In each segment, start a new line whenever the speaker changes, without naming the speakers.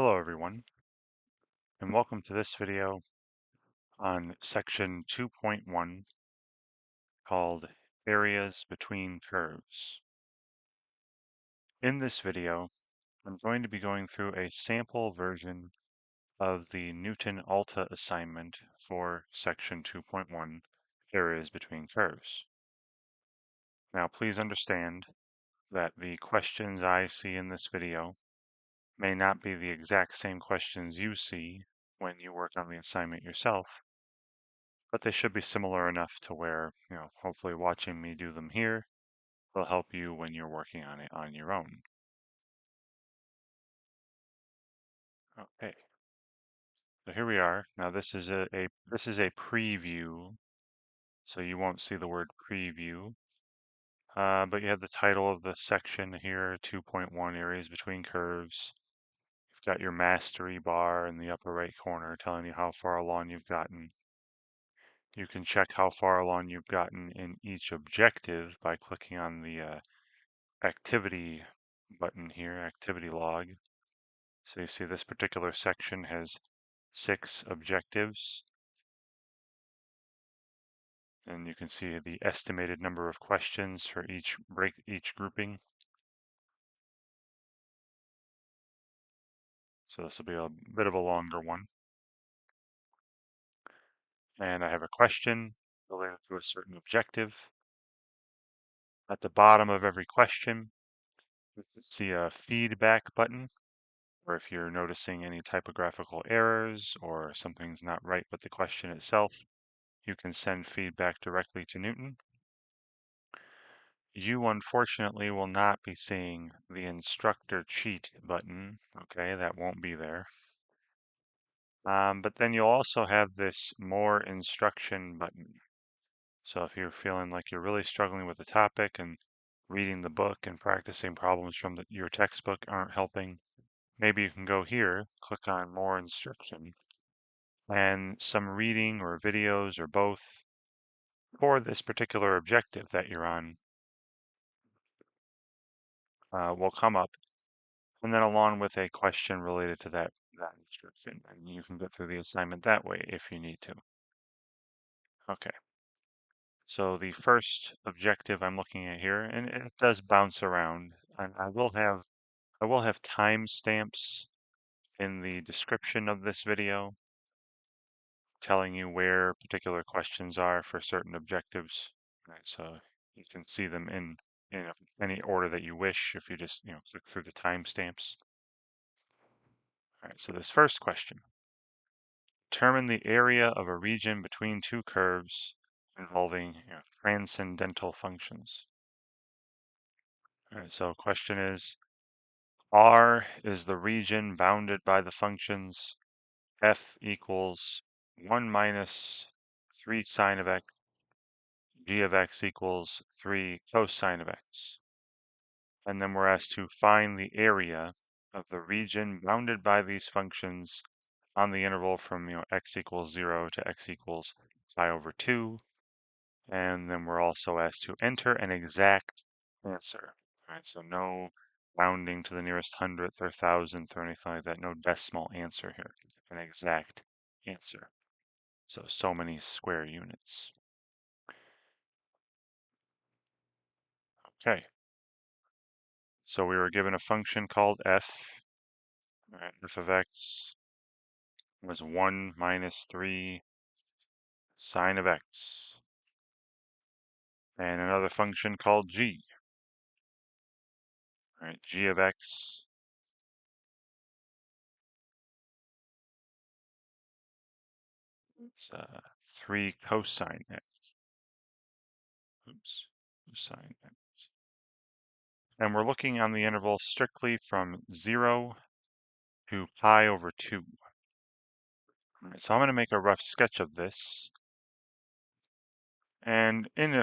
Hello everyone, and welcome to this video on section 2.1 called Areas Between Curves. In this video, I'm going to be going through a sample version of the Newton-Alta assignment for section 2.1, Areas Between Curves. Now please understand that the questions I see in this video may not be the exact same questions you see when you work on the assignment yourself, but they should be similar enough to where, hopefully watching me do them here will help you when you're working on it on your own. Okay, so here we are. Now this is a preview, so you won't see the word preview, but you have the title of the section here, 2.1 Areas Between Curves. You've got your mastery bar in the upper right corner telling you how far along you've gotten. You can check how far along you've gotten in each objective by clicking on the activity button here, activity log. So you see this particular section has 6 objectives, and you can see the estimated number of questions for each grouping. So this will be a bit of a longer one. And I have a question related to a certain objective. At the bottom of every question, you can see a feedback button, or if you're noticing any typographical errors or something's not right with the question itself, you can send feedback directly to Newton. You unfortunately will not be seeing the instructor cheat button. Okay, that won't be there. But then you'll also have this more instruction button. So if you're feeling like you're really struggling with the topic and reading the book and practicing problems from your textbook aren't helping, maybe you can go here, click on more instruction, and some reading or videos or both for this particular objective that you're on will come up, and then along with a question related to that instruction, and you can get through the assignment that way if you need to. Okay, so the first objective I'm looking at here, and it does bounce around, and I will have timestamps in the description of this video telling you where particular questions are for certain objectives. Right, so you can see them in any order that you wish if you just click through the timestamps. All right, so this first question: determine the area of a region between two curves involving transcendental functions. All right, so question is, R is the region bounded by the functions f equals 1 minus 3 sine of x, g of x equals 3 cosine of x. And then we're asked to find the area of the region bounded by these functions on the interval from x equals 0 to x equals pi over 2. And then we're also asked to enter an exact answer. All right, so no rounding to the nearest hundredth or thousandth or anything like that, no decimal answer here, an exact answer. So many square units. Okay, so we were given a function called f. All right, f of x was 1 minus 3 sine of x. And another function called g. All right, g of x is 3 cosine x. Oops, cosine x. And we're looking on the interval strictly from 0 to pi over 2. All right, so I'm going to make a rough sketch of this. And in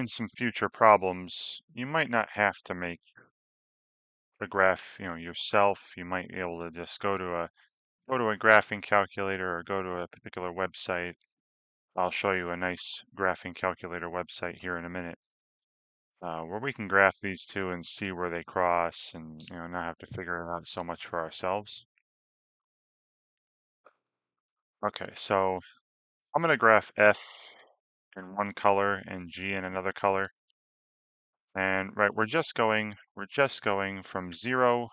some future problems, you might not have to make the graph, yourself. You might be able to just go to a graphing calculator or go to a particular website. I'll show you a nice graphing calculator website here in a minute, where we can graph these two and see where they cross and not have to figure it out so much for ourselves. Okay, so I'm going to graph f in one color and g in another color. And right, we're just going from 0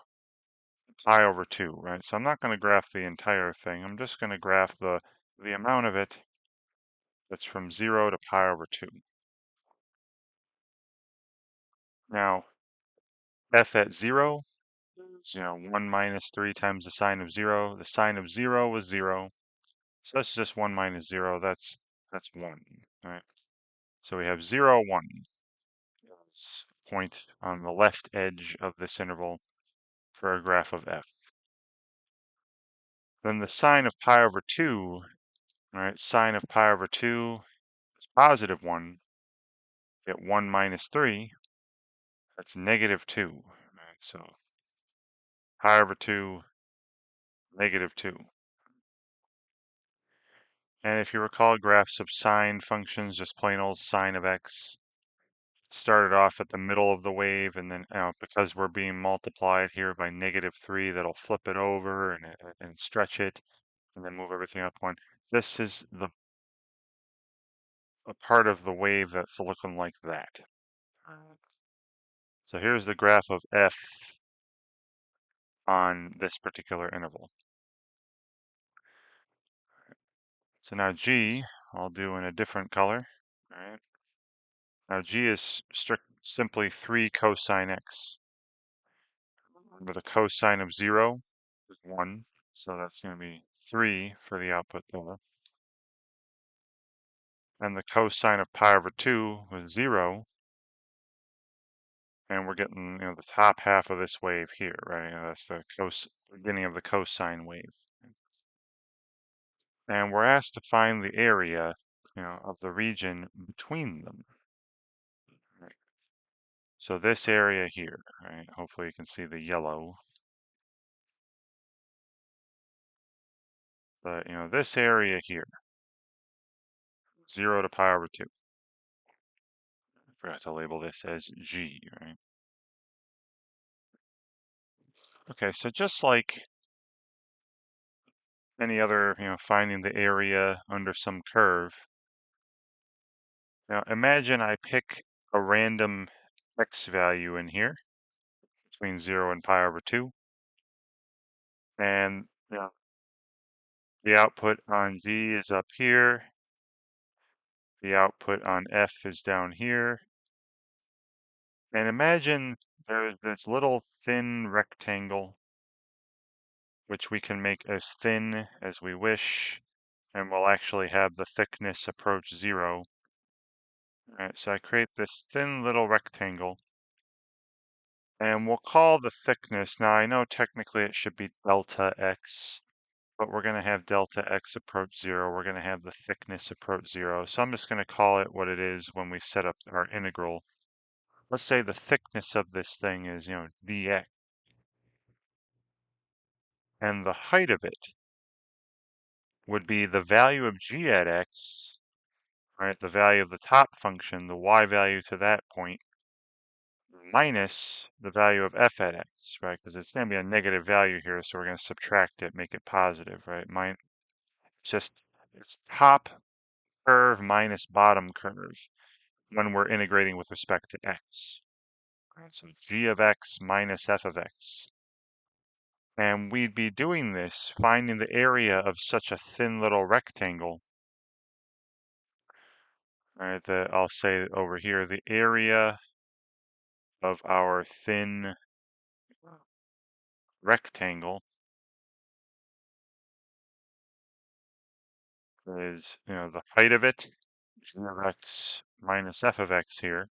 to pi over 2, right? So I'm not going to graph the entire thing. I'm just going to graph the amount of it that's from 0 to pi over 2. Now, f at 0 is, 1 minus 3 times the sine of 0. The sine of 0 was 0. So that's just 1 minus 0. That's 1, right? So we have 0, 1. It's a point on the left edge of this interval for a graph of f. Then the sine of pi over 2, right? Sine of pi over 2 is positive 1. Get 1 minus 3, that's negative 2. Right? So pi over 2, negative 2. And if you recall graphs of sine functions, just plain old sine of x, it started off at the middle of the wave, and then because we're being multiplied here by negative 3, that'll flip it over and stretch it, and then move everything up 1. This is a part of the wave that's looking like that. So here's the graph of f on this particular interval. So now g, I'll do in a different color. All right. Now g is simply 3 cosine x. Remember the cosine of 0 is 1, so that's going to be 3 for the output there. And the cosine of pi over 2 was 0, and we're getting the top half of this wave here, right? That's the beginning of the cosine wave. And we're asked to find the area, of the region between them. Right? So this area here, right? Hopefully you can see the yellow. But this area here, 0 to pi over 2. I forgot to label this as G, right? Okay, so just like any other, finding the area under some curve. Now imagine I pick a random x value in here between 0 and pi over 2. And the output on G is up here. The output on F is down here. And imagine there's this little thin rectangle, which we can make as thin as we wish, and we'll actually have the thickness approach 0. All right, so I create this thin little rectangle, and we'll call the thickness, now I know technically it should be delta x, but we're going to have delta x approach 0. We're going to have the thickness approach 0. So I'm just going to call it what it is when we set up our integral. Let's say the thickness of this thing is, dx. And the height of it would be the value of g at x, right? The value of the top function, the y value to that point, minus the value of f at x, right? Because it's going to be a negative value here, so we're going to subtract it, make it positive, right? It's top curve minus bottom curve when we're integrating with respect to x. Right? So g of x minus f of x. And we'd be doing this, finding the area of such a thin little rectangle. Right, I'll say over here, the area of our thin rectangle is, the height of it, g of x minus f of x here,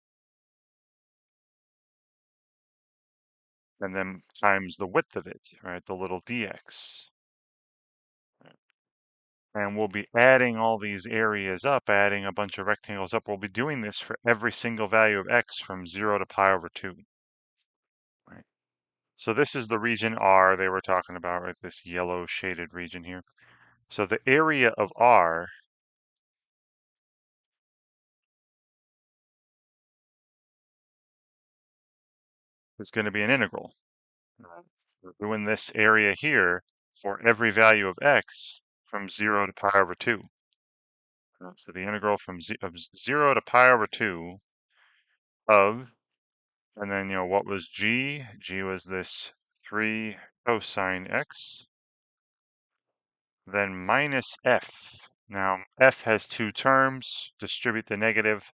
and then times the width of it, right, the little dx. And we'll be adding all these areas up, adding a bunch of rectangles up. We'll be doing this for every single value of x from 0 to pi over 2. Right? So this is the region R they were talking about, right? This yellow shaded region here. So the area of R is going to be an integral. We're doing this area here for every value of x from 0 to pi over 2. So the integral from 0 to pi over 2 of, and then, what was g? G was this 3 cosine x, then minus f. Now, f has two terms, distribute the negative,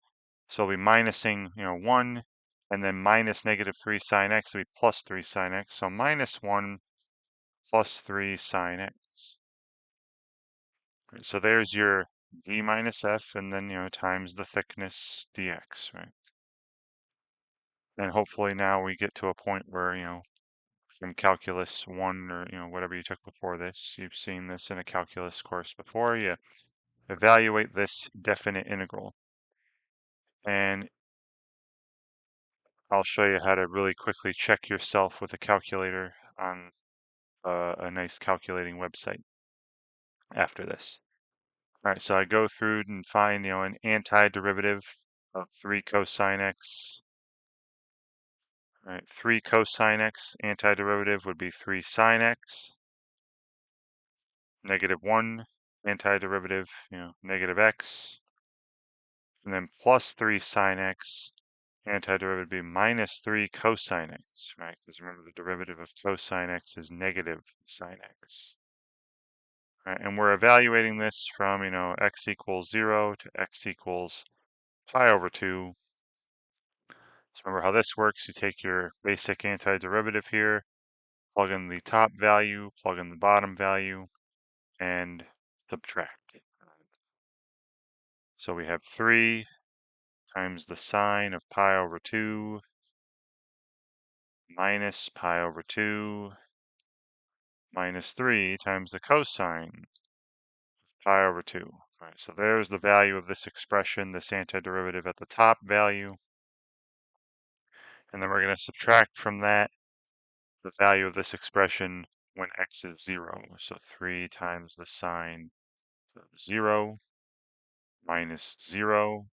so we'll be minusing, 1, and then minus negative 3 sine x will be plus 3 sine x, so minus 1 plus 3 sine x. So there's your d minus f, and then, times the thickness dx, right? And hopefully now we get to a point where, from calculus 1 or, whatever you took before this, you've seen this in a calculus course before, you evaluate this definite integral. And I'll show you how to really quickly check yourself with a calculator on a nice calculating website after this. All right, so I go through and find, an antiderivative of 3 cosine x. All right, 3 cosine x antiderivative would be 3 sine x. Negative 1 antiderivative, negative x. And then plus 3 sine x antiderivative would be minus 3 cosine x, right? Because remember the derivative of cosine x is negative sine x. Right, and we're evaluating this from, x equals 0 to x equals pi over 2. So remember how this works. You take your basic antiderivative here, plug in the top value, plug in the bottom value, and subtract. So we have 3 times the sine of pi over 2 minus pi over 2 minus 3 times the cosine of pi over 2. All right, so there's the value of this expression, this antiderivative at the top value. And then we're going to subtract from that the value of this expression when x is 0. So 3 times the sine of 0 minus 0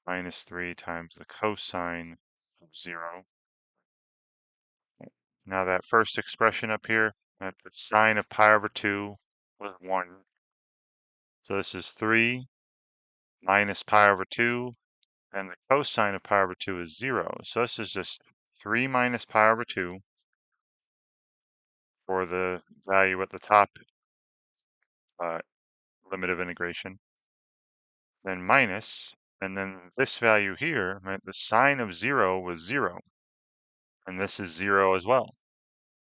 minus 3 times the cosine of 0. Now that first expression up here, that the sine of pi over 2 was 1. So this is 3 minus pi over 2, and the cosine of pi over 2 is 0. So this is just 3 minus pi over 2 for the value at the top limit of integration, then minus, and then this value here, right, the sine of 0 was 0, and this is 0 as well.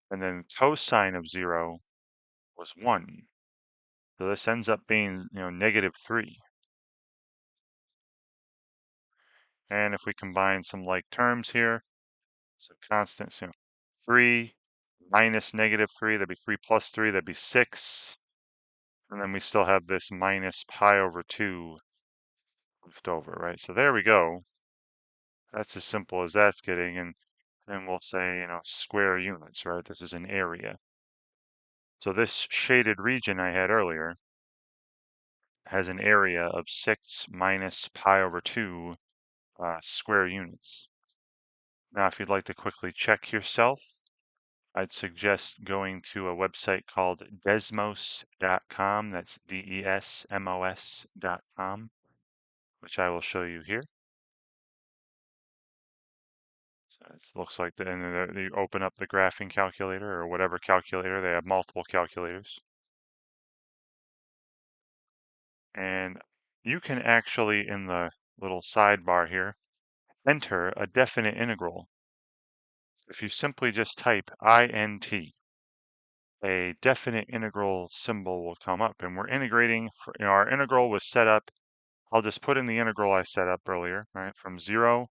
And then cosine of 0 was 1. So this ends up being, negative 3. And if we combine some like terms here, so constants, 3 minus negative 3, that'd be 3 plus 3, that'd be 6. And then we still have this minus pi over 2 left over, right? So there we go. That's as simple as that's getting. And then we'll say, square units, right? This is an area. So this shaded region I had earlier has an area of 6 minus pi over 2 square units. Now, if you'd like to quickly check yourself, I'd suggest going to a website called desmos.com. That's DESMOS.com, which I will show you here. So it looks like, and you open up the graphing calculator or whatever calculator. They have multiple calculators. And you can actually, in the little sidebar here, enter a definite integral. If you simply just type int, a definite integral symbol will come up, and we're integrating, our integral was set up. I'll just put in the integral I set up earlier, right, from 0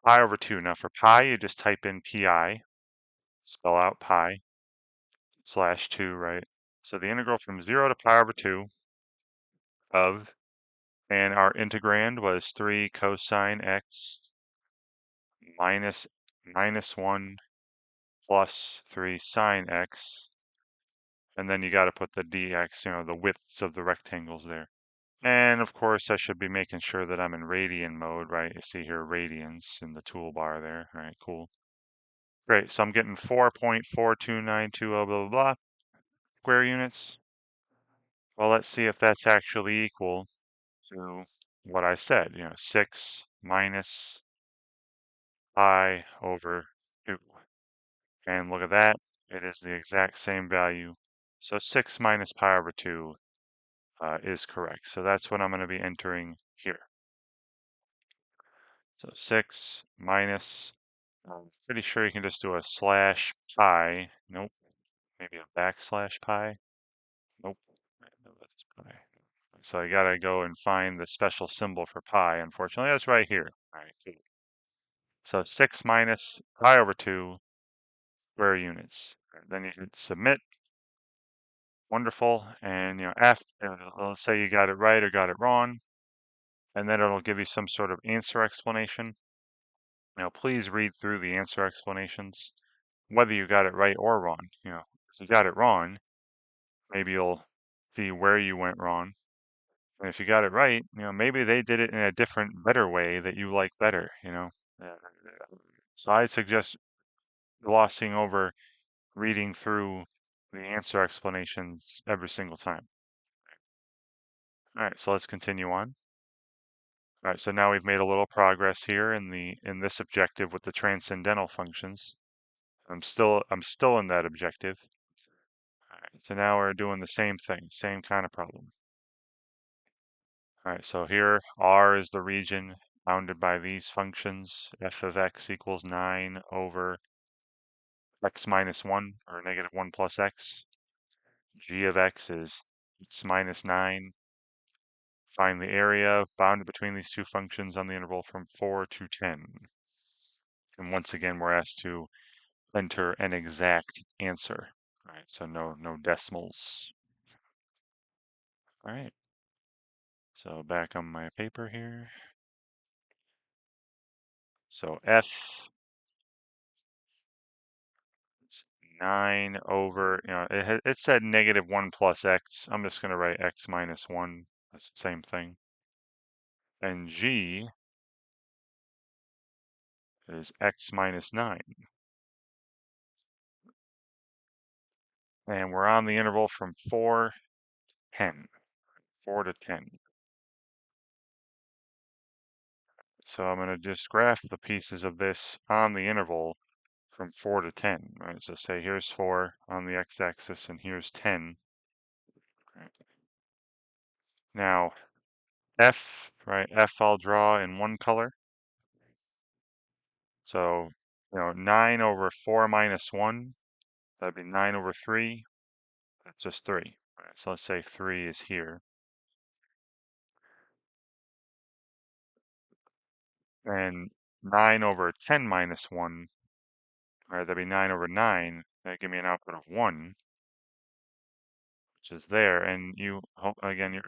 pi over 2. Now for pi, you just type in pi, spell out pi, slash 2, right? So the integral from 0 to pi over 2 of, and our integrand was 3 cosine x minus 1 plus 3 sine x. And then you got to put the dx, the widths of the rectangles there. And of course, I should be making sure that I'm in radian mode, right? You see here radians in the toolbar there. All right, cool. Great, so I'm getting 4.42920 blah, blah, blah, square units. Well, let's see if that's actually equal to what I said, 6 minus pi over 2. And look at that, it is the exact same value. So 6 minus pi over 2 is correct. So that's what I'm going to be entering here. So 6 minus, I'm pretty sure you can just do a slash pi. Nope. Maybe a backslash pi. Nope. No, that's pi. So I gotta go and find the special symbol for pi. Unfortunately, that's right here. All right, cool. So 6 minus pi over 2 square units. Then you hit submit. Wonderful. And after, let's say you got it right or got it wrong, and then it'll give you some sort of answer explanation. Now, please read through the answer explanations, whether you got it right or wrong. If you got it wrong, maybe you'll see where you went wrong. And if you got it right, maybe they did it in a different, better way that you like better. Uh, So I suggest glossing over reading through the answer explanations every single time. All right, so let's continue on. All right, so now we've made a little progress here in this objective with the transcendental functions. I'm still in that objective. All right, so now we're doing the same thing, same kind of problem. All right, so here R is the region bounded by these functions. F of x equals 9 over x minus 1, or negative 1 plus x. G of x is x minus 9. Find the area bounded between these two functions on the interval from 4 to 10. And once again, we're asked to enter an exact answer. All right, so no decimals. All right, so back on my paper here. So F is 9 over, it said negative 1 plus x. I'm just going to write x minus 1. That's the same thing. And G is x minus 9. And we're on the interval from 4 to 10. 4 to 10. So I'm going to just graph the pieces of this on the interval from 4 to 10. Right? So say here's 4 on the x-axis and here's 10. Right? Now, F, right? F I'll draw in one color. So, 9 over 4 minus 1, that'd be 9 over 3. That's just 3. Right? So let's say 3 is here. And 9 over 10 minus 1, right? That'd be 9 over 9. That'd give me an output of 1, which is there. And again,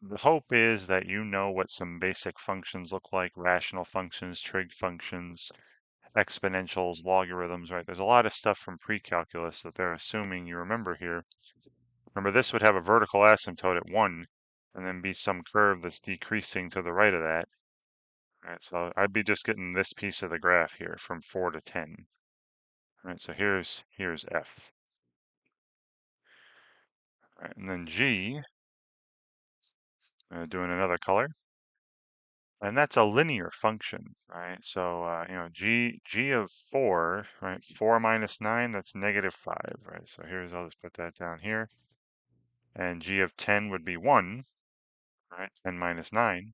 the hope is that you know what some basic functions look like: rational functions, trig functions, exponentials, logarithms, right? There's a lot of stuff from pre-calculus that they're assuming you remember here. Remember, this would have a vertical asymptote at 1, and then be some curve that's decreasing to the right of that. All right, so I'd be just getting this piece of the graph here from 4 to 10. All right, so here's F. All right, and then G, doing another color. And that's a linear function, right? So, g of 4, right? 4 minus 9, that's negative 5, right? So I'll just put that down here. And g of 10 would be 1, right? 10 minus 9.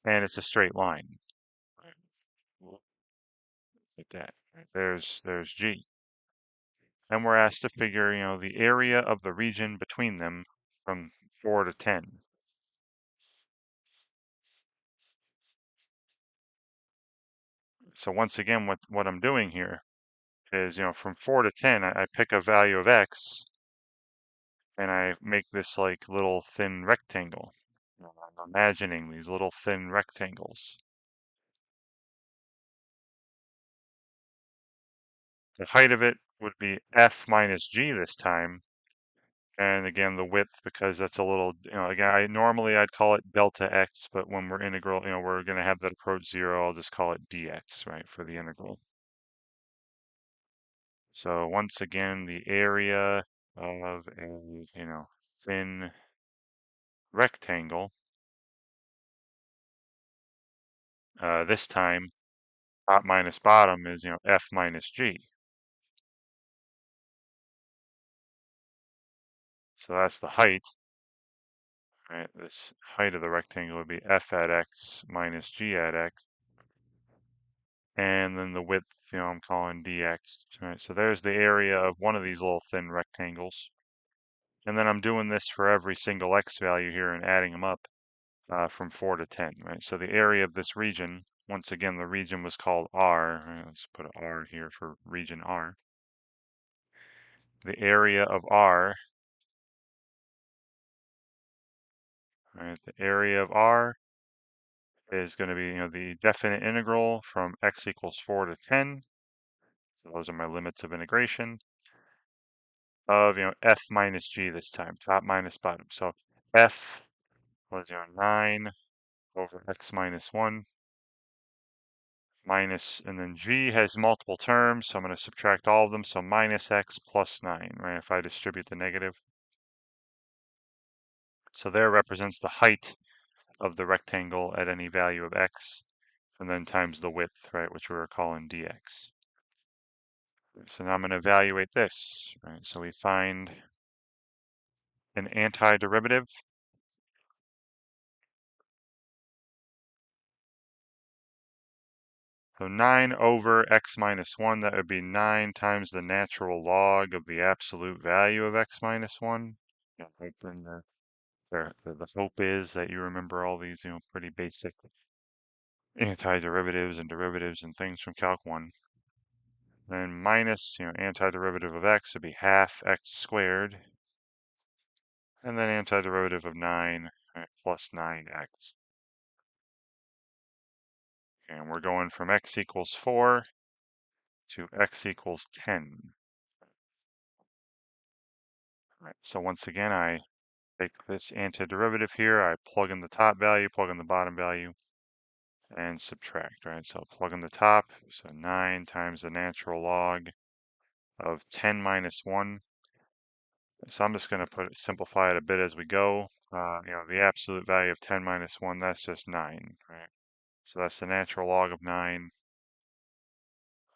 And it's a straight line, right? Like that. Right? There's g. And we're asked to figure, the area of the region between them from 4 to 10. So once again, what I'm doing here is, from 4 to 10, I pick a value of x, and I make this like little thin rectangle. I'm imagining these little thin rectangles. The height of it would be f minus g this time. And again, the width, because that's a little, again, normally I'd call it delta x, but when we're integral, we're going to have that approach 0. I'll just call it dx, right, for the integral. So once again, the area of a, thin rectangle. This time, top minus bottom is, f minus g. So that's the height. Right, this height of the rectangle would be f at x minus g at x. And then the width, I'm calling dx. Right, so there's the area of one of these little thin rectangles. And then I'm doing this for every single x value here and adding them up from 4 to 10, right? So the area of this region, once again, the region was called R. Right, let's put an R here for region R. The area of R, right, the area of R is going to be, the definite integral from x equals 4 to 10. So those are my limits of integration of, f minus g this time, top minus bottom. So f was, 9 over x minus 1 minus, and then g has multiple terms, so I'm going to subtract all of them. So minus x plus 9, right, if I distribute the negative. So there represents the height of the rectangle at any value of x, and then times the width, right, which we were calling dx. So now I'm going to evaluate this, right? So we find an antiderivative. So 9 over x minus 1, that would be 9 times the natural log of the absolute value of x minus 1. Yeah, hoping the hope is that you remember all these, pretty basic antiderivatives and derivatives and things from Calc 1. Then minus, antiderivative of x would be half x squared. And then antiderivative of 9, right, plus 9x. And we're going from x equals 4 to x equals 10. Right, so once again, I take this antiderivative here, I plug in the top value, plug in the bottom value, and subtract, right? So plug in the top, so 9 times the natural log of 10 minus 1. So I'm just going to simplify it a bit as we go. The absolute value of 10 minus 1, that's just 9, right? So that's the natural log of 9.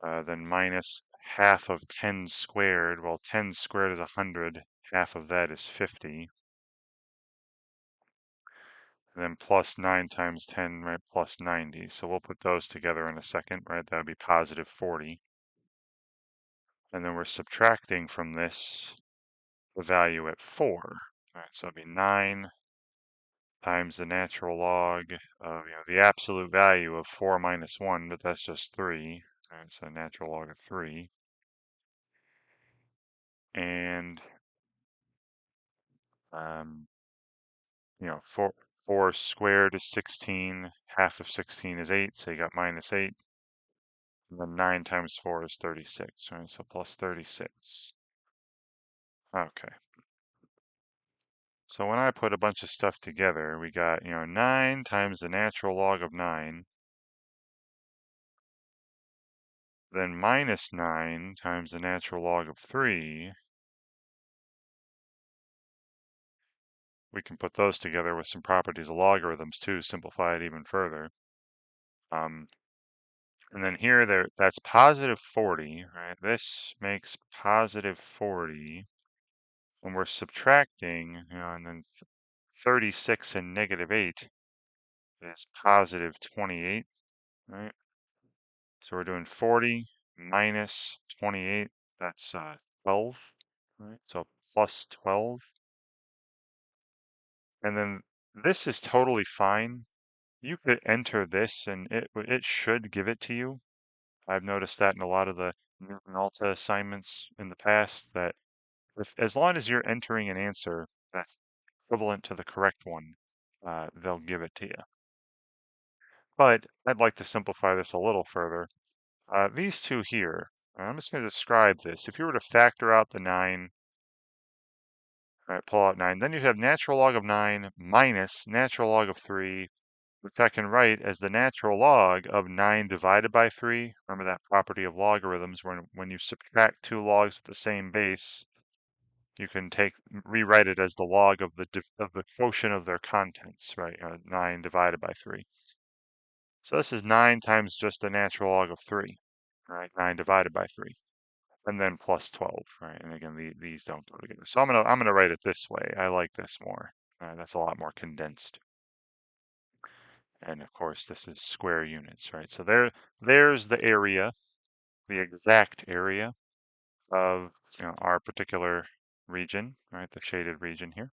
Then minus half of 10 squared. Well, 10 squared is 100. Half of that is 50. And then plus 9 times 10, right, plus 90. So we'll put those together in a second, right? That would be positive 40. And then we're subtracting from this the value at 4. All right, so it'd be 9 times the natural log of, the absolute value of 4 minus 1, but that's just 3. All right, so natural log of 3. And 4 squared is 16, half of 16 is 8, so you got minus 8. And then 9 times 4 is 36, right? So plus 36. Okay. So when I put a bunch of stuff together, we got, 9 times the natural log of 9, then minus 9 times the natural log of 3. We can put those together with some properties of logarithms too, simplify it even further. And then here, that's positive 40, right? This makes positive 40. When we're subtracting, and then 36 and negative 8 is positive 28, right? So we're doing 40 minus 28, that's 12, right? So plus 12. And then this is totally fine. You could enter this and it should give it to you. I've noticed that in a lot of the Newton Alta assignments in the past that as long as you're entering an answer that's equivalent to the correct one, they'll give it to you. But I'd like to simplify this a little further. These two here, I'm just going to describe this. If you were to factor out the 9, pull out 9, then you have natural log of 9 minus natural log of 3, which I can write as the natural log of 9 divided by 3. Remember that property of logarithms when you subtract two logs with the same base, you can rewrite it as the log of the quotient of their contents, right? 9 divided by 3. So this is 9 times just the natural log of 3, right? 9 divided by 3, and then plus 12, right? And again, these don't go together. So I'm gonna write it this way. I like this more. That's a lot more condensed. And of course, this is square units, right? So there's the area, the exact area of our particular region, right? The shaded region here.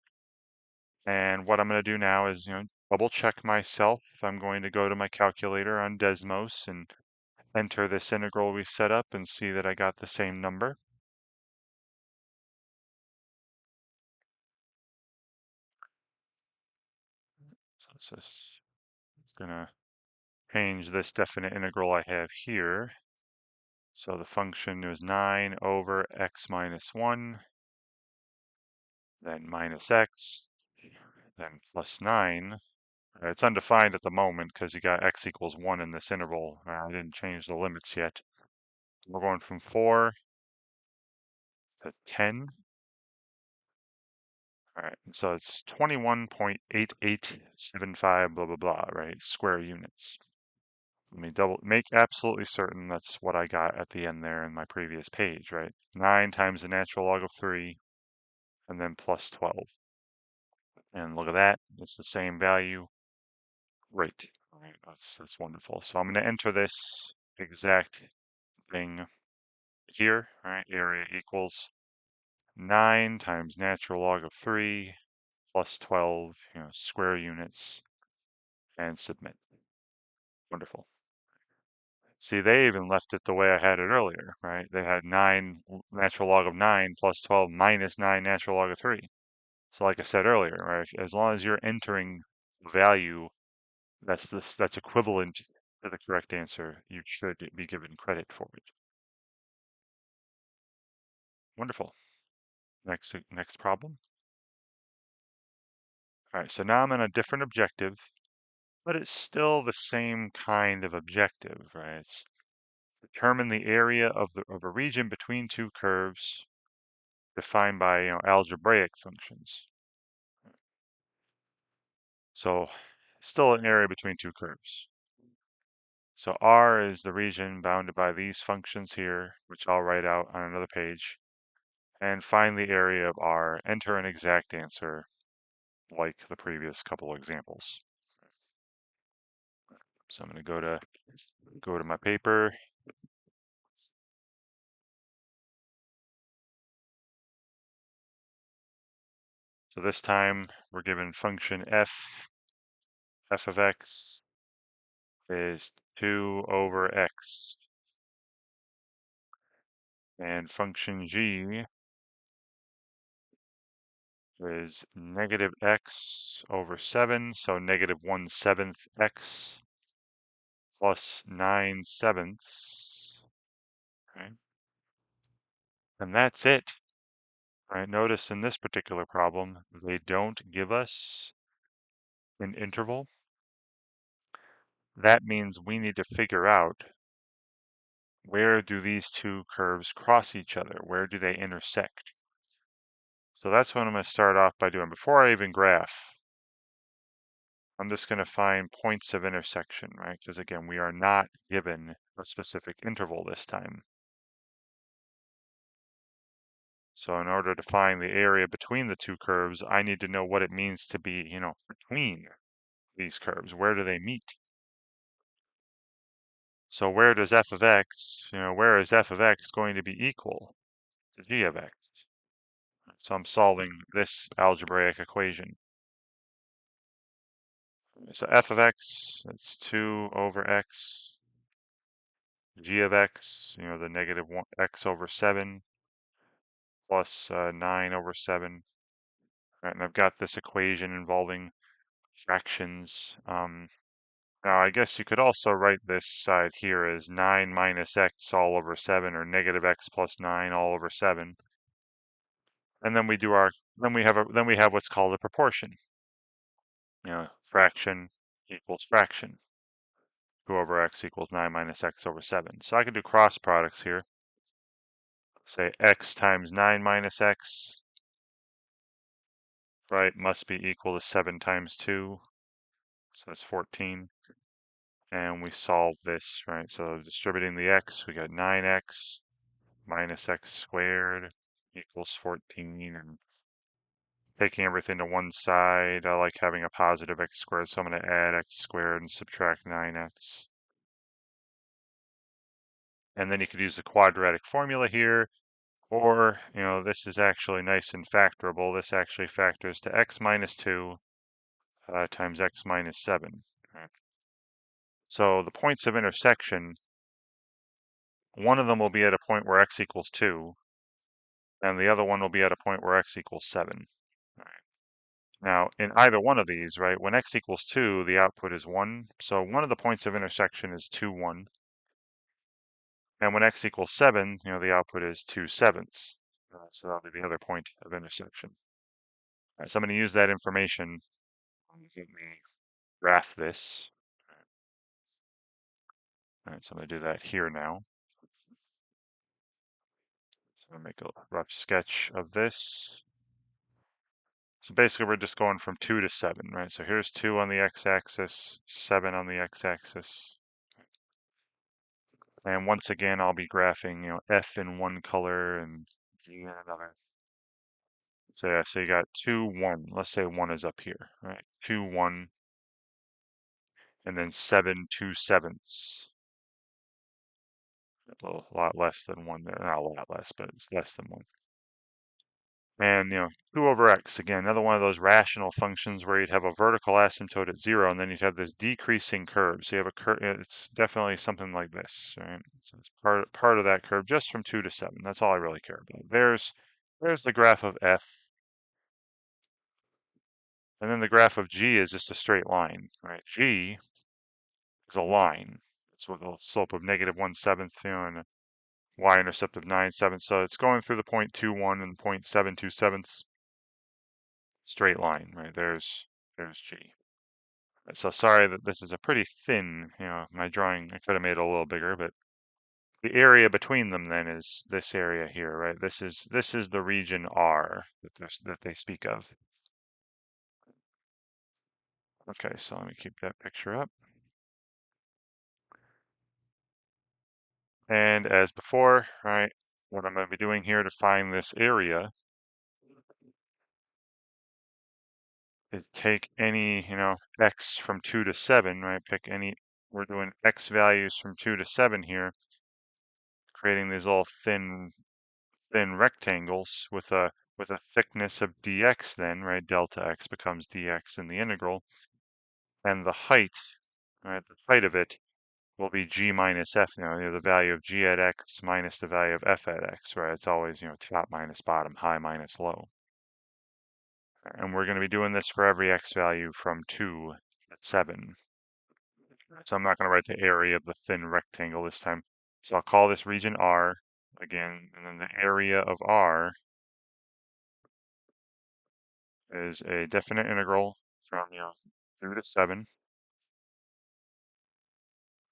And what I'm going to do now is, double check myself. I'm going to go to my calculator on Desmos and enter this integral we set up and see that I got the same number. So it's going to change this definite integral I have here. So the function is 9 over x minus 1, then minus x, then plus 9. It's undefined at the moment because you got x equals 1 in this interval. I didn't change the limits yet. We're going from 4 to 10. All right, so it's 21.8875 blah, blah, blah, right? Square units. Let me make absolutely certain that's what I got at the end there in my previous page, right? 9 times the natural log of 3, and then plus 12. And look at that, it's the same value. Great. All right, that's wonderful. So I'm going to enter this exact thing here, all right? Area equals 9 times natural log of 3 plus 12, square units, and submit. Wonderful. See, they even left it the way I had it earlier, right? They had 9 natural log of 9 plus 12 minus 9 natural log of 3. So like I said earlier, right, as long as you're entering value that's equivalent to the correct answer, you should be given credit for it. Wonderful. Next problem. All right, so now I'm in a different objective, but it's still the same kind of objective, right? It's determine the area of a region between two curves defined by algebraic functions. So still an area between two curves. So R is the region bounded by these functions here, which I'll write out on another page. And find the area of R. Enter an exact answer like the previous couple examples. So I'm going to go to my paper. So this time we're given function f of x is 2 over x. And function g is negative x over 7, so negative 1/7 x plus 9/7. Okay. And that's it. Right, notice in this particular problem, they don't give us an interval. That means we need to figure out where do these two curves cross each other? Where do they intersect? So that's what I'm going to start off by doing. Before I even graph, I'm just going to find points of intersection, right? Because again, we are not given a specific interval this time. So in order to find the area between the two curves, I need to know what it means to be, between these curves. Where do they meet? So where does f of x, where is f of x going to be equal to g of x? So I'm solving this algebraic equation. So f of x, it's 2 over x. G of x, the negative 1, x over 7 plus 9 over 7. Right, and I've got this equation involving fractions. Now, I guess you could also write this side here as 9 minus x all over 7, or negative x plus 9 all over 7. And then we have what's called a proportion. Fraction equals fraction. 2 over x equals 9 minus x over 7. So I can do cross products here. Say x times 9 minus x right, must be equal to 7 times 2, so that's 14. And we solve this, right? So distributing the x, we got 9x minus x squared equals 14. And taking everything to one side, I like having a positive x squared, so I'm going to add x squared and subtract 9x. And then you could use the quadratic formula here, or, this is actually nice and factorable. This actually factors to x minus 2 times x minus 7. Right? So the points of intersection, one of them will be at a point where x equals 2, and the other one will be at a point where x equals 7. Right. Now, in either one of these, right, when x equals 2, the output is 1. So one of the points of intersection is 2, 1. And when x equals 7, the output is 2 sevenths. So that'll be the other point of intersection. All right, so I'm going to use that information. Let me graph this. All right, so I'm going to do that here now. So I'm going to make a rough sketch of this. So basically, we're just going from 2 to 7, right? So here's 2 on the x-axis, 7 on the x-axis. And once again, I'll be graphing, F in one color and G in another. So yeah, so you got 2, 1. Let's say 1 is up here, right? 2, 1, and then 7, 2 sevenths. A lot less than 1 there. Not a lot less, but it's less than 1. And, 2 over x, again, another one of those rational functions where you'd have a vertical asymptote at 0, and then you'd have this decreasing curve. So you have a curve, it's definitely something like this, right? So it's part of that curve just from 2 to 7. That's all I really care about. There's the graph of f. And then the graph of g is just a straight line, right? G is a line. It's with a slope of -1/7, and a y-intercept of 9/7. So it's going through the point 2, 1 and 0.727 straight line, right? There's G. So sorry that this is a pretty thin, my drawing, I could have made it a little bigger, but the area between them then is this area here, right? This is the region R that they speak of. Okay, so let me keep that picture up. And as before, right, what I'm going to be doing here to find this area is take any, x from 2 to 7, right? Pick any, we're doing x values from 2 to 7 here, creating these little thin rectangles with a thickness of dx then, right? Delta x becomes dx in the integral. And the height, right, the height of it will be g minus f, the value of g at x minus the value of f at x, right? It's always, top minus bottom, high minus low. And we're going to be doing this for every x value from 2 to 7. So I'm not going to write the area of the thin rectangle this time. So I'll call this region R again, and then the area of R is a definite integral from 2 to 7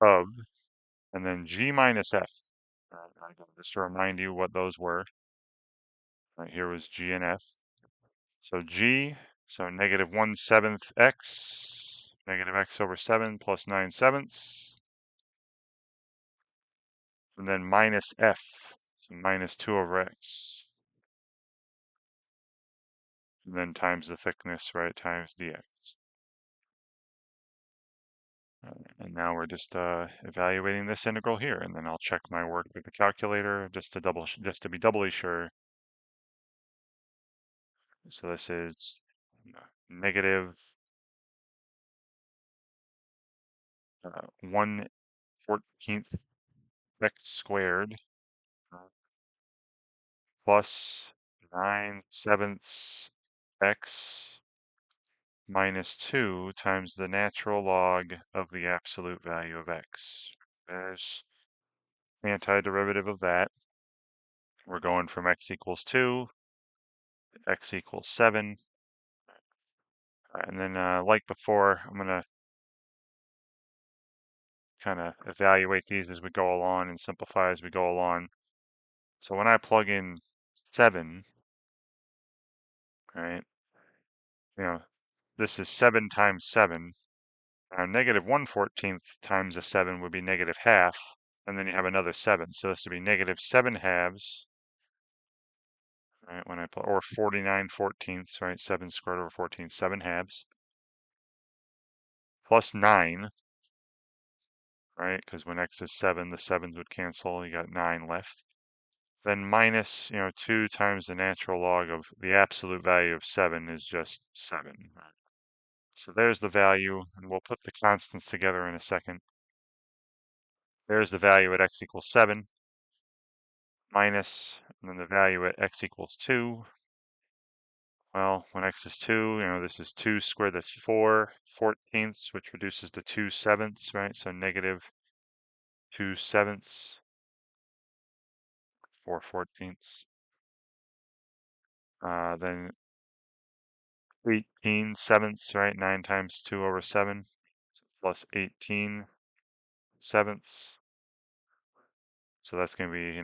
of, and then g minus f. Just to remind you what those were. Right here was g and f. So g, so -1/7 x, negative x over 7 plus 9 sevenths, and then minus f, so minus 2 over x, and then times the thickness, right, times dx. And now we're just evaluating this integral here, and then I'll check my work with the calculator just to be doubly sure. So this is negative 1/14 x squared plus 9/7 x minus 2 times the natural log of the absolute value of x. There's antiderivative of that. We're going from x equals 2 to x equals 7. And then like before, I'm going to kind of evaluate these as we go along and simplify as we go along. So when I plug in 7, right, this is 7 times 7. Now, negative 1/14 times a 7 would be negative half, and then you have another 7. So this would be negative 7 halves, right? Or 49/14, right? 7 squared over 14, 7 halves, plus 9, right? Because when x is 7, the 7s would cancel. You got 9 left. Then minus, 2 times the natural log of the absolute value of 7 is just 7. Right? So there's the value, and we'll put the constants together in a second. There's the value at x equals 7, minus, and then the value at x equals 2. Well, when x is 2, this is 2 squared, that's 4/14, which reduces to 2/7, right? So negative 2/7, 4/14. Then 18/7, right? 9 times 2 over 7, plus 18/7. So that's going to be,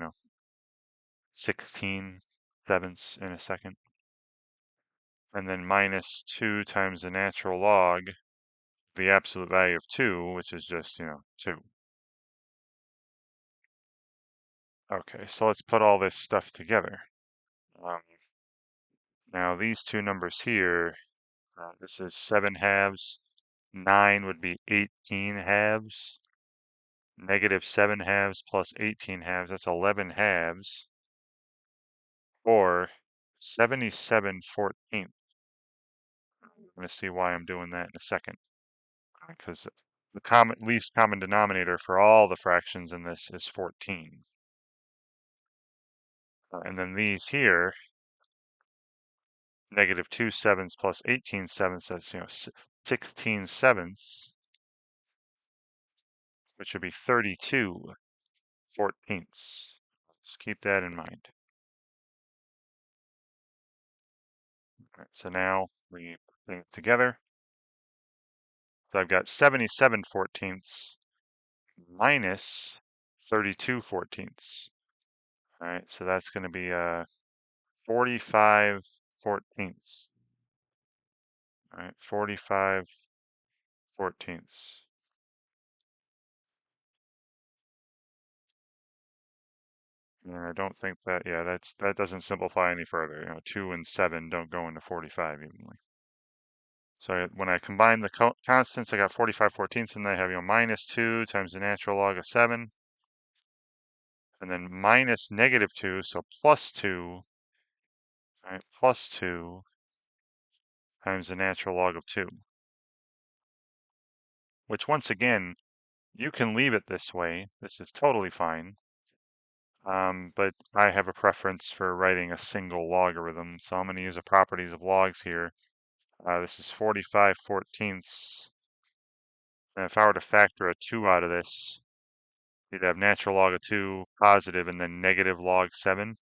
16/7 in a second. And then minus 2 times the natural log, the absolute value of 2, which is just, 2. Okay, so let's put all this stuff together. Now these two numbers here, this is 7 halves. 9 would be 18 halves. Negative 7 halves plus 18 halves, that's 11 halves. Or 77/14. I'm going to see why I'm doing that in a second. Because the least common denominator for all the fractions in this is 14. And then these here, negative 2/7 plus 18/7, that's 16/7, which would be 32/14. Just keep that in mind. All right, so now we put it together. So I've got 77/14 minus 32/14. All right, so that's going to be 45/14. All right, 45/14. And I don't think that, yeah, that doesn't simplify any further. 2 and 7 don't go into 45 evenly. So when I combine the constants, I got 45/14, and I have, minus 2 times the natural log of 7, and then minus negative 2, so plus 2, right, plus 2 times the natural log of 2, which once again, you can leave it this way. This is totally fine. But I have a preference for writing a single logarithm, so I'm going to use the properties of logs here. This is 45/14. And if I were to factor a 2 out of this, you'd have natural log of 2 positive and then negative log 7.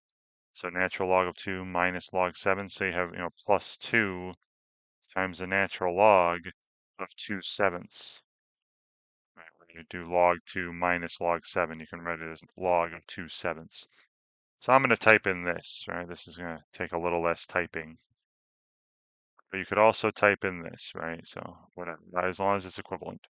So natural log of 2 minus log 7. So you have, plus 2 times the natural log of 2/7. Right, when you do log 2 minus log 7, you can write it as log of 2/7. So I'm going to type in this, right? This is going to take a little less typing. But you could also type in this, right? So whatever, as long as it's equivalent.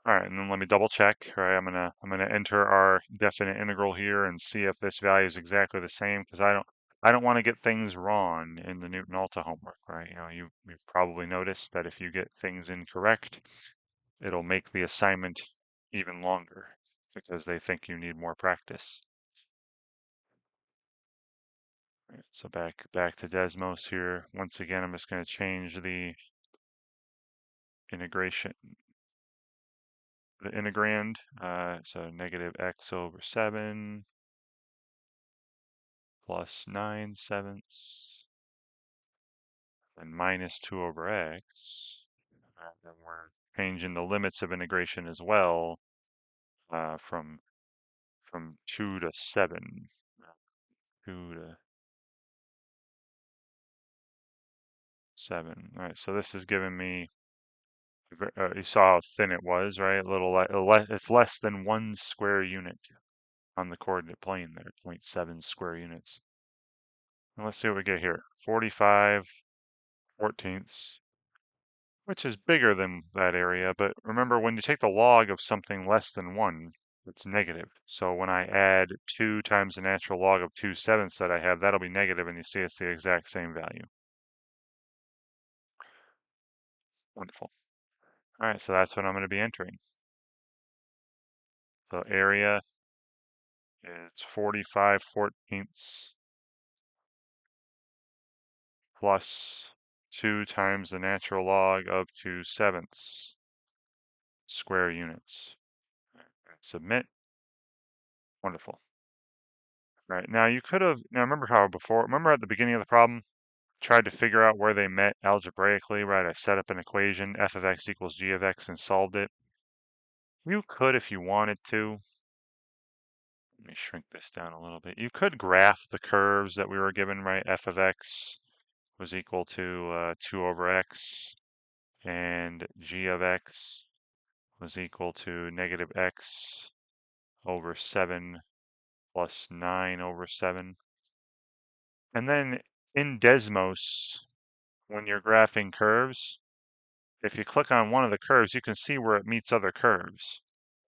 All right, and then let me double check, right? I'm gonna enter our definite integral here and see if this value is exactly the same, because I don't want to get things wrong in the Newton-Alta homework, right? You've probably noticed that if you get things incorrect, it'll make the assignment even longer because they think you need more practice. Right, so back to Desmos here. Once again, I'm just going to change the integration, the integrand. So negative x over 7 plus 9/7 and minus 2 over x. And we're changing the limits of integration as well, from 2 to 7. 2 to 7. All right, so this is giving me, you saw how thin it was, right? It's less than 1 square unit on the coordinate plane there, 0.7 square units. And let's see what we get here. 45/14, which is bigger than that area. But remember, when you take the log of something less than 1, it's negative. So when I add 2 times the natural log of 2/7 that I have, that'll be negative, and you see it's the exact same value. Wonderful. All right, so that's what I'm going to be entering. So area is 45/14 plus 2 times the natural log of 2/7 square units. Submit. Wonderful. All right, now you could have, now remember how before, remember at the beginning of the problem, tried to figure out where they met algebraically, right? I set up an equation, f of x equals g of x, and solved it. You could, if you wanted to, let me shrink this down a little bit. You could graph the curves that we were given, right? F of x was equal to 2 over x, and g of x was equal to negative x over 7 plus 9 over 7. And then in Desmos, when you're graphing curves, if you click on one of the curves, you can see where it meets other curves.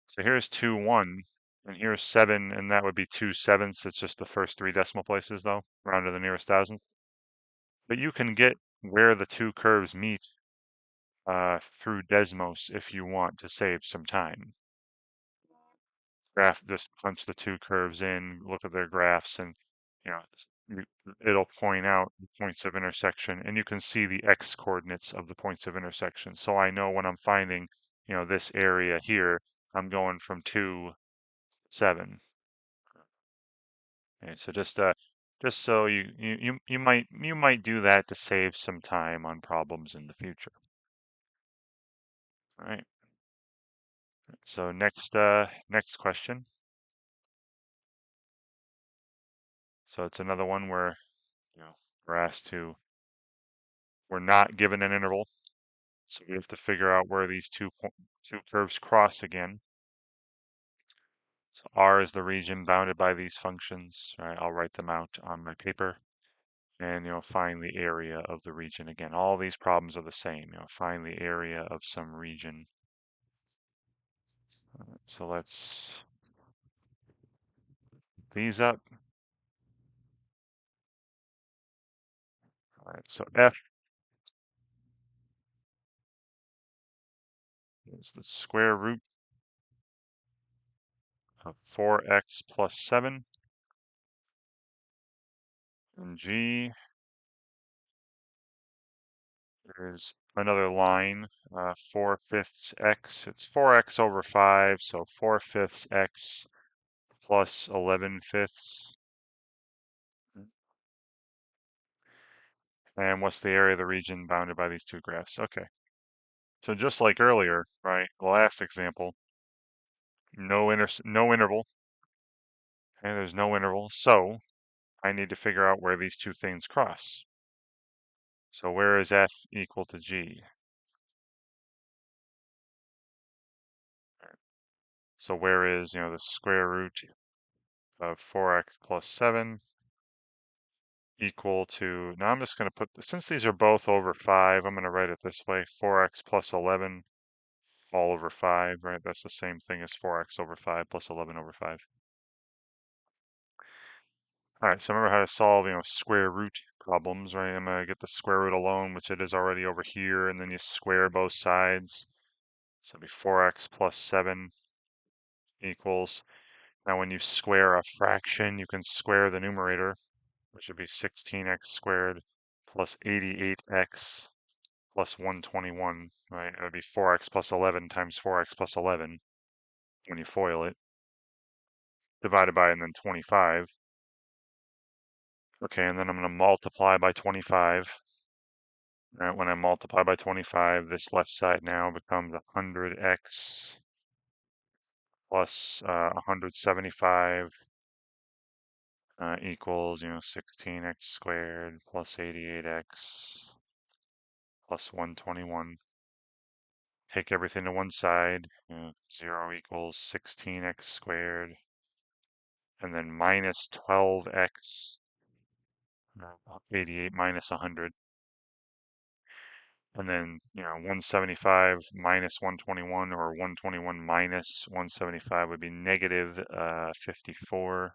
So here's 2, 1, and here's 7, and that would be 2/7. It's just the first 3 decimal places, though, round to the nearest thousand. But you can get where the 2 curves meet through Desmos if you want to save some time. Just punch the 2 curves in, look at their graphs, and you know it'll point out the points of intersection, and you can see the x coordinates of the points of intersection. So I know when I'm finding this area here, I'm going from 2, 7. Okay, so just so you might do that to save some time on problems in the future. All right. So next question. So it's another one where we're asked to, we're not given an interval, so we have to figure out where these two curves cross again. So R is the region bounded by these functions. All right, I'll write them out on my paper, and find the area of the region again. All these problems are the same. Find the area of some region. So let's these up. All right, so F is the square root of 4x plus 7, and G is another line, 4/5 x. It's 4x over 5, so 4/5 x plus 11/5. And what's the area of the region bounded by these two graphs? Okay. So just like earlier, right, the last example, no interval. Okay, there's no interval, so I need to figure out where these two things cross. So where is f equal to g? So where is, the square root of 4x plus 7 equal to, now I'm just going to put, since these are both over 5, I'm going to write it this way, 4x plus 11 all over 5, right? That's the same thing as 4x over 5 plus 11 over 5. All right, so remember how to solve, square root problems, right? I'm going to get the square root alone, which it is already over here, and then you square both sides. So it'll be 4x plus 7 equals, now when you square a fraction, you can square the numerator, which would be 16x squared plus 88x plus 121, right? It would be 4x plus 11 times 4x plus 11 when you FOIL it, divided by, and then 25. Okay, and then I'm going to multiply by 25. Right, when I multiply by 25, this left side now becomes 100x plus 175 equals, 16x squared plus 88x plus 121. Take everything to one side, 0 equals 16x squared, and then minus 12x 88 minus 100. And then, 175 minus 121 or 121 minus 175 would be negative 54.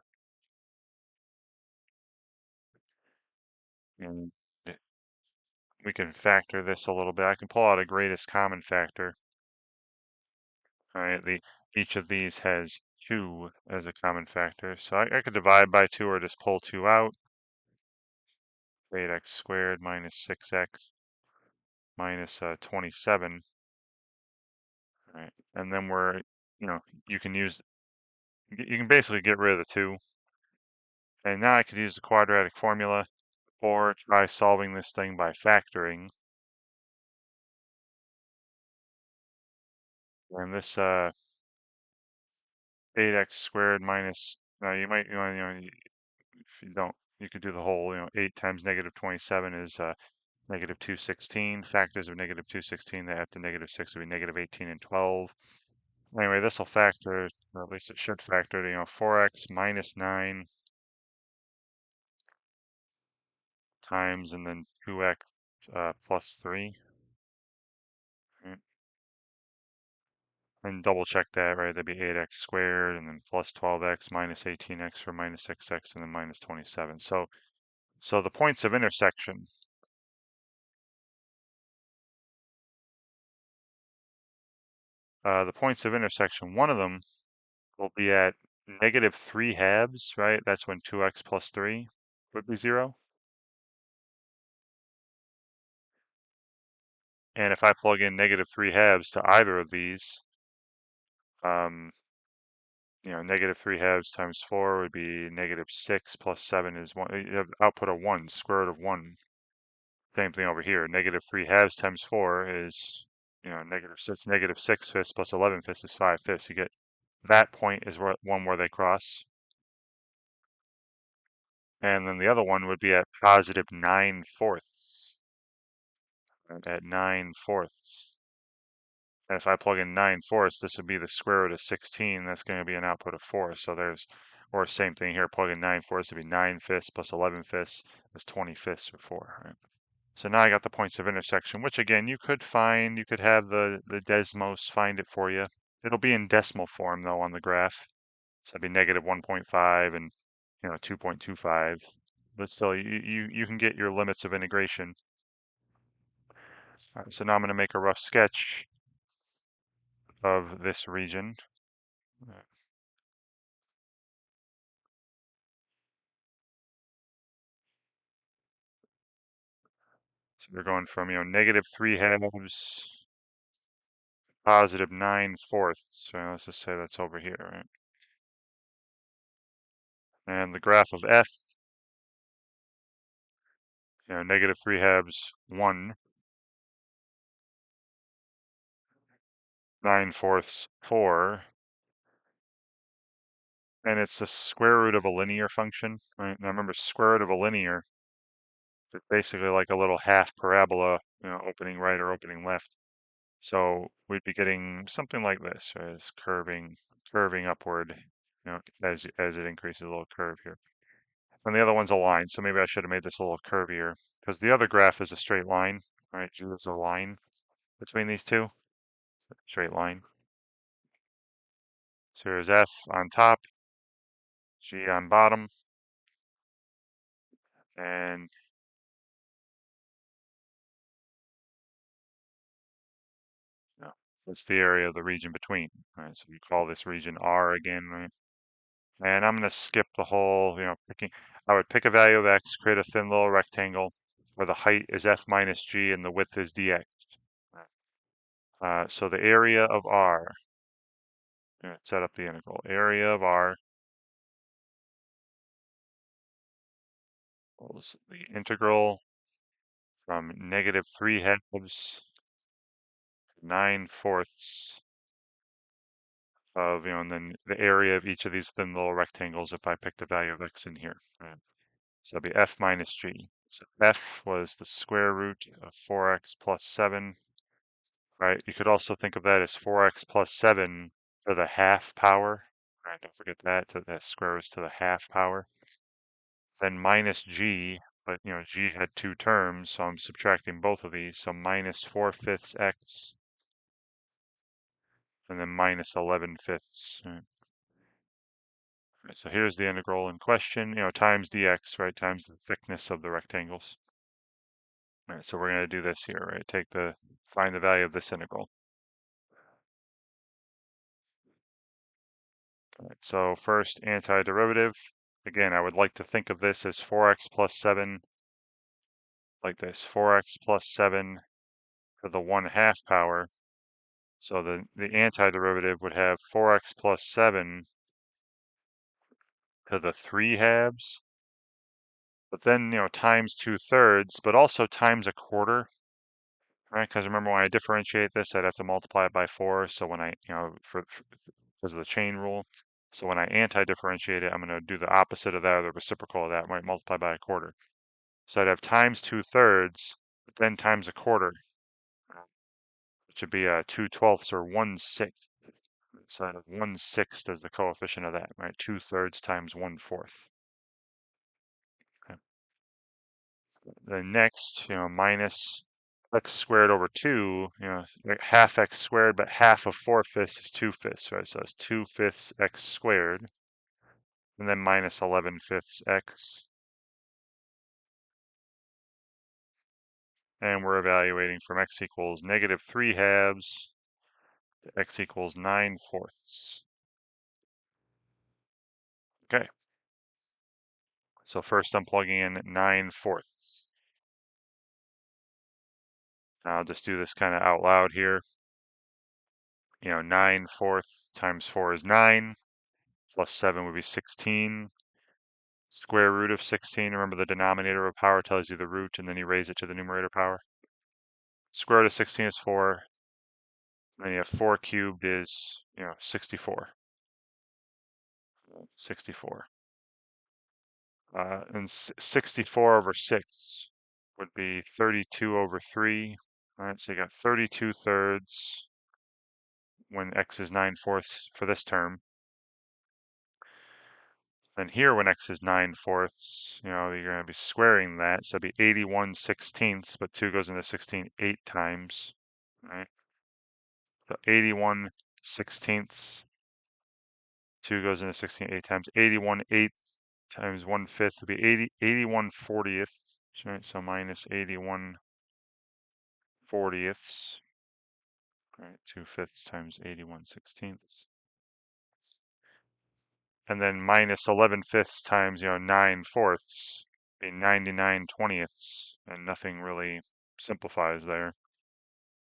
And we can factor this a little bit. I can pull out a greatest common factor. All right, each of these has 2 as a common factor. So I could divide by 2 or just pull 2 out. 8x squared minus 6x minus 27. All right, and then you can basically get rid of the 2. And now I could use the quadratic formula or try solving this thing by factoring. And this 8x squared minus, now if you don't, you could do the whole, 8 times negative 27 is negative 216. Factors of negative 216, they add to negative 6 would be negative 18 and 12. Anyway, this will factor, or at least it should factor to, 4x minus 9 times and then 2x plus 3. Right? And double check that, right? That'd be 8x squared and then plus 12x minus 18x for minus 6x and then minus 27. So the points of intersection, one of them will be at negative 3 halves, right? That's when 2x plus 3 would be 0. And if I plug in negative 3 halves to either of these, um, negative 3 halves times 4 would be negative 6 plus 7 is 1. You have output of 1, square root of 1. Same thing over here. Negative 3 halves times 4 is, negative 6. Negative 6 fifths plus 11 fifths is 5 fifths. You get that point is one where they cross. And then the other one would be at positive 9 fourths. At 9 fourths. And if I plug in 9 fourths, this would be the square root of 16. That's going to be an output of 4. So or same thing here, plug in 9 fourths, it'd be 9 fifths plus 11 fifths. That's 20 fifths or 4. Right? So now I got the points of intersection, which again, you could have the Desmos find it for you. It'll be in decimal form though on the graph. So that'd be negative 1.5 and 2.25. But still, you can get your limits of integration. All right, so now I'm going to make a rough sketch of this region. So they're going from, negative 3 halves, positive 9 fourths. So let's just say that's over here, right? And the graph of F, negative 3 halves, 1, 9 fourths, 4, and it's the square root of a linear function, right? Now remember, square root of a linear is basically like a little half parabola, opening right or opening left. So we'd be getting something like this, right? It's curving upward, as it increases, a little curve here. And the other one's a line, so maybe I should have made this a little curvier because the other graph is a straight line, right? There's a line between these two, straight line. So here's F on top, G on bottom, and that's the area of the region between. Right, so we call this region R again, right? And I'm going to skip the whole, I would pick a value of X, create a thin little rectangle where the height is F minus G and the width is dx. So the area of R, set up the integral. Area of R equals the integral from negative 3 halves to 9 fourths of, and then the area of each of these thin little rectangles if I pick the value of X in here. Right? So it'll be F minus G. So F was the square root of 4x plus 7. Right? You could also think of that as 4x plus 7 to the half power. Right? Don't forget that, to the square is to the half power. Then minus G but g had two terms, so I'm subtracting both of these. So minus 4/5 x, and then minus 11/5. Right? Right, so here's the integral in question, times dx, right, times the thickness of the rectangles. All right, so we're going to do this here, right? Find the value of this integral. All right, so first, antiderivative. Again, I would like to think of this as 4x plus 7, like this, 4x plus 7 to the 1/2 power. So the antiderivative would have 4x plus 7 to the 3/2, but then, times 2/3, but also times a quarter, right? Because remember, when I differentiate this, I'd have to multiply it by 4. So when I, because of the chain rule. So when I anti-differentiate it, I'm going to do the opposite of that, or the reciprocal of that, right? Multiply by a quarter. So I'd have times 2/3, but then times a quarter, which would be 2/12 or 1/6. So I'd have 1/6 as the coefficient of that, right? 2/3 times 1/4. Okay. Then next, minus x squared over 2, like half x squared, but half of 4/5 is 2/5, right? So it's 2/5 x squared, and then minus 11/5 x. And we're evaluating from x equals negative 3/2 to x equals 9/4. Okay. So first I'm plugging in 9/4. I'll just do this kind of out loud here. 9/4 times 4 is 9, plus 7 would be 16. Square root of 16, remember the denominator of power tells you the root, and then you raise it to the numerator power. Square root of 16 is 4. Then you have 4 cubed is, 64. 64. And 64 over 6 would be 32 over 3. All right, so you got 32/3 when x is 9/4 for this term. Then here, when x is 9/4, you're going to be squaring that. So it'd be 81/16, but 2 goes into 16 8 times, right? So 81/16, 2 goes into 16 8 times. 81/8 times 1/5 would be 81/40, right? So minus 81/40, right? 2/5 times 81/16. And then minus 11/5 times, 9/4 be 99/20, and nothing really simplifies there.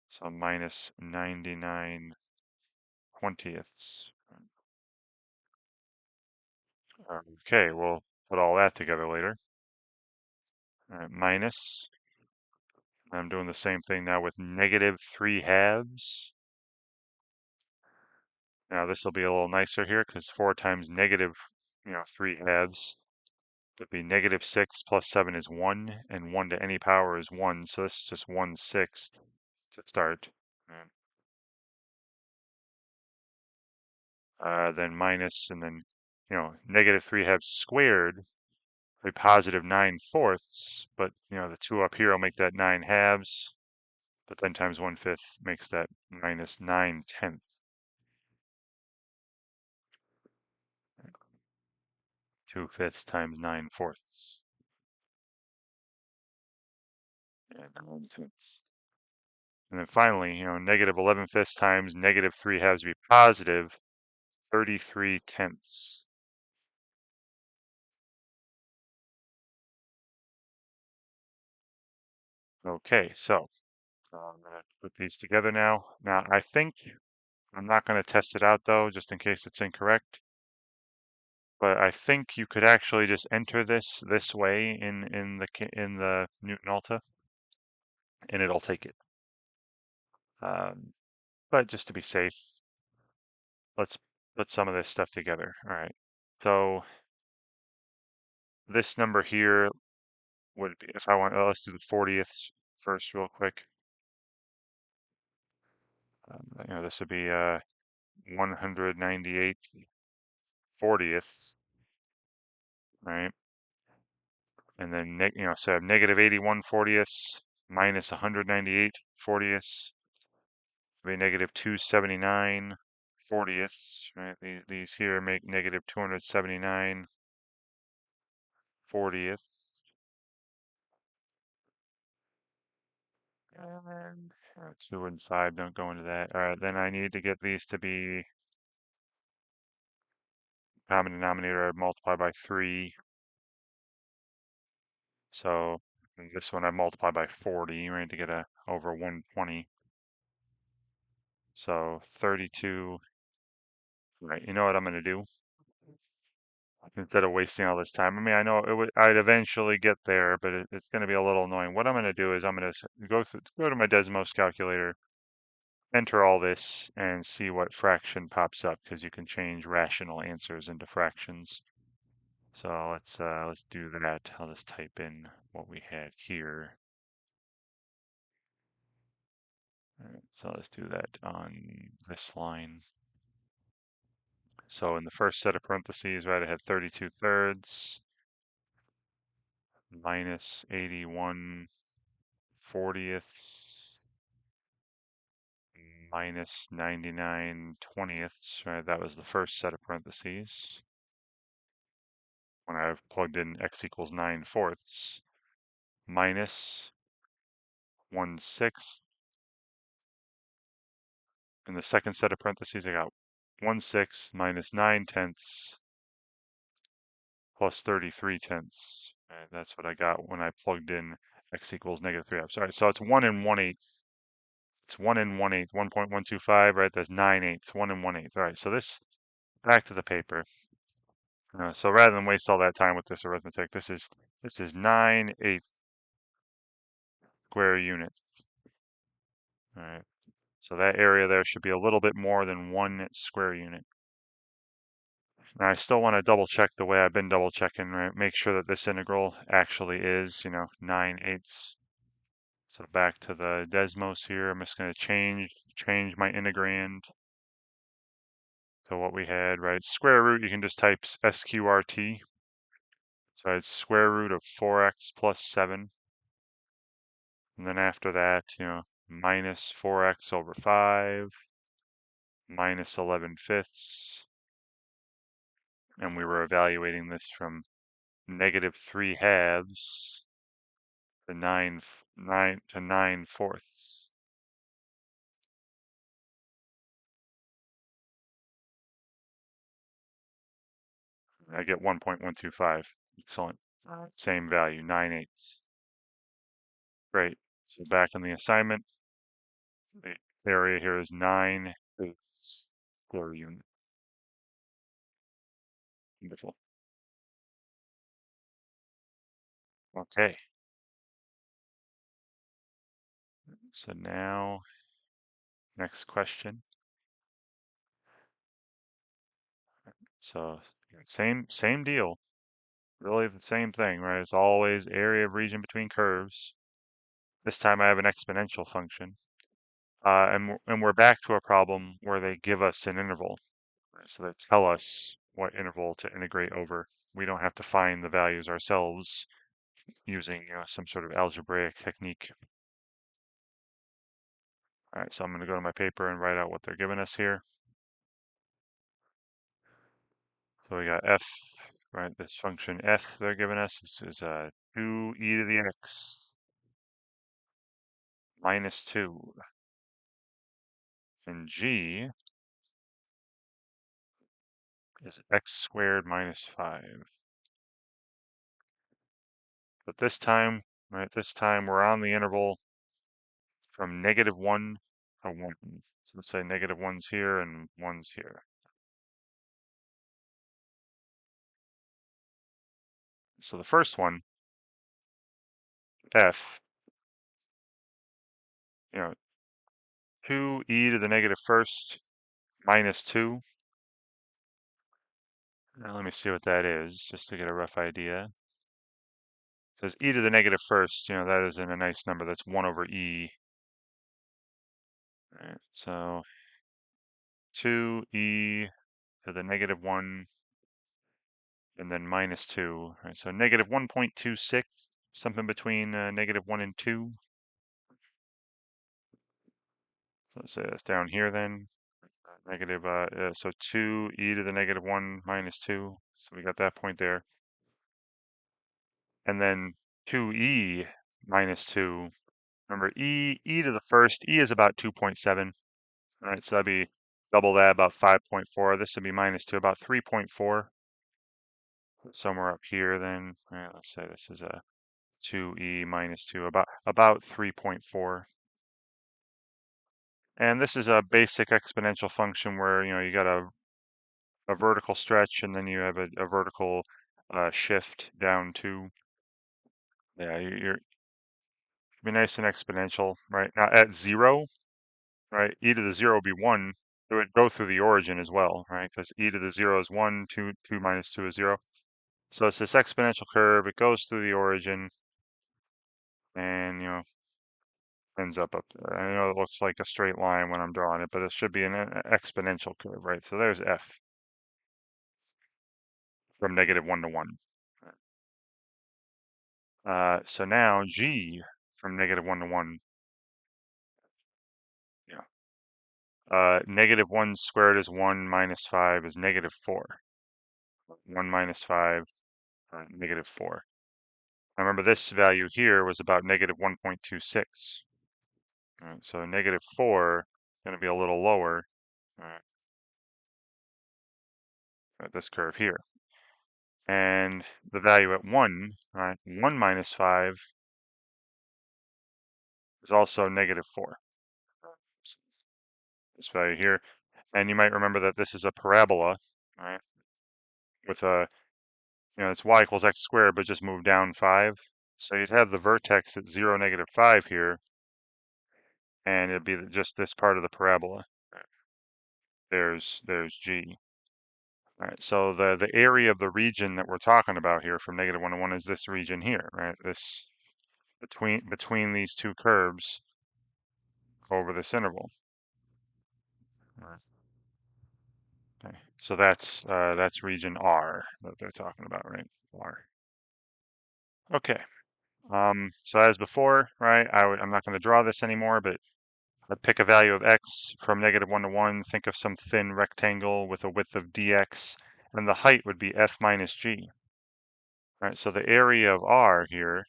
So minus 99/20. Okay, we'll put all that together later. All right, minus, I'm doing the same thing now with negative 3/2. Now this will be a little nicer here because 4 times negative, 3/2 would be negative 6 plus 7 is 1, and 1 to any power is 1. So this is just 1/6 to start. Then minus, and then, negative 3/2 squared would be positive 9/4, but, the 2 up here will make that 9/2, but then times 1/5 makes that minus 9/10. 2/5 times 9/4. And 9/10. And then finally, negative 11/5 times negative 3/2 would be positive 33/10. Okay, so I'm going to put these together now. Now, I think I'm not going to test it out though, just in case it's incorrect. But I think you could actually just enter this way in the Newton Alta, and it'll take it. But just to be safe, let's put some of this stuff together. All right. So this number here would be, if I want, let's do the 40th first real quick. This would be 198/40, right? And then, so I have negative 81 40ths minus 198 40ths, be negative 279 40ths, right? These here make negative 279 40ths. And 2 and 5 don't go into that. All right, then I need to get these to be common denominator. I multiply by 3. So this one I multiply by 40, right, to get a over 120. So 32. Right, you know what I'm going to do? Instead of wasting all this time. I mean, I know I'd eventually get there, but it's going to be a little annoying. What I'm going to do is I'm going to go to my Desmos calculator, enter all this, and see what fraction pops up, because you can change rational answers into fractions. So let's do that. I'll just type in what we had here. All right, so let's do that on this line. So in the first set of parentheses, right, I had 32 thirds minus 81 40ths minus 99 20ths, right? That was the first set of parentheses. When I've plugged in x equals 9 fourths minus 1/6. In the second set of parentheses, I got 1/6 minus 9/10 plus 33/10. Right, that's what I got when I plugged in x equals negative 3. I'm sorry, so it's 1 and 1/8. It's 1 and 1/8, 1.125, right? That's 9/8, 1 and 1/8. All right, so this, back to the paper. So rather than waste all that time with this arithmetic, this is 9/8 square units. All right, so that area there should be a little bit more than 1 square unit. Now I still want to double check the way I've been double checking, right? Make sure that this integral actually is, 9/8. So back to the Desmos here, I'm just going to change my integrand to what we had, right? Square root, you can just type SQRT. So it's square root of 4x plus 7. And then after that, minus 4x over 5 minus 11/5. And we were evaluating this from negative 3/2 to 9 fourths. I get 1.125. Excellent. Same value, 9/8. Great. So back in the assignment, the area here is 9/8 square unit. Wonderful. Okay. So now, next question. So same deal. Really the same thing, right? It's always area of region between curves. This time I have an exponential function. And we're back to a problem where they give us an interval. Right? So they tell us what interval to integrate over. We don't have to find the values ourselves using some sort of algebraic technique. All right, so I'm going to go to my paper and write out what they're giving us here. So we got f, right? This function f they're giving us. This is 2e to the x minus 2. And g is x squared minus 5. But this time, right, we're on the interval from negative 1 to 1. So let's say negative 1's here and 1's here. So the first one, f, 2e to the negative first minus 2. Now let me see what that is, just to get a rough idea. It says e to the negative first, that isn't a nice number. That's 1 over e. All right, so 2e to the negative 1 and then minus 2. Right, so negative 1.26, something between negative 1 and 2. So let's say that's down here then. Negative, so 2e to the negative 1 minus 2. So we got that point there. And then 2e minus 2. Remember, e to the first, e is about 2.7. All right, so that'd be double that, about 5.4. This would be minus 2, about 3.4. Somewhere up here then. All right, let's say this is a 2e minus 2, about 3.4. And this is a basic exponential function where, you got a vertical stretch and then you have a vertical shift down to, yeah, you're be nice and exponential, right? Now at 0, right, e to the 0 would be 1. It would go through the origin as well, right? Because e to the 0 is 1, 2 minus 2 is 0. So it's this exponential curve. It goes through the origin and, ends up there. I know it looks like a straight line when I'm drawing it, but it should be an exponential curve, right? So there's f from negative 1 to 1. So now g from negative 1 to 1. Yeah. Negative 1 squared is 1 minus 5 is negative 4. 1 minus 5, negative 4. Now remember this value here was about negative 1.26. All right, so negative 4 is going to be a little lower. All right, at this curve here. And the value at 1, right, 1 minus 5 is also negative 4. So this value here. And you might remember that this is a parabola, right, with a, it's y equals x squared, but just move down 5. So you'd have the vertex at 0, negative 5 here, and it'd be just this part of the parabola. There's G. All right, so the area of the region that we're talking about here from negative 1 to 1 is this region here, right? This between these two curves over this interval. All right. Okay, so that's region R that they're talking about, right? R. Okay. So as before, right? I'm not going to draw this anymore, but I'd pick a value of x from negative 1 to 1. Think of some thin rectangle with a width of dx, and the height would be f minus g. All right, so the area of R here,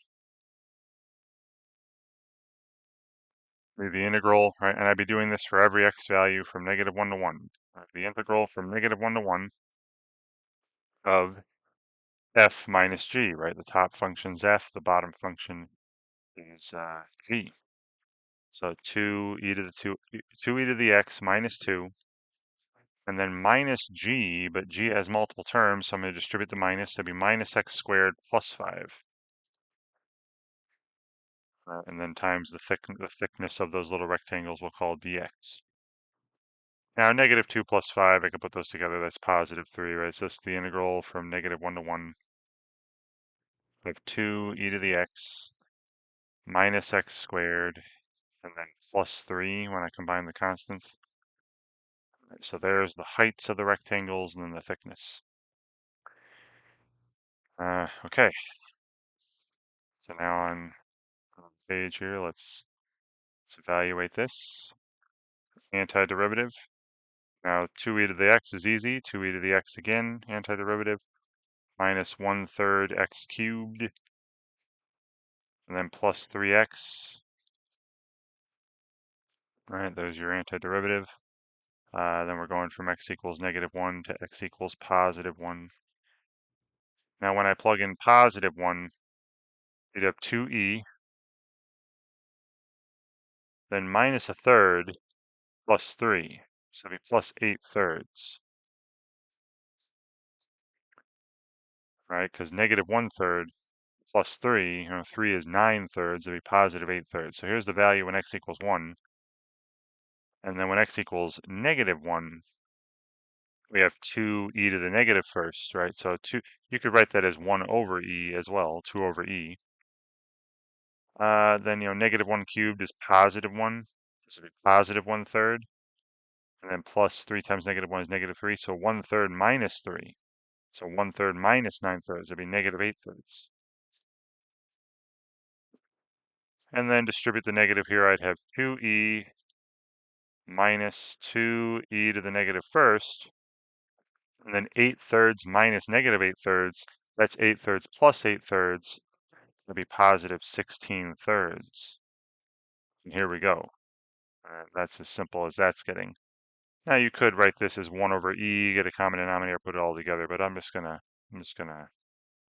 the integral, right? And I'd be doing this for every x value from negative 1 to 1. Right, the integral from negative 1 to 1 of f minus g, right? The top function's f, the bottom function is g. So 2e to the 2e to the x minus 2, and then minus g, but g has multiple terms, so I'm going to distribute the minus. That'd be minus x squared plus 5. And then times the thickness of those little rectangles we'll call dx. Now negative 2 plus 5, I can put those together, that's positive 3, right? So that's the integral from negative 1 to 1 of 2e to the x minus x squared, and then plus 3 when I combine the constants. Right, so there's the heights of the rectangles and then the thickness. Okay. So now on the page here, let's evaluate this. Antiderivative. Now 2e to the x is easy. 2e to the x again, antiderivative. Minus 1/3 x cubed. And then plus 3x. All right, there's your antiderivative. Then we're going from x equals negative 1 to x equals positive 1. Now when I plug in positive 1, you'd have 2e, then minus 1/3 plus 3. So it'd be plus 8/3. Right? Because negative 1/3 plus 3, 3 is 9/3, it'd be positive 8/3. So here's the value when x equals 1. And then when x equals negative 1, we have 2e to the negative first, right? So you could write that as 1 over e as well, 2 over e. Then, negative 1 cubed is positive 1. So it'd be positive 1/3. And then plus 3 times negative 1 is negative 3. So 1/3 minus 3. So 1/3 minus 9/3, it'd be negative 8/3. And then distribute the negative here, I'd have 2e minus 2e to the negative first, and then 8/3 minus negative 8/3, that's 8/3 plus 8/3, it'll be positive 16/3. And here we go. That's as simple as that's getting. Now you could write this as 1 over e, get a common denominator, put it all together, but I'm just gonna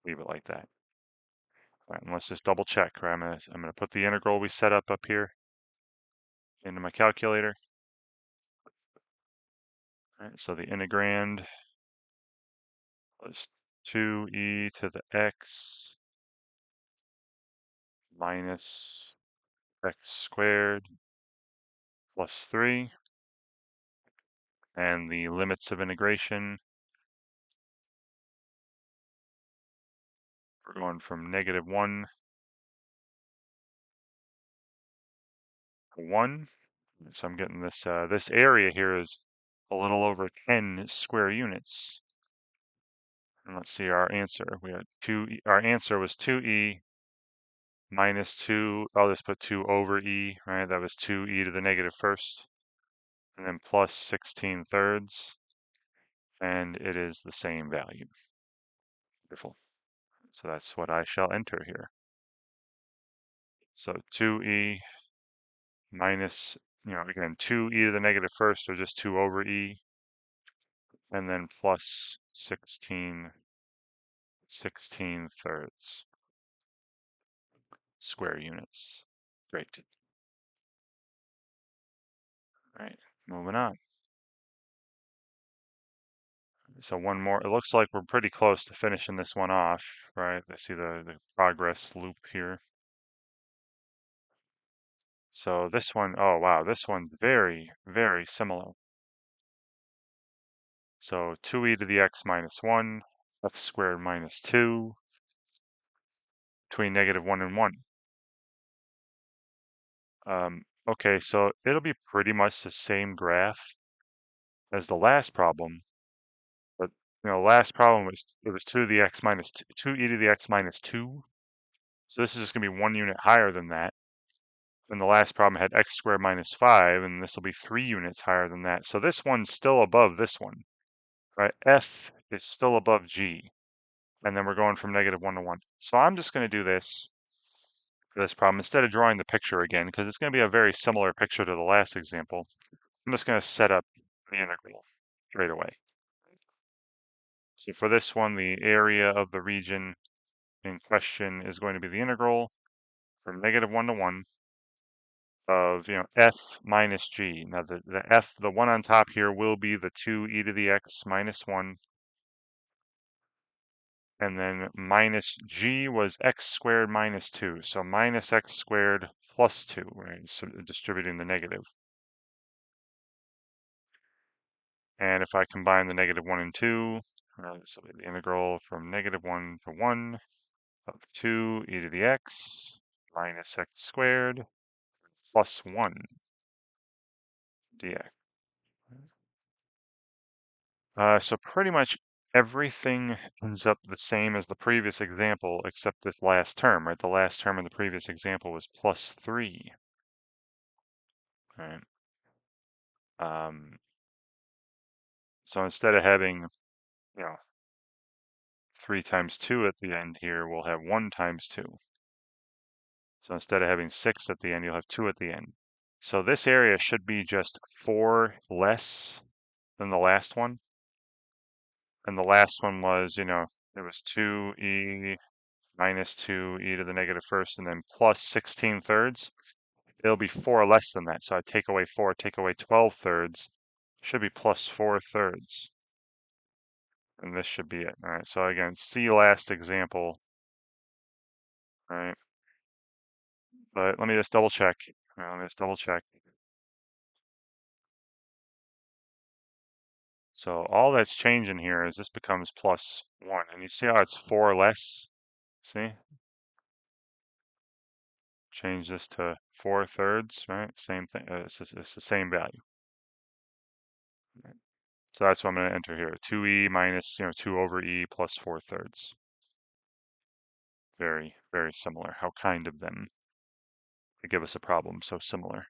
leave it like that. All right, and let's just double check. Right? I'm gonna put the integral we set up here into my calculator. All right, so the integrand was 2e to the x minus x squared plus 3. And the limits of integration, we're going from -1 to 1. So I'm getting this, this area here is a little over 10 square units. And let's see our answer. We had our answer was 2e minus 2, I'll just put 2 over e, right? That was 2e to the negative first, and then plus 16/3, and it is the same value. Beautiful. So that's what I shall enter here. So 2e minus, again, 2e to the negative first, or just 2 over e, and then plus 16/3 square units. Great. All right, moving on. So one more. It looks like we're pretty close to finishing this one off, right? I see the progress loop here. So this one, oh wow, this one's very, very similar. So 2e to the x minus 1, x squared minus 2, between -1 and 1. Okay, so it'll be pretty much the same graph as the last problem, but last problem was it was 2 to the x minus 2e to the x minus 2. So this is just gonna be 1 unit higher than that. And the last problem had x squared minus 5, and this will be 3 units higher than that. So this one's still above this one, right? F is still above G, and then we're going from -1 to 1. So I'm just going to do this for this problem instead of drawing the picture again, because it's going to be a very similar picture to the last example. I'm just going to set up the integral straight away. So for this one, the area of the region in question is going to be the integral from -1 to 1 of f minus g. Now the one on top here will be the 2e to the x minus 1, and then minus g was x squared minus 2, so minus x squared plus 2, right? So distributing the negative. And if I combine the -1 and 2, this will be the integral from -1 to 1 of 2e to the x minus x squared plus 1 dx. So pretty much everything ends up the same as the previous example, except this last term, right? The last term in the previous example was plus 3, right? So instead of having, 3 times 2 at the end here, we'll have 1 times 2. So instead of having 6 at the end, you'll have 2 at the end. So this area should be just 4 less than the last one. And the last one was, it was 2e minus 2e to the negative first, and then plus 16/3. It'll be 4 less than that. So I take away 4, take away 12/3. Should be plus 4/3. And this should be it. All right, so again, see last example. All right. But let me just double check. Let me just double check. So all that's changing here is this becomes plus 1. And you see how it's 4 less? See? Change this to 4/3, right? Same thing. It's the same value. So that's what I'm going to enter here. 2e minus, 2 over e plus 4/3. Very, very similar. How kind of them to give us a problem so similar.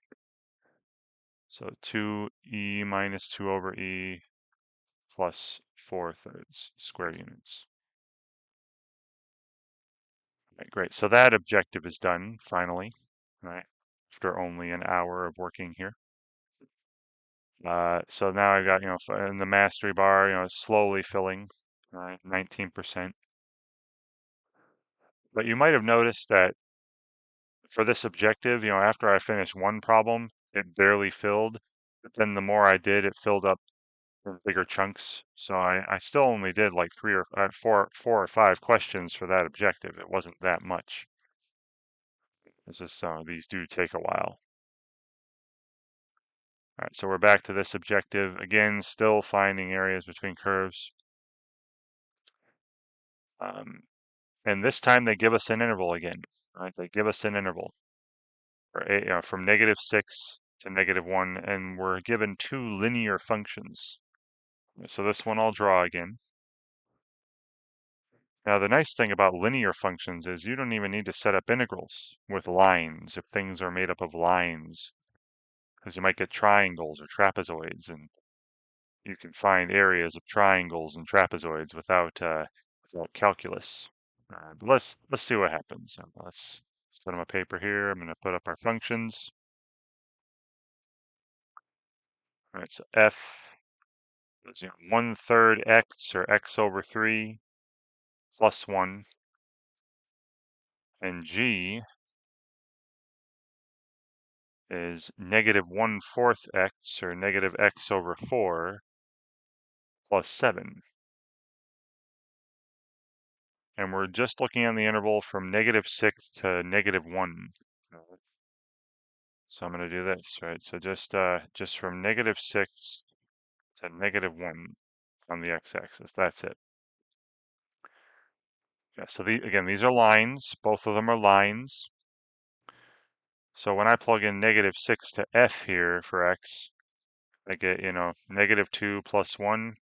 So 2e minus 2 over e plus 4/3 square units. Right, great. So that objective is done finally, right? After only an hour of working here. So now I've got, in the mastery bar, it's slowly filling, right? 19%. But you might have noticed that for this objective, after I finished one problem, it barely filled. But then the more I did, it filled up in bigger chunks. So I still only did like four or five questions for that objective. It wasn't that much. It's just these do take a while. All right, so we're back to this objective. Again, still finding areas between curves. And this time they give us an interval again, right? They give us an interval from -6 to -1, and we're given two linear functions. So this one I'll draw again. Now, the nice thing about linear functions is you don't even need to set up integrals with lines if things are made up of lines, because you might get triangles or trapezoids, and you can find areas of triangles and trapezoids without calculus. But let's see what happens. Let's put on my paper here. I'm going to put up our functions. All right, so f is 1/3 x, or x over 3 plus 1, and g is -1/4 x, or -x over 4 plus 7. And we're just looking on the interval from -6 to -1. So I'm going to do this, right? So just from -6 to -1 on the x-axis. That's it. Yeah, so again, these are lines. Both of them are lines. So when I plug in -6 to f here for x, I get, -2 plus 1,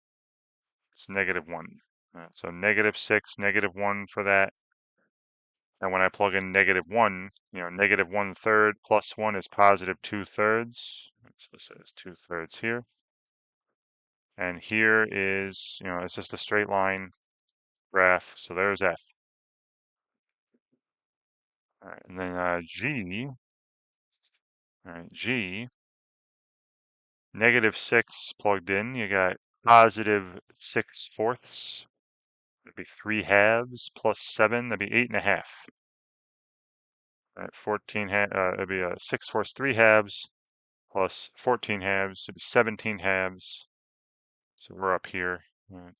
it's -1. So -6, -1 for that. And when I plug in -1, -1/3 plus 1 is +2/3. So this is 2/3 here. And here is, it's just a straight line graph. So there's f. All right, and then g, all right, g, -6 plugged in, you got +6/4. That'd be 3/2 plus 7, that'd be 8.5. All right, 14, that'd be 6/4, 3/2 plus 14/2, it'd be 17/2. So we're up here. Right.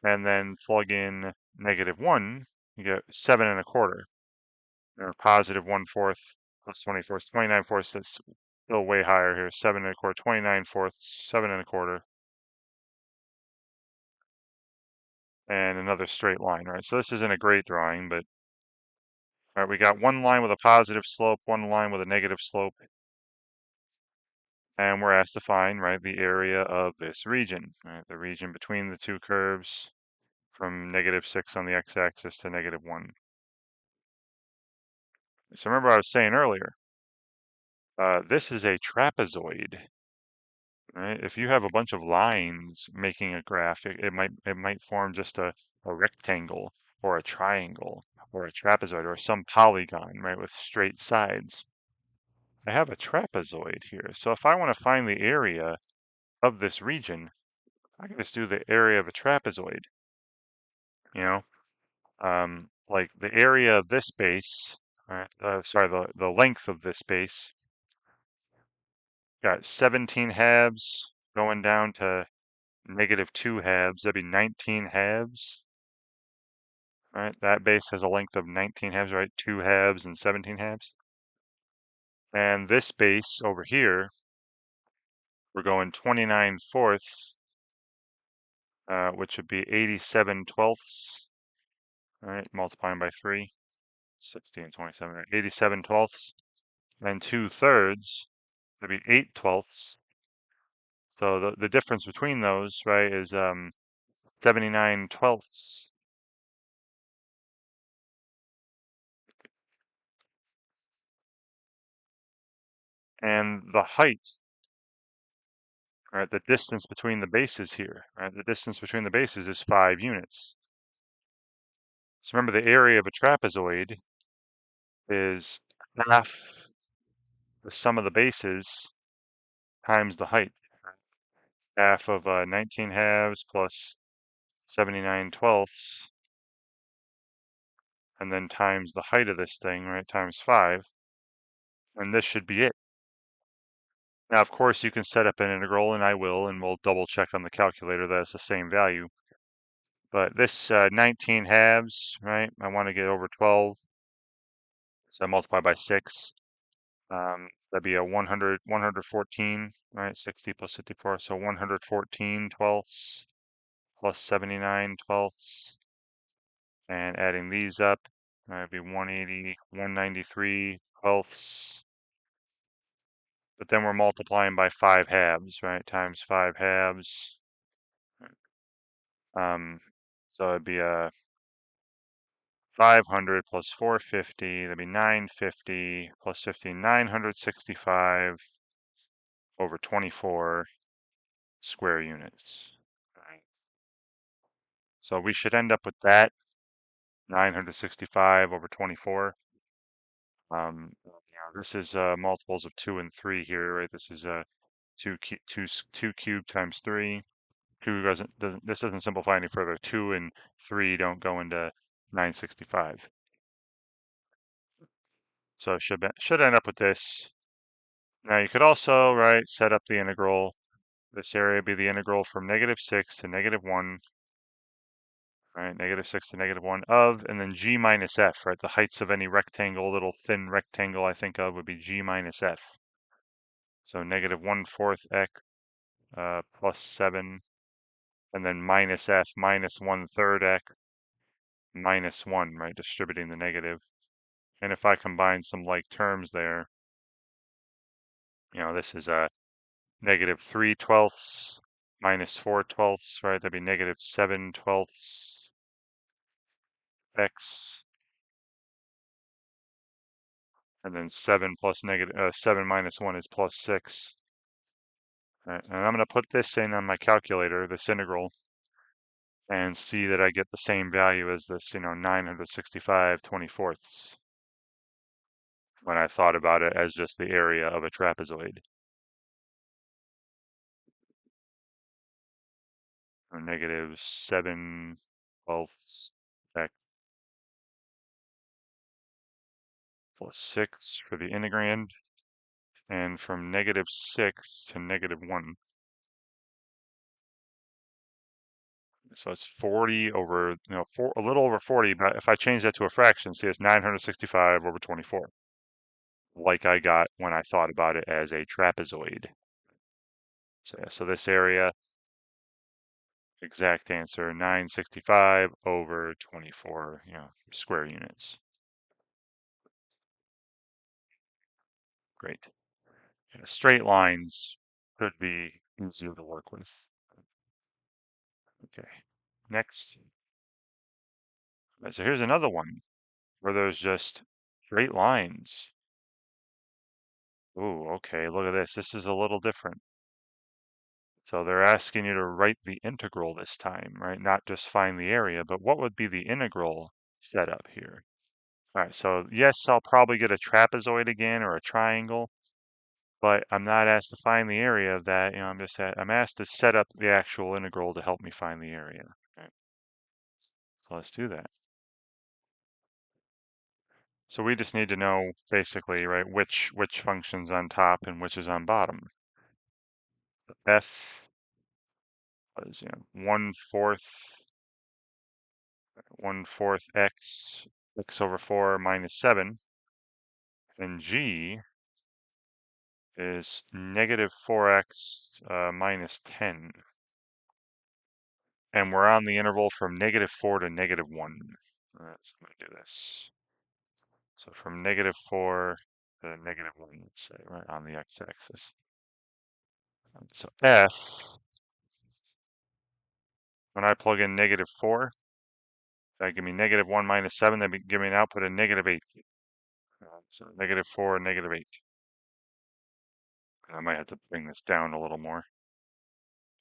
And then plug in -1, you get 7.25. Or +1/4 plus 24, 29/4. That's still way higher here. 7.25, 29/4, 7.25. And another straight line, right? So this isn't a great drawing, but all right, we got one line with a positive slope, one line with a negative slope. And we're asked to find, right, the area of this region, right? The region between the two curves from -6 on the x-axis to -1. So remember I was saying earlier, this is a trapezoid, right? If you have a bunch of lines making a graph, it might form just a rectangle or a triangle or a trapezoid or some polygon, right, with straight sides. I have a trapezoid here. So if I want to find the area of this region, I can just do the area of a trapezoid. Like the area of this base, sorry, the length of this base, got 17/2 going down to -2/2. That'd be 19/2. Right, that base has a length of 19/2, right? 2/2 and 17/2. And this base over here, we're going 29/4, which would be 87/12. All right, multiplying by 3, 60 and 27, right? 87/12. And 2/3, that'd be 8/12. So the difference between those, right, is 79 twelfths. And the height, right, the distance between the bases here, right, the distance between the bases is 5 units. So remember, the area of a trapezoid is half the sum of the bases times the height. Half of 19 halves plus 79 twelfths, and then times the height of this thing, right, times 5, and this should be it. Now, of course, you can set up an integral, and I will, and we'll double check on the calculator that it's the same value. But this 19 halves, right, I want to get over 12, so I multiply by 6. That'd be a 114, right, 60 plus 54, so 114 twelfths plus 79 twelfths, and adding these up, that'd be 180, 193 twelfths. But then we're multiplying by 5 halves, right? Times 5 halves. So it'd be a 500 plus 450. That'd be 950 plus 50, 965 over 24 square units. Right. So we should end up with that 965 over 24. This is multiples of 2 and 3 here, right? This is 2 cubed times 3. 2 this doesn't simplify any further. 2 and 3 don't go into 965. So it should end up with this. Now you could also, right, set up the integral. This area would be the integral from -6 to -1, right? -6 to -1 of, and then g minus f, right? The heights of any rectangle, little thin rectangle I think of would be g minus f. So -1/4 x plus 7, and then minus f minus 1/3 x minus 1, right? Distributing the negative. And if I combine some like terms there, this is a -3 twelfths minus 4 twelfths, right? That'd be -7 twelfths x, and then 7 minus 1 is plus 6. Right? And I'm going to put this in on my calculator, this integral, and see that I get the same value as this, 965 24ths, when I thought about it as just the area of a trapezoid. So -7 twelfths x plus 6 for the integrand, and from -6 to -1. So it's 40 over, a little over 40, but if I change that to a fraction, see, it's 965 over 24, like I got when I thought about it as a trapezoid. So, yeah, so this area, exact answer, 965 over 24, square units. Great. Yeah, straight lines could be easier to work with. Okay, next. So here's another one where there's just straight lines. Ooh, okay, look at this. This is a little different. So they're asking you to write the integral this time, right? Not just find the area, but what would be the integral setup here? All right, so yes, I'll probably get a trapezoid again or a triangle, but I'm not asked to find the area of that. I'm asked to set up the actual integral to help me find the area. Okay. So let's do that. So we just need to know basically, right, which function's on top and which is on bottom. F was 1/4 x over 4 minus 7, and g is -4x minus 10. And we're on the interval from -4 to -1. All right, so I'm going to do this. So from -4 to -1, let's say, right on the x-axis. So f, when I plug in -4, that give me -1 minus 7, that give me an output of -8. So -4 and -8. I might have to bring this down a little more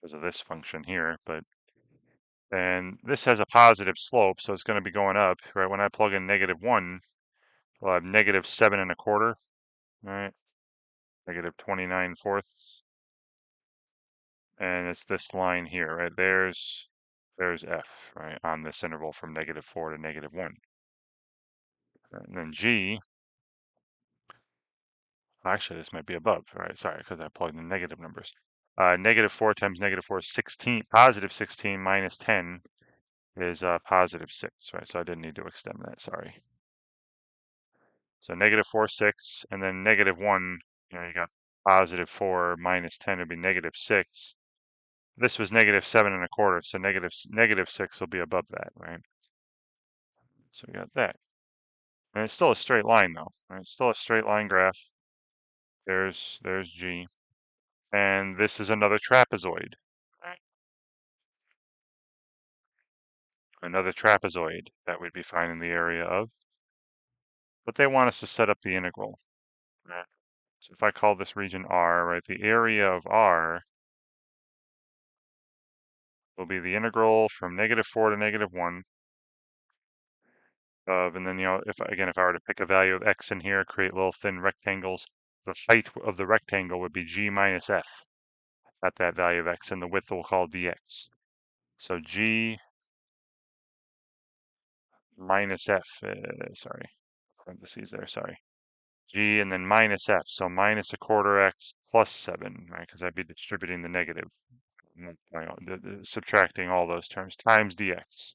because of this function here, but and this has a positive slope, so it's going to be going up, right? When I plug in -1, I'll have -7 1/4, right? -29 fourths, and it's this line here, right? There's f, right, on this interval from -4 to -1. And then g, actually this might be above, right? Sorry, because I plugged in negative numbers. -4 times -4 is 16, positive 16 minus 10 is positive 6, right? So I didn't need to extend that, sorry. So -4, 6, and then -1, you got +4 minus 10 would be -6. This was -7 1/4, so -6 will be above that, right? So we got that. And it's still a straight line though, right? It's still a straight line graph. There's G. And this is another trapezoid. Another trapezoid that we'd be finding the area of. But they want us to set up the integral. Right? So if I call this region R, right, the area of R will be the integral from -4 to -1 of, and then, if I were to pick a value of x in here, create little thin rectangles, the height of the rectangle would be g minus f at that value of x, and the width we'll call dx. So g minus f, sorry, parentheses there, sorry. G and then minus f, so -1/4 x plus 7, right? Because I'd be distributing the negative, subtracting all those terms, times dx,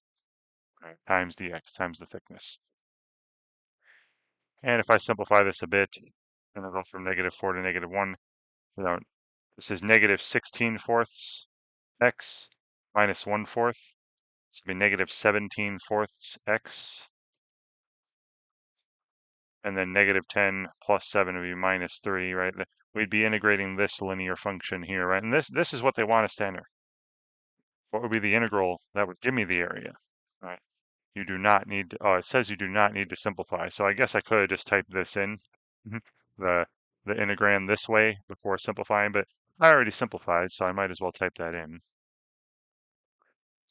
right? Times dx, times the thickness. And if I simplify this a bit, and I go from -4 to -1, this is -16 fourths x minus 1/4. So it'd be -17 fourths x, and then -10 plus 7 would be -3, right? We'd be integrating this linear function here, right? And this is what they want us to enter. What would be the integral that would give me the area, right? You do not need to, it says you do not need to simplify. So I guess I could have just typed this in, the integrand this way before simplifying, but I already simplified, so I might as well type that in.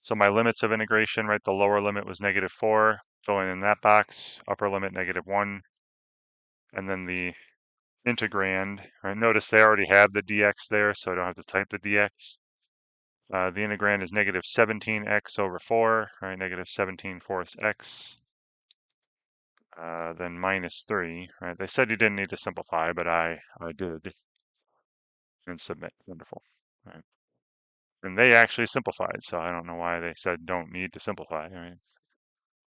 So my limits of integration, right, the lower limit was -4, filling in that box, upper limit -1, and then the integrand, right, notice they already have the dx there, so I don't have to type the dx. The integrand is -17x over 4, right, -17 fourths x, then -3, right? They said you didn't need to simplify, but I did, and submit. Wonderful, right? And they actually simplified, so I don't know why they said don't need to simplify, right?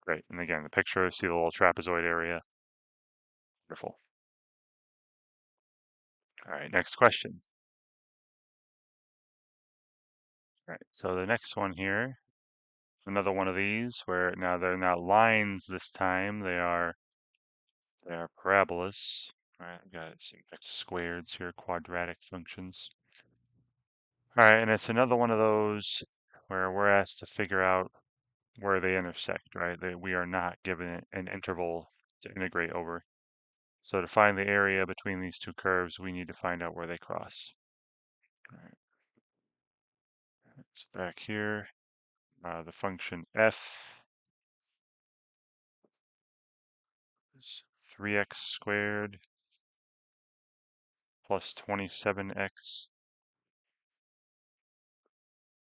Great, and again, the picture, see the little trapezoid area. Wonderful. All right, next question. All right, so the next one here, another one of these where now they're not lines this time, they are parabolas. All right, I've got some x squareds here, quadratic functions. All right, and it's another one of those where we're asked to figure out where they intersect, right? We are not given an interval to integrate over. So to find the area between these two curves, we need to find out where they cross. All right. So back here, the function f is 3x squared plus 27x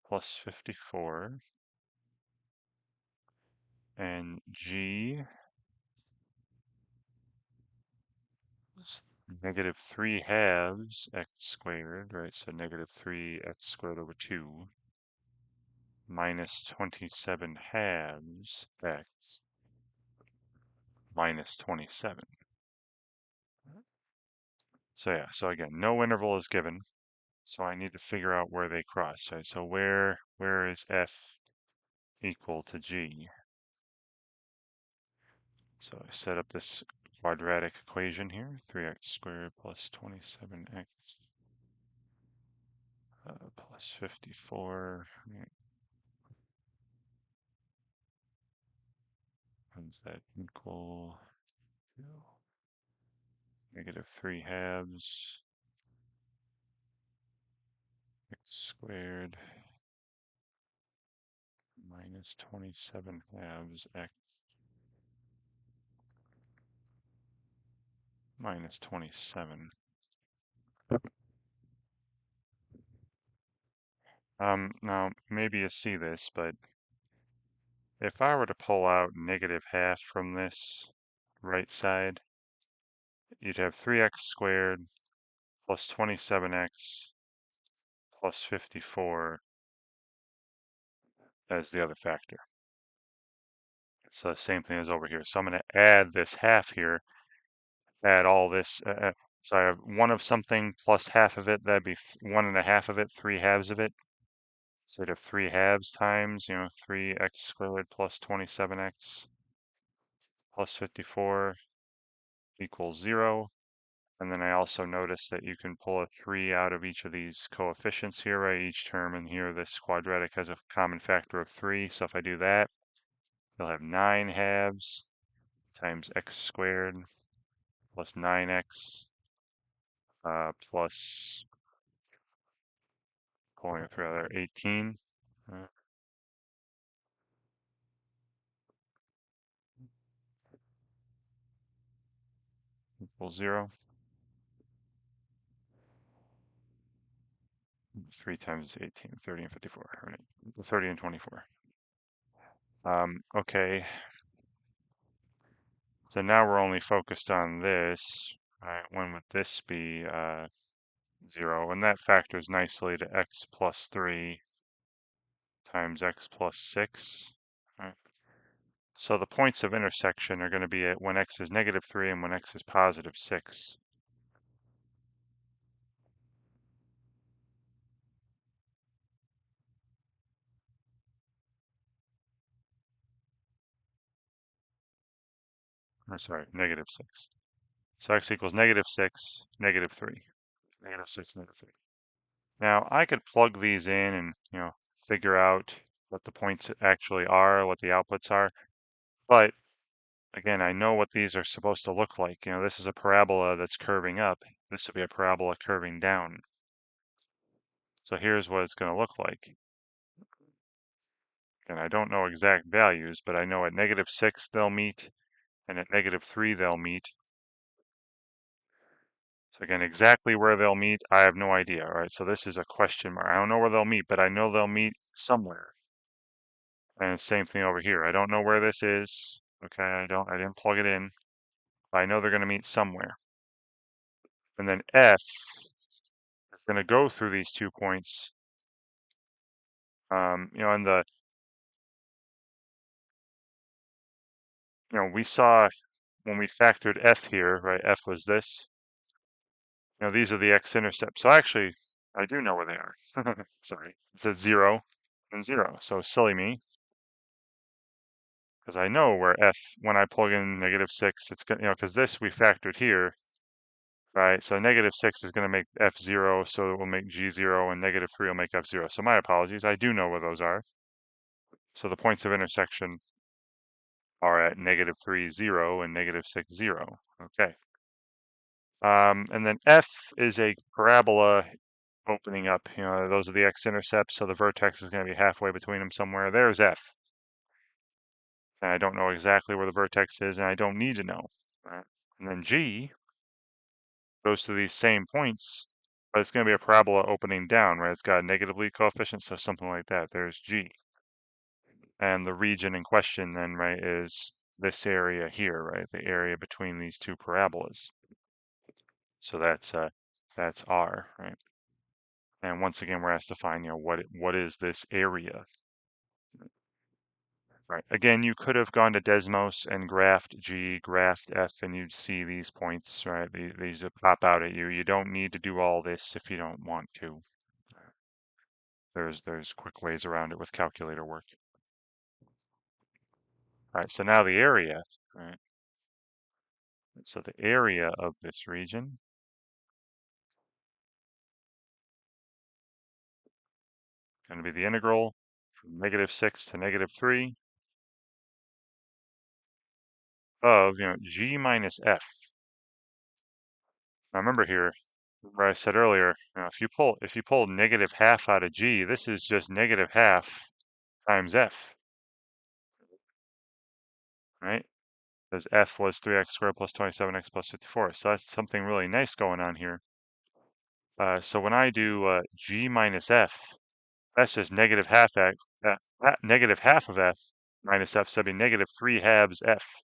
plus 54, and g is -3/2 x squared, right? So -3x squared over 2 minus 27/2 x minus 27. So yeah, so again, no interval is given. So I need to figure out where they cross, right? So where is f equal to g? So I set up this quadratic equation here, 3x squared plus 27x plus 54. What's that equal? Negative 3 halves x squared minus 27 halves x minus 27. Now maybe you see this, but if I were to pull out negative half from this right side, you'd have 3x squared plus 27x plus 54 as the other factor. So the same thing as over here. So I'm going to add this half here, add all this. So I have one of something plus half of it. That'd be one and a half of it, 3 halves of it. So you'd have 3 halves times, 3x squared plus 27x plus 54 equals 0. And then I also noticed that you can pull a 3 out of each of these coefficients here, right? Each term in here, this quadratic has a common factor of 3. So if I do that, you'll have 9 halves times x squared plus 9x plus pulling a 3 out there, 18 equals 0. 3 times 18, 30 and 54, right? 30 and 24. Okay, so now we're only focused on this, right? When would this be 0? And that factors nicely to x plus 3 times x plus 6. Right? So the points of intersection are going to be at when x is negative 3 and when x is positive 6. Or sorry, negative 6. So x equals negative 6, negative 3. Negative 6, negative 3. Now I could plug these in and, figure out what the points actually are, what the outputs are. But again, I know what these are supposed to look like. This is a parabola that's curving up. This would be a parabola curving down. So here's what it's going to look like. And I don't know exact values, but I know at negative 6 they'll meet, and at negative 3 they'll meet. So again, exactly where they'll meet, I have no idea. All right, so this is a question mark. I don't know where they'll meet, but I know they'll meet somewhere. And same thing over here. I don't know where this is. Okay, I didn't plug it in. But I know they're going to meet somewhere. And then F is going to go through these 2 points. And we saw when we factored F here, right? F was this. These are the x-intercepts. So actually, I do know where they are. Sorry. It says 0 and 0. So silly me. Because I know where F, when I plug in negative 6, it's going to, because this we factored here, right? So negative 6 is going to make F 0, so it will make G 0, and negative 3 will make F 0. So my apologies. I do know where those are. So the points of intersection are at negative 3, 0, and negative 6, 0. Okay. And then F is a parabola opening up. Those are the x-intercepts, so the vertex is going to be halfway between them somewhere. There's F. And I don't know exactly where the vertex is, and I don't need to know. Right? And then G goes to these same points, but it's going to be a parabola opening down, right? It's got a negative lead coefficient, so something like that. There's G. And the region in question then, right, is this area here, right? The area between these two parabolas. So that's R, right? And once again, we're asked to find, what is this area? Right. Again, you could have gone to Desmos and graphed G, graphed F, and you'd see these points, right? These would pop out at you. You don't need to do all this if you don't want to. There's quick ways around it with calculator work. All right, so now the area, right? So the area of this region going to be the integral from -6 to -3 of, g minus f. Now remember here, where I said earlier, if you pull -½ out of g, this is just -½ times f, right? Because f was 3x squared plus 27x plus 54. So that's something really nice going on here. So when I do g minus f, that's just -½ -½ of f minus f, so that'd be -3 halves f.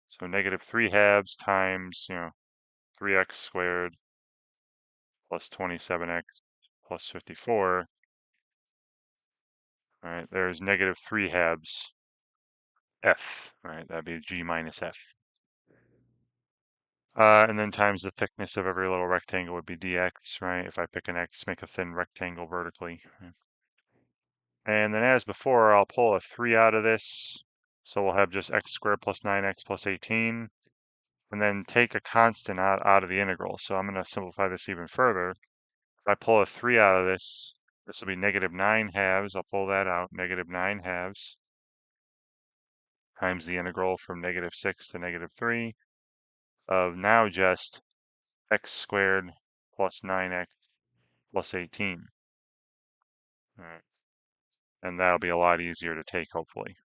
So -3 halves times, 3x squared plus 27x plus 54. All right, there's -3 halves f. All right, that'd be g minus f. And then times the thickness of every little rectangle would be dx, right? If I pick an x, make a thin rectangle vertically. Right? And then as before, I'll pull a 3 out of this. So we'll have just x squared plus 9x plus 18. And then take a constant out of the integral. So I'm going to simplify this even further. If I pull a 3 out of this, this will be -9 halves. I'll pull that out, -9 halves times the integral from -6 to -3 of now just x squared plus 9x plus 18. All right. And that'll be a lot easier to take, hopefully.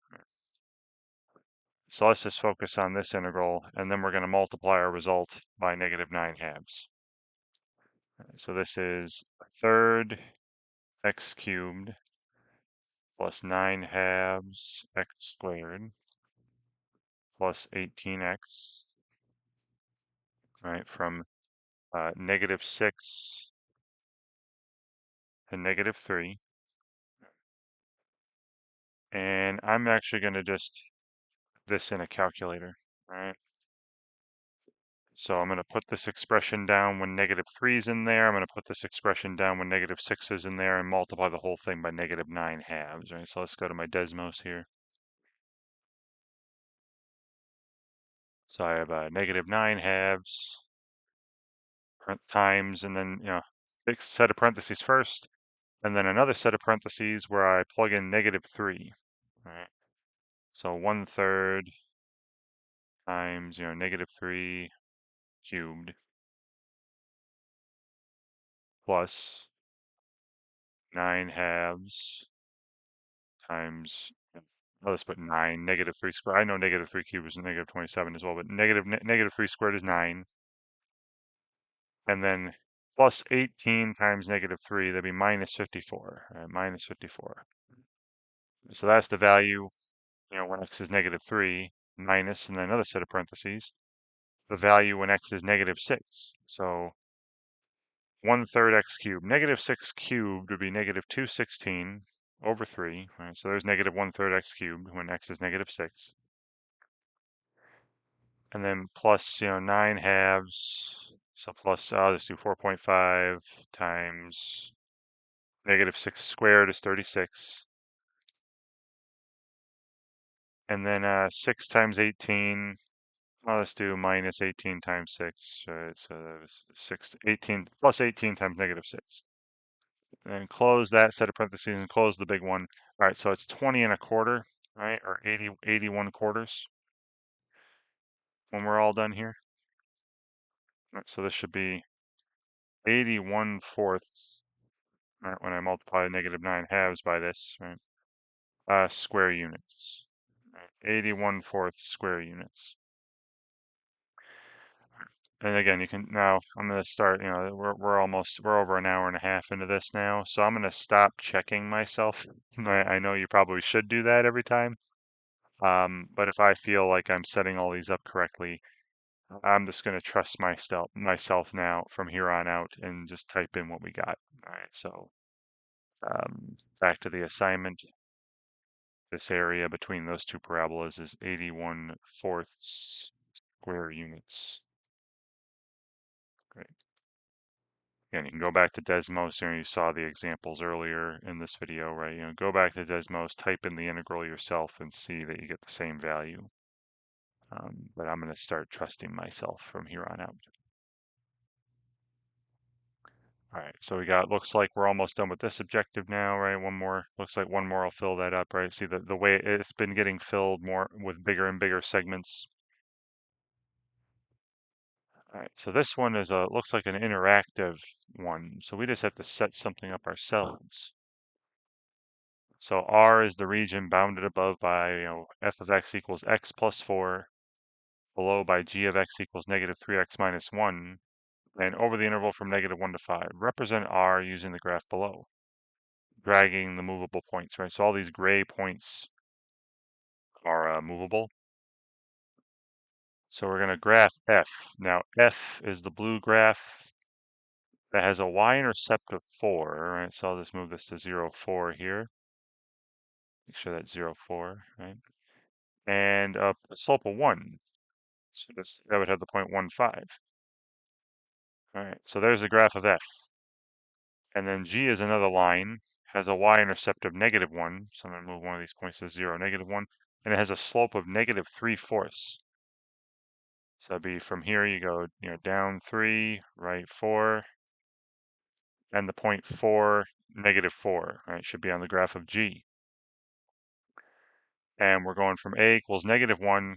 So let's just focus on this integral, and then we're going to multiply our result by -9 halves. So this is a third x cubed plus 9 halves x squared plus 18x, right, from -6 to -3. And I'm actually going to just this in a calculator, right? So I'm going to put this expression down when -3 is in there. I'm going to put this expression down when -6 is in there and multiply the whole thing by -9 halves, right? So let's go to my Desmos here. So I have -9 halves times, and then, big set of parentheses first, and then another set of parentheses where I plug in -3, right? So 1/3 times, -3 cubed plus 9 halves times, let's put 9, -3 squared. I know -3 cubed is -27 as well, but -3 squared is 9. And then plus 18 times -3, that'd be -54, right? -54. So that's the value, when x is -3, minus, and then another set of parentheses, the value when x is -6. So 1/3 x cubed. -6 cubed would be -216 over 3, right? So there's -1/3 x cubed when x is -6. And then plus, 9 halves. So plus, I'll just do 4.5 times -6 squared is 36. And then 6 times 18, let's do minus 18 times 6. Right? So 18 plus 18 times -6. And close that set of parentheses and close the big one. All right, so it's 20 1/4, right? Or 81 quarters when we're all done here. All right, so this should be 81 fourths, right, when I multiply -9 halves by this, right? Square units. Right, 81 fourths square units. And again, you can now, I'm going to start, we're over an hour and a half into this now. So I'm going to stop checking myself. I know you probably should do that every time. But if I feel like I'm setting all these up correctly, I'm just going to trust myself now from here on out and just type in what we got. All right. So back to the assignment. This area between those two parabolas is 81 fourths square units. Great. And you can go back to Desmos, you saw the examples earlier in this video, right? Go back to Desmos, type in the integral yourself and see that you get the same value. But I'm going to start trusting myself from here on out. All right, so looks like we're almost done with this objective now, right? One more, looks like one more will fill that up, right? See the way it's been getting filled more with bigger and bigger segments. All right, so this one is looks like an interactive one. So we just have to set something up ourselves. So R is the region bounded above by, f of x equals x plus 4, below by g of x equals negative 3x minus 1, and over the interval from negative 1 to 5. Represent R using the graph below, dragging the movable points, right? So all these gray points are movable. So we're going to graph F. Now F is the blue graph that has a y-intercept of 4, right? So I'll just move this to 0, 4 here. Make sure that's 0, 4, right? And a slope of 1. So that would have the point 1, 5. All right, so there's the graph of F. And then G is another line, has a y-intercept of negative 1. So I'm going to move one of these points to 0, negative 1. And it has a slope of negative 3/4. So that'd be from here you go, down 3, right 4, and the point 4, negative 4, right? Should be on the graph of G. And we're going from A equals negative 1.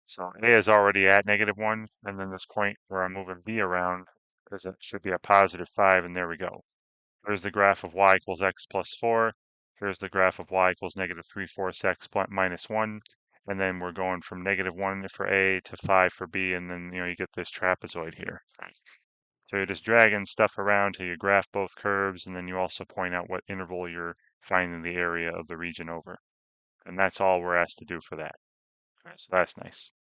So A is already at negative 1. And then this point where I'm moving B around, because it should be a positive 5. And there we go. There's the graph of y equals x plus 4. Here's the graph of y equals negative 3/4 x minus 1. And then we're going from negative 1 for A to 5 for B. And then, you get this trapezoid here. So you're just dragging stuff around till you graph both curves. And then you also point out what interval you're finding the area of the region over. And that's all we're asked to do for that. All right, so that's nice.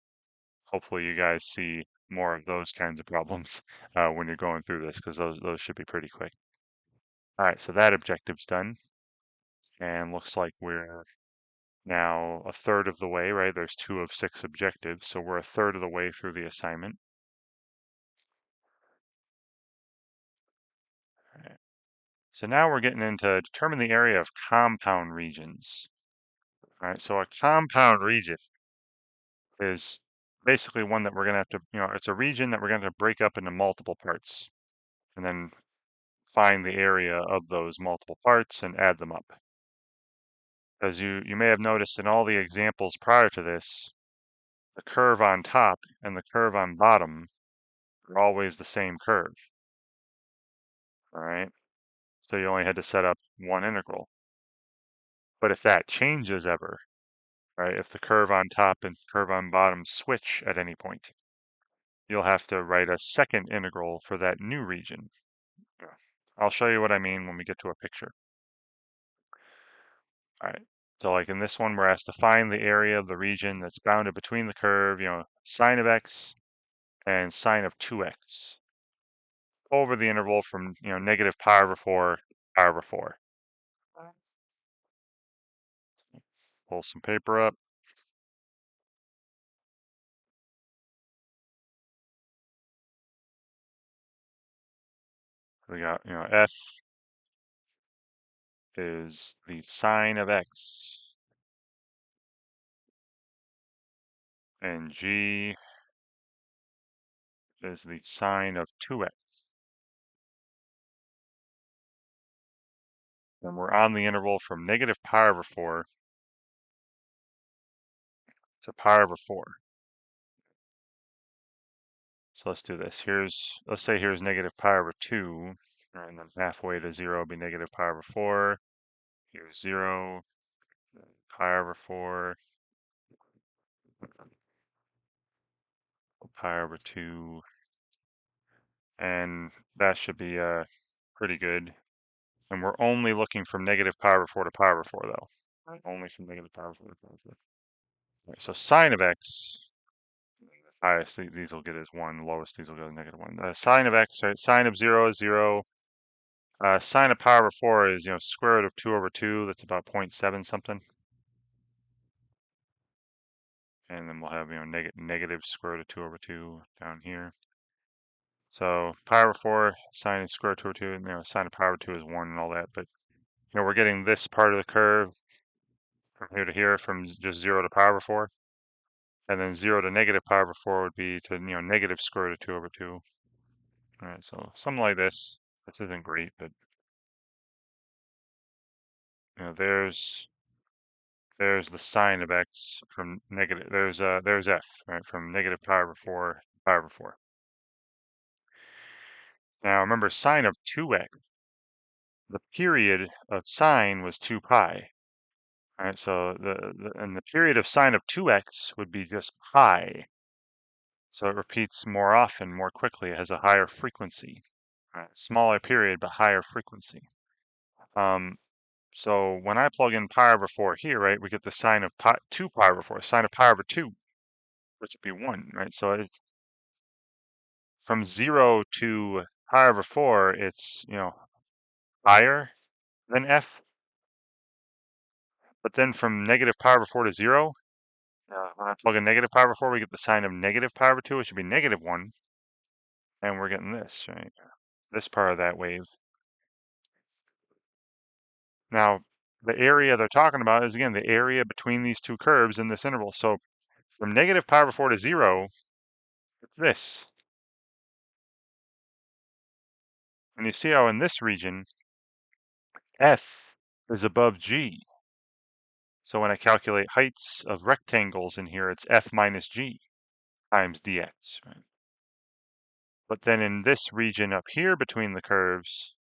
Hopefully you guys see more of those kinds of problems when you're going through this, because those should be pretty quick. All right, so that objective's done. And looks like we're now a third of the way, right? There's 2 of 6 objectives, so we're a third of the way through the assignment. All right. So now we're getting into determine the area of compound regions. All right, so a compound region is basically one that we're going to have to, it's a region that we're going to break up into multiple parts and then find the area of those multiple parts and add them up. As you may have noticed in all the examples prior to this, the curve on top and the curve on bottom are always the same curve. All right, so you only had to set up one integral. But if that changes ever, right, if the curve on top and curve on bottom switch at any point, you'll have to write a second integral for that new region. I'll show you what I mean when we get to a picture. All right, so like in this one, we're asked to find the area of the region that's bounded between the curve, sine of x and sine of 2x over the interval from, negative pi over 4, pi over 4. Pull some paper up. We got, f is the sine of x, and g is the sine of 2x. And we're on the interval from negative pi over 4 to pi over 4. So let's do this. Let's say here's negative pi over 2, and then halfway to 0 will be negative pi over 4. Here's 0, pi over 4, pi over 2, and that should be pretty good. And we're only looking from negative pi over 4 to pi over 4, though. Only from negative pi over 4 to pi over 4. Right, so sine of x, highest these will get as 1, lowest these will go as negative 1. Sine of x, right? Sine of 0 is 0. Sine of pi over 4 is, square root of 2 over 2. That's about 0.7 something. And then we'll have, negative square root of 2 over 2 down here. So pi over 4, sine is square root of 2 over 2, sine of pi over 2 is 1 and all that. But, we're getting this part of the curve from here to here from just 0 to pi over 4. And then 0 to negative pi over 4 would be to, negative square root of 2 over 2. All right, so something like this. this isn't great, but there's the sine of x from negative. There's f, right, from negative pi over 4 to pi over 4. Now remember, sine of 2x, the period of sine was 2 pi. Right, so and the period of sine of 2x would be just pi. So it repeats more often, more quickly. It has a higher frequency. Right, smaller period, but higher frequency. So when I plug in pi over 4 here, right, we get the sine of 2 pi over 4, sine of pi over 2, which would be 1, right? So it's from 0 to pi over 4, it's, higher than f. But then from negative pi over 4 to 0, when I plug in negative pi over 4, we get the sine of negative pi over 2, which should be negative 1. And we're getting this, right? This part of that wave. Now, the area they're talking about is, again, the area between these two curves in this interval. So from negative pi over 4 to 0, it's this. And you see how in this region, f is above g. So when I calculate heights of rectangles in here, it's f minus g times dx, right? But then in this region up here between the curves,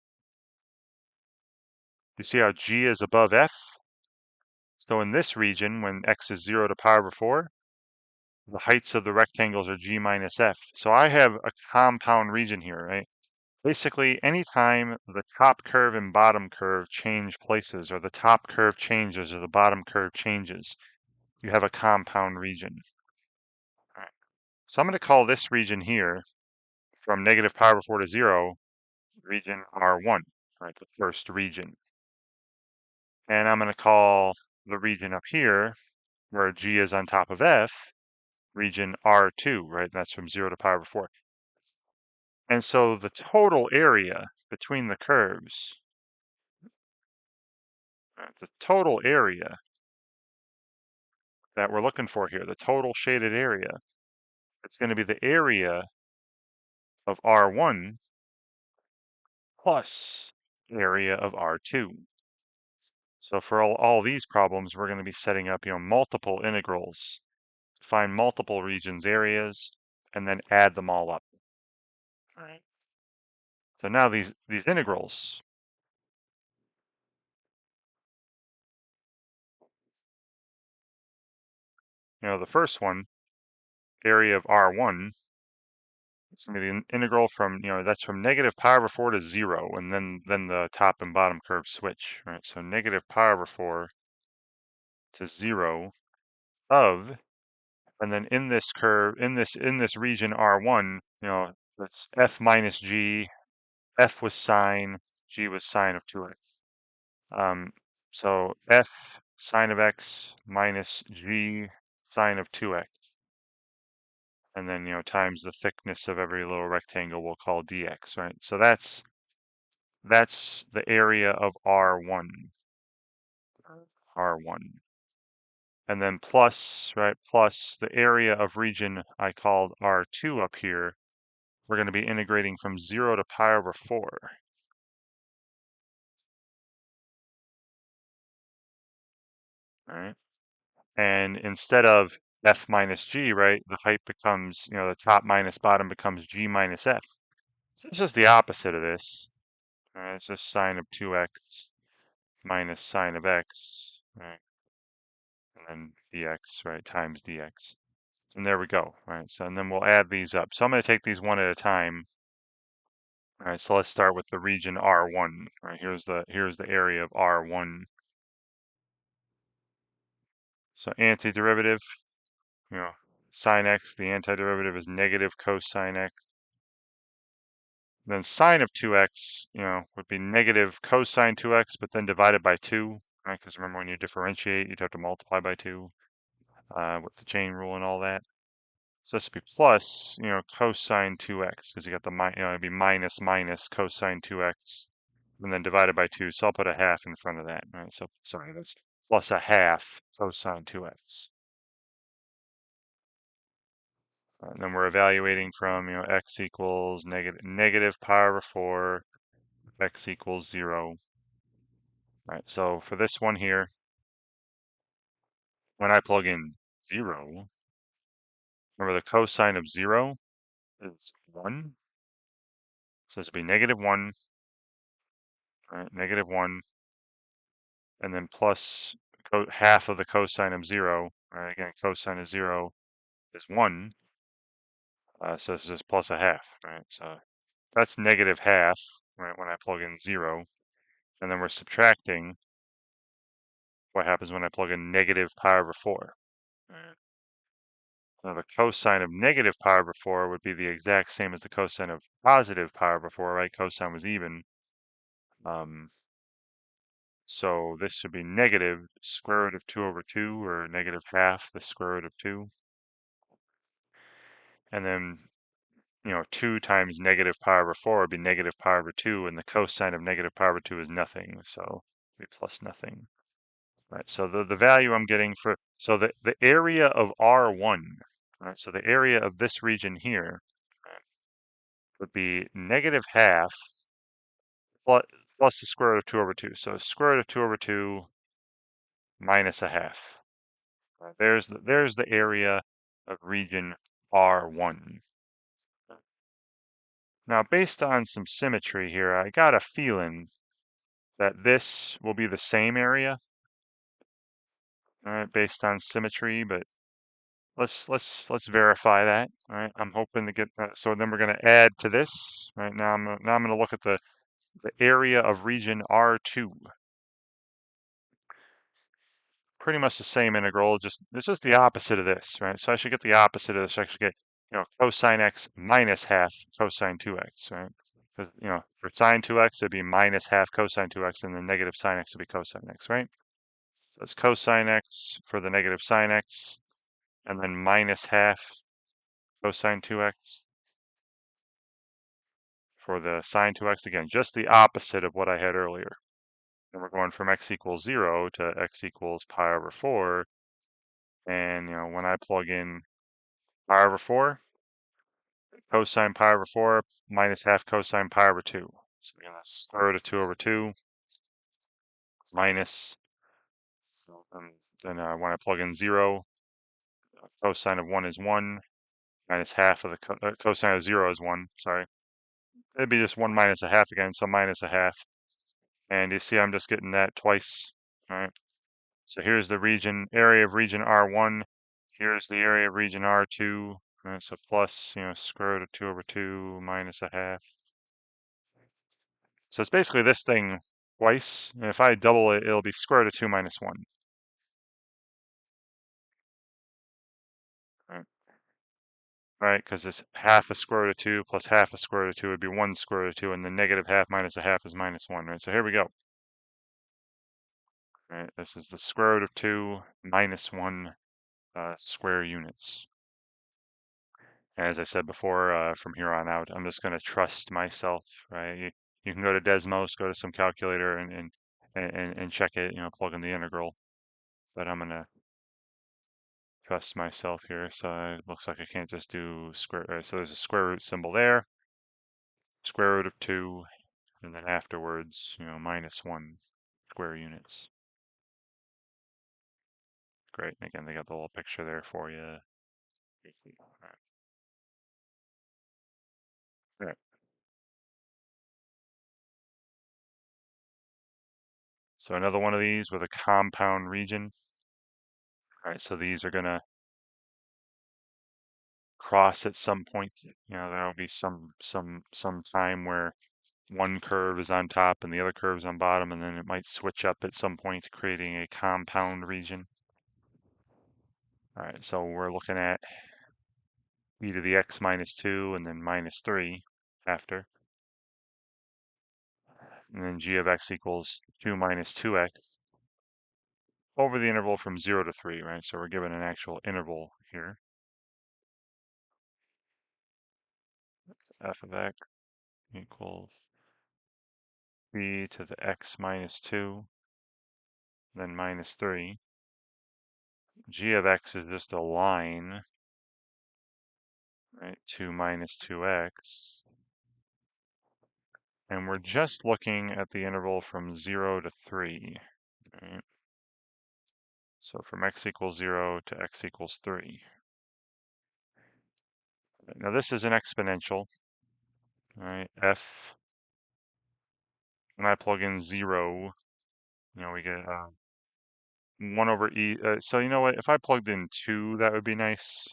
you see how g is above f? So in this region, when x is 0 to pi over 4, the heights of the rectangles are g minus f. So I have a compound region here, right? Basically, anytime the top curve and bottom curve change places, or the top curve changes or the bottom curve changes, you have a compound region. All right. So I'm going to call this region here, from negative pi over 4 to 0, region R1, right, the first region. And I'm going to call the region up here, where G is on top of F, region R2, right? That's from 0 to pi over 4. And so the total area between the curves, the total area that we're looking for here, the total shaded area, it's going to be the area of R1 plus area of R2. So for all these problems, we're going to be setting up, multiple integrals to find multiple regions, areas, and then add them all up. All right. So now these integrals, the first one, area of R1, it's going to be the integral from, that's from negative pi over 4 to 0, and then the top and bottom curves switch, right? So negative pi over 4 to 0 of, and then in this curve, in this region R1, that's f minus g. F was sine, g was sine of 2x. So f sine of x minus g sine of 2x. And then, times the thickness of every little rectangle we'll call dx, right? So that's the area of R1. R1. And then plus, right, plus the area of region I called R2 up here. We're going to be integrating from 0 to pi over 4. All right. And instead of f minus g, right, the height becomes, the top minus bottom becomes g minus f. So it's just the opposite of this. All right, it's just sine of 2x minus sine of x, right, and then dx, right, times dx. And there we go, right? So, and then we'll add these up. So I'm going to take these one at a time. All right, so let's start with the region R1. All right, here's the area of R1. So antiderivative, sine x, the antiderivative is negative cosine x. Then sine of 2x, would be negative cosine 2x, but then divided by 2, right? Because remember, when you differentiate, you'd have to multiply by 2 with the chain rule and all that. So this would be plus, cosine 2x, because you got the, it'd be minus cosine 2x, and then divided by 2. So I'll put a half in front of that, right? So, sorry, that's plus a half cosine 2x. And then we're evaluating from, x equals negative pi over 4 x equals 0. Right, so for this one here, when I plug in 0, remember the cosine of 0 is 1. So this would be -1, right, -1, and then plus half of the cosine of 0. Right, again, cosine of 0 is 1. So this is plus a half, right? So that's -half, right, when I plug in 0. And then we're subtracting what happens when I plug in -pi/4. Right. Now the cosine of -pi/4 would be the exact same as the cosine of +pi/4, right? Cosine was even. So this should be negative square root of 2 over 2, or -half the square root of 2. And then, 2 times -pi/4 would be -pi/2, and the cosine of -pi/2 is nothing, so it'd be plus nothing. Right, so the value I'm getting so the area of R1, right, so the area of this region here, right, would be -half plus the square root of 2 over 2. So square root of 2 over 2 minus a half. Right, there's the area of region R1. Now, based on some symmetry here, I got a feeling that this will be the same area, all right, based on symmetry, but let's verify that. All right, I'm hoping to get that. So then we're going to add to this. Right, now I'm going to look at the area of region R2. Pretty much the same integral, just it's just the opposite of this, right? So I should get the opposite of this. I should get, cosine x minus half cosine 2x, right? Because, for sine 2x, it'd be minus half cosine 2x, and then negative sine x would be cosine x, right? So it's cosine x for the negative sine x, and then minus half cosine 2x for the sine 2x. Again, just the opposite of what I had earlier. And we're going from x equals 0 to x equals pi/4. And, when I plug in pi/4, cosine pi/4 minus half cosine pi/2. So again, that's square root of 2 over 2 minus, then when I plug in 0, cosine of 1 is 1, minus half of the cosine of 0 is 1, sorry. It'd be just 1 minus a half again, so minus a half. And you see I'm just getting that twice, all right? So here's the area of region R1. Here's the area of region R2. Right, so plus, square root of 2 over 2 minus a half. So it's basically this thing twice. And if I double it, it'll be square root of 2 minus 1. Right, because it's half a square root of 2 plus half a square root of 2 would be 1 square root of 2, and then negative half minus a half is minus 1, right? So here we go. Right, this is the square root of 2 minus 1 square units. And as I said before, from here on out, I'm just going to trust myself, right? You can go to Desmos, go to some calculator and check it, plug in the integral. But I'm going to trust myself here. So it looks like I can't just do square. So there's a square root symbol there, square root of 2, and then afterwards, minus 1 square units. Great. And again, they got the little picture there for you. All right. So another one of these with a compound region. All right, so these are going to cross at some point. There'll be some time where one curve is on top and the other curve is on bottom, and then it might switch up at some point, creating a compound region. All right, so we're looking at e to the x minus 2 and then minus 3 after. And then g of x equals 2 minus 2x over the interval from 0 to 3, right? So we're given an actual interval here. F of x equals b to the x minus 2, then minus 3. G of x is just a line, right? 2 minus 2x. And we're just looking at the interval from 0 to 3. Right? So from x equals 0 to x equals 3. Now this is an exponential. Right? F, when I plug in 0, we get 1 over e. So you know what? If I plugged in 2, that would be nice.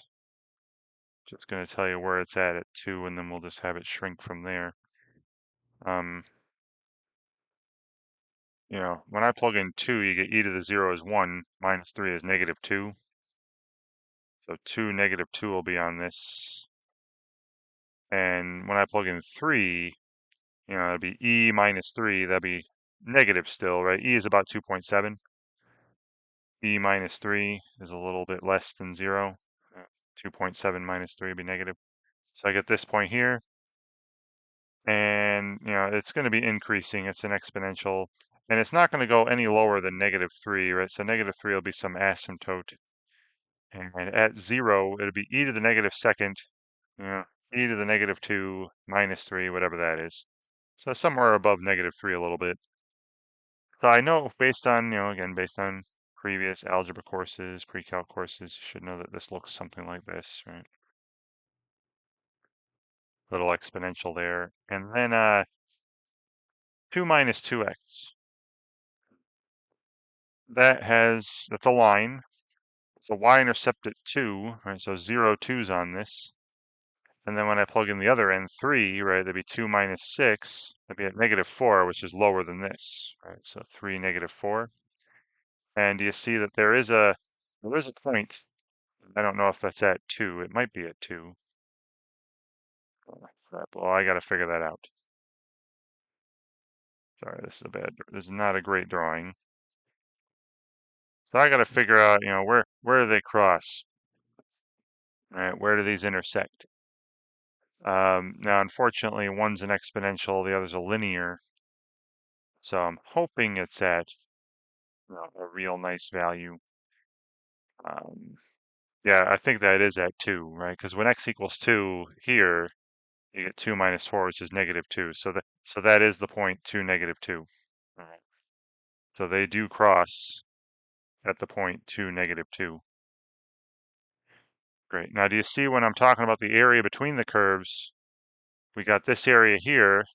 Just going to tell you where it's at 2, and then we'll just have it shrink from there. When I plug in 2, you get e to the 0 is 1, minus 3 is negative 2. So 2, negative 2 will be on this. And when I plug in 3, it'd be e minus 3. That'd be negative still, right? E is about 2.7. E minus 3 is a little bit less than 0. 2.7 minus 3 would be negative. So I get this point here. And, it's going to be increasing. It's an exponential. And it's not going to go any lower than negative 3, right? So negative 3 will be some asymptote. And at 0, it'll be e to the negative second, e to the negative 2 minus 3, whatever that is. So somewhere above negative 3 a little bit. So I know based on, again, based on previous algebra courses, pre-calc courses, you should know that this looks something like this, right? Little exponential there. And then 2 minus 2x. That's a line. It's a y-intercept at 2, right? So 0, 2's on this. And then when I plug in the other end, 3, right, that'd be 2 minus 6. That'd be at negative 4, which is lower than this, right? So 3, negative 4. And you see that there is a point. I don't know if that's at 2. It might be at 2. Oh, crap. Well, I got to figure that out. Sorry, this is not a great drawing. So I got to figure out, where do they cross? Right? Where do these intersect? Now, unfortunately, one's an exponential, the other's a linear. So I'm hoping it's at a real nice value. Yeah, I think that is at 2, right? Because when x equals 2 here, you get 2 minus 4, which is negative 2. So that is the point 2, negative 2. All right. So they do cross at the point 2, negative 2. Great. Now, do you see when I'm talking about the area between the curves, we got this area here,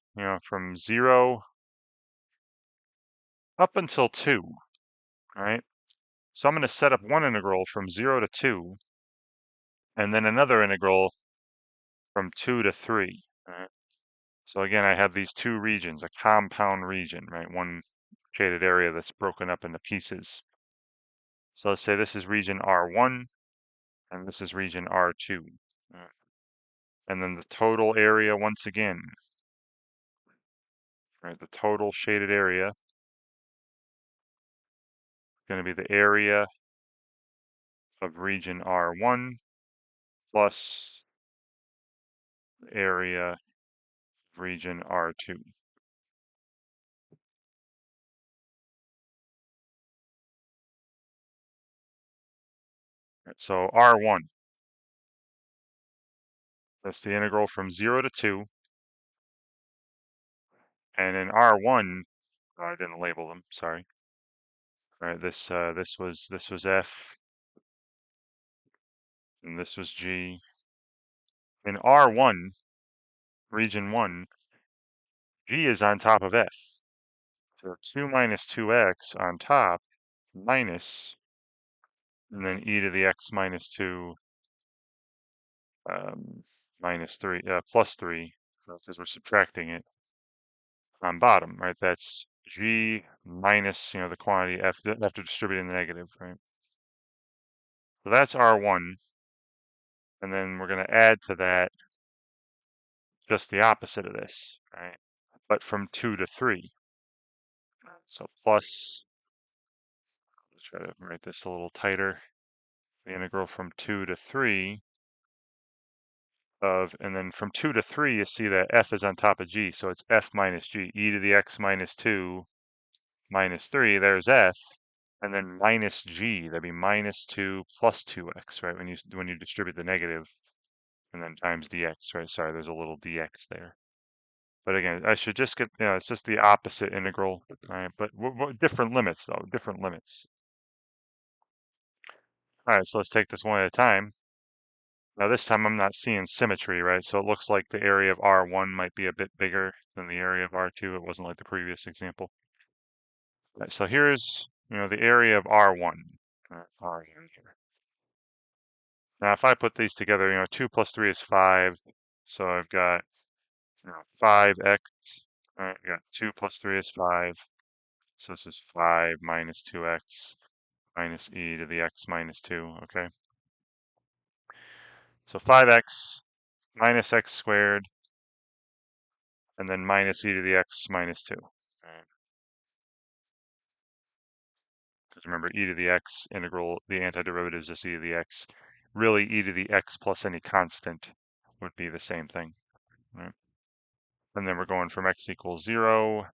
from 0 up until 2, right? So I'm going to set up one integral from 0 to 2, and then another integral from 2 to 3. Right? So again, I have these two regions, a compound region, right? One shaded area that's broken up into pieces. So let's say this is region R1, and this is region R2. Right? And then the total area, once again, right? The total shaded area is going to be the area of region R1 plus area of region R2. So R1, that's the integral from 0 to 2. And in R1, I didn't label them, sorry. All right, this was F, and this was G. In R1, region 1, G is on top of F. So 2 minus 2x on top minus, and then e to the x minus 2 minus 3, plus 3, because we're subtracting it on bottom, right? That's G minus, the quantity F after distributing the negative, right? So that's R1. And then we're going to add to that just the opposite of this, right? But from 2 to 3. So plus, let's try to write this a little tighter. The integral from 2 to 3 and then from 2 to 3, you see that f is on top of g, so it's f minus g, e to the x minus 2 minus 3, there's f, and then minus g, that'd be minus 2 plus 2x, right, when you distribute the negative, and then times dx, right, sorry, there's a little dx there. But again, I should just get, it's just the opposite integral, right? But different limits, though, different limits. All right, so let's take this one at a time. Now this time I'm not seeing symmetry, right? So it looks like the area of R1 might be a bit bigger than the area of R2. It wasn't like the previous example. Right, so here's, the area of R1. R1 here. Now if I put these together, 2 plus 3 is 5. So I've got 5x. All right, I got 2 plus 3 is 5. So this is 5 minus 2x minus e to the x minus 2, okay? So 5x minus x squared, and then minus e to the x minus 2. Right. Because remember, e to the x integral, the antiderivative is just e to the x. Really, e to the x plus any constant would be the same thing. Right? And then we're going from x equals 0,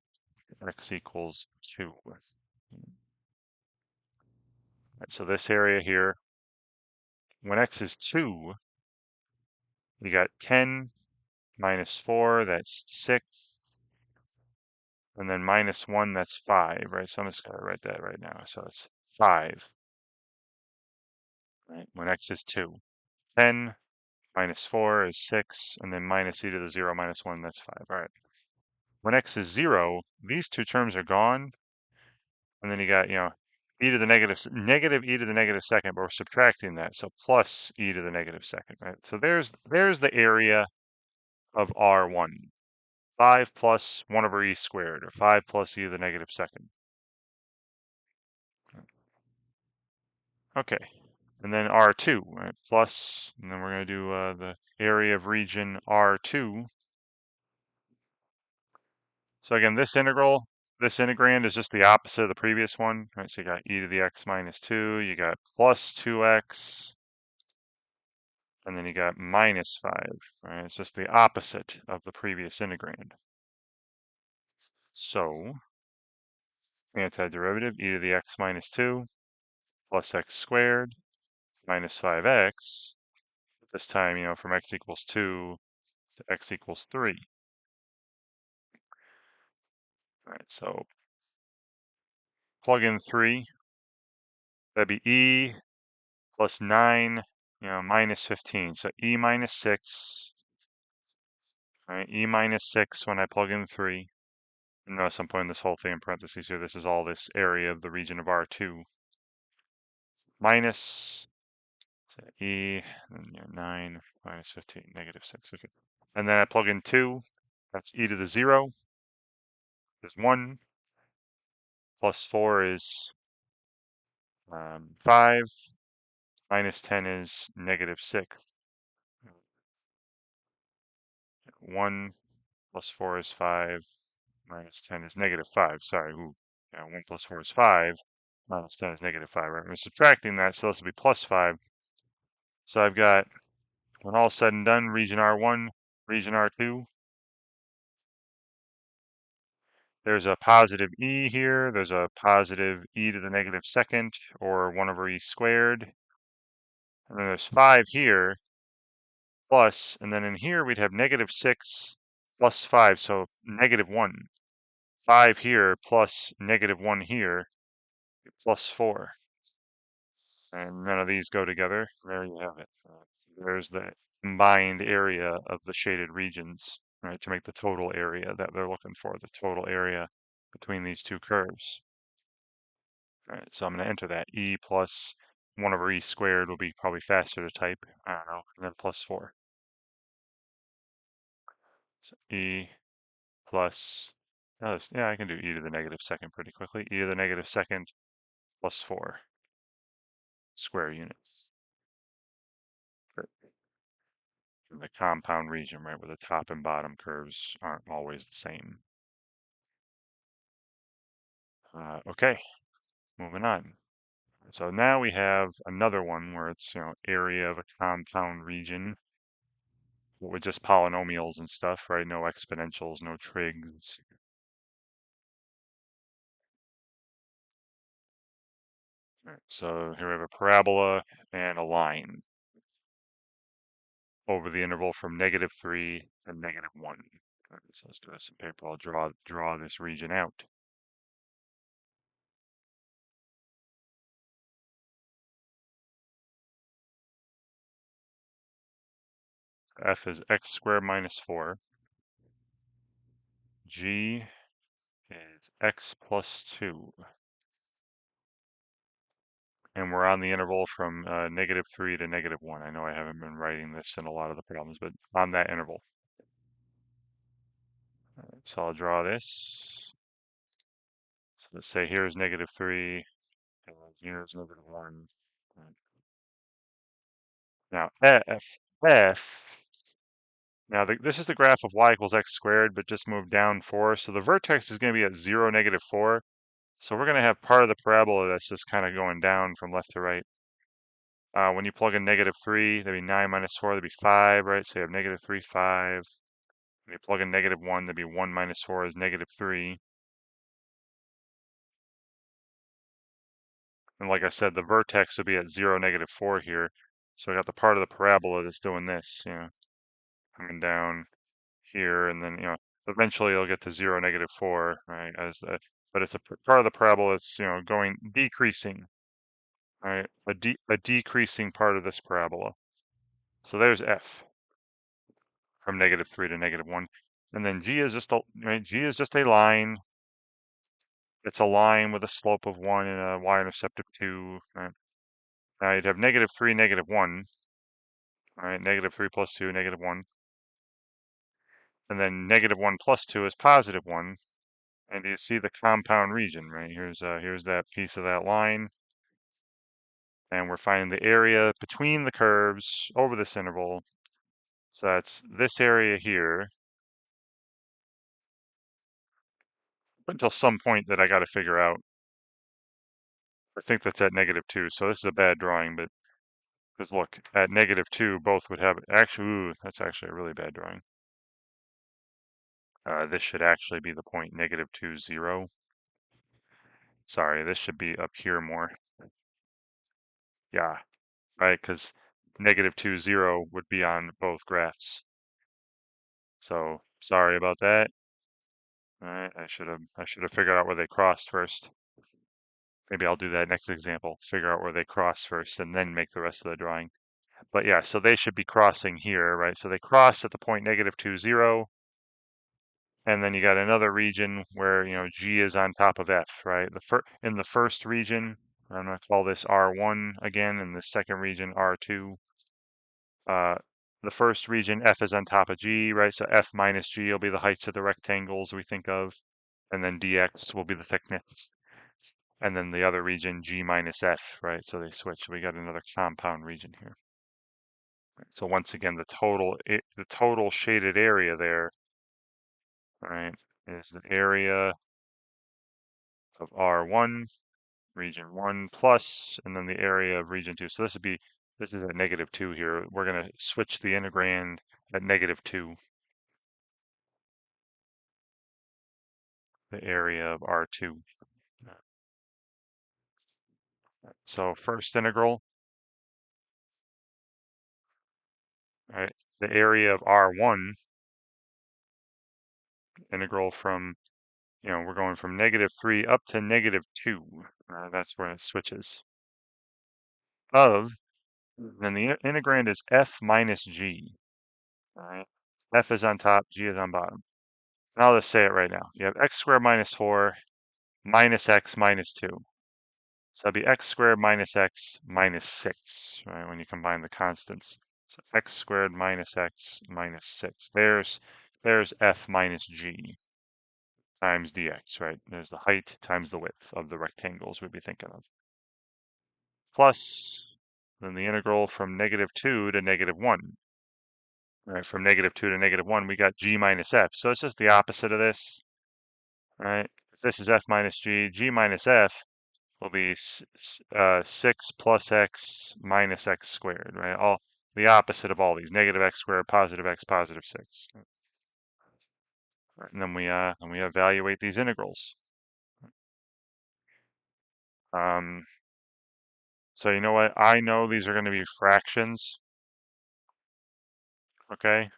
x equals 2. Right, so this area here, when x is 2, we got 10 minus 4, that's 6. And then minus 1, that's 5, right? So I'm just going to write that right now. So it's 5, right? When x is 2. 10 minus 4 is 6, and then minus e to the 0 minus 1, that's 5. All right. When x is 0, these two terms are gone. And then you got, e to the negative e to the negative second, but we're subtracting that. So plus e to the negative second, right? So there's the area of R1. 5 plus 1 over e squared, or 5 plus e to the negative second. Okay. And then R2, right? Plus, and then we're going to do the area of region R2. So again, this integrand is just the opposite of the previous one, right? So you got e to the x minus 2, you got plus 2x, and then you got minus 5, right? It's just the opposite of the previous integrand. So, antiderivative, e to the x minus 2 plus x squared minus 5x. This time, from x equals 2 to x equals 3. All right, so plug in 3. That'd be e plus 9, minus 15. So e minus 6, right? E minus 6 when I plug in 3. And notice I'm putting this whole thing in parentheses here. This is all this area of the region of R2. Minus e, and 9 minus 15, negative 6. Okay. And then I plug in 2. That's e to the 0 is 1. Plus 4 is 5. Minus 10 is negative 6. 1 plus 4 is 5. Minus 10 is negative 5. Sorry. Ooh. Yeah, 1 plus 4 is 5. Minus 10 is negative 5. Right? We're subtracting that, so this will be plus 5. So I've got, when all said and done, region R1, region R2. There's a positive e here. There's a positive e to the negative second, or 1 over e squared. And then there's 5 here, plus, and then in here we'd have negative 6 plus 5, so negative 1. 5 here plus negative 1 here, plus 4. And none of these go together. There you have it. There's the combined area of the shaded regions, right, to make the total area that they're looking for, the total area between these two curves. All right, so I'm going to enter that. E plus 1 over e squared will be probably faster to type. I don't know, and then plus 4. So e plus, yeah, I can do e to the negative second pretty quickly. E to the negative second plus 4 square units. In the compound region, right, where the top and bottom curves aren't always the same. Okay, moving on. So now we have another one where it's, area of a compound region with just polynomials and stuff, right? No exponentials, no trigs. Right, so here we have a parabola and a line over the interval from -3 and -1. So let's go to some paper. I'll draw this region out. F is x squared minus 4. G is x plus 2. And we're on the interval from -3 to -1. I know I haven't been writing this in a lot of the problems, but on that interval. So I'll draw this. So let's say here's -3, and here's -1. Now f. Now this is the graph of y equals x squared, but just moved down 4. So the vertex is going to be at 0, -4. So we're going to have part of the parabola that's just kind of going down from left to right. When you plug in -3, that'd be 9 minus 4, that'd be 5, right? So you have -3, 5. When you plug in -1, that'd be 1 minus 4 is -3. And like I said, the vertex would be at 0, -4 here. So I got the part of the parabola that's doing this, coming down here, and then, eventually it'll get to 0, -4, right? But it's a part of the parabola that's, going decreasing, right? A decreasing part of this parabola. So there's f from -3 to -1. And then G is just a line. It's a line with a slope of 1 and a y-intercept of 2. Right? Now you'd have -3, -1. All right, -3 plus 2, -1. And then -1 plus 2 is +1. And you see the compound region, right? Here's that piece of that line. And we're finding the area between the curves over this interval. So that's this area here until some point that I got to figure out. I think that's at -2. So this is a bad drawing, but because look, at -2, both would have actually. Ooh, that's actually a really bad drawing. This should actually be the point -2, 0. Sorry, this should be up here more. Yeah, right, because -2, 0 would be on both graphs. So sorry about that. All right, I should have figured out where they crossed first. Maybe I'll do that next example. Figure out where they cross first, and then make the rest of the drawing. But yeah, so they should be crossing here, right? So they cross at the point -2, 0. And then you got another region where, G is on top of F, right? In the first region, I'm going to call this R1 again, and the second region R2. The first region, F is on top of G, right? So F minus G will be the heights of the rectangles we think of, and then dx will be the thickness. And then the other region, G minus F, right? So they switch. We got another compound region here. So once again, the total shaded area there, right, is the area of R1, region 1 plus, and then the area of region 2. So this is at -2 here. We're going to switch the integrand at -2. The area of R2. So first integral, right? The area of R1, integral from, we're going from -3 up to -2. That's where it switches. Then the integrand is F minus G. All right. F is on top, G is on bottom. And I'll just say it right now. You have x squared minus 4 minus x minus 2. So it'd be x squared minus x minus 6, right, when you combine the constants. So x squared minus x minus 6. There's f minus g times dx, right? There's the height times the width of the rectangles we'd be thinking of. Plus, then the integral from -2 to -1. Right, from -2 to -1, we got g minus f. So it's just the opposite of this, right? If this is f minus g, g minus f will be 6 plus x minus x squared, right? All the opposite of all these, -x squared, +x, +6. Right, and then we evaluate these integrals. So you know what? I know these are going to be fractions, okay?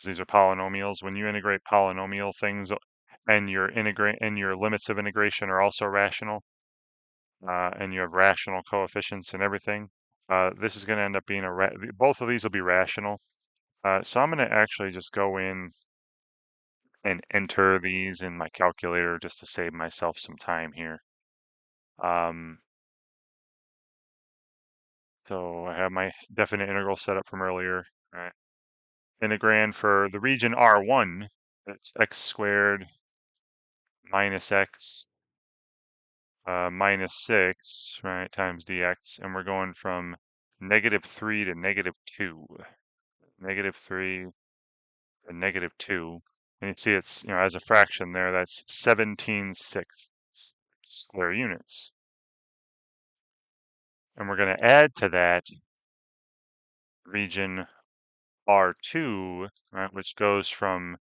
These are polynomials. When you integrate polynomial things and your limits of integration are also rational, and you have rational coefficients and everything, this is going to end up being both of these will be rational. So I'm going to actually just go in and enter these in my calculator just to save myself some time here. So I have my definite integral set up from earlier. All right. Integrand for the region R1, that's x squared minus x minus 6, right, times dx. And we're going from -3 to -2. -3 to -2. And you see it's, as a fraction there, that's 17/6 square units. And we're going to add to that region R2, right, which goes from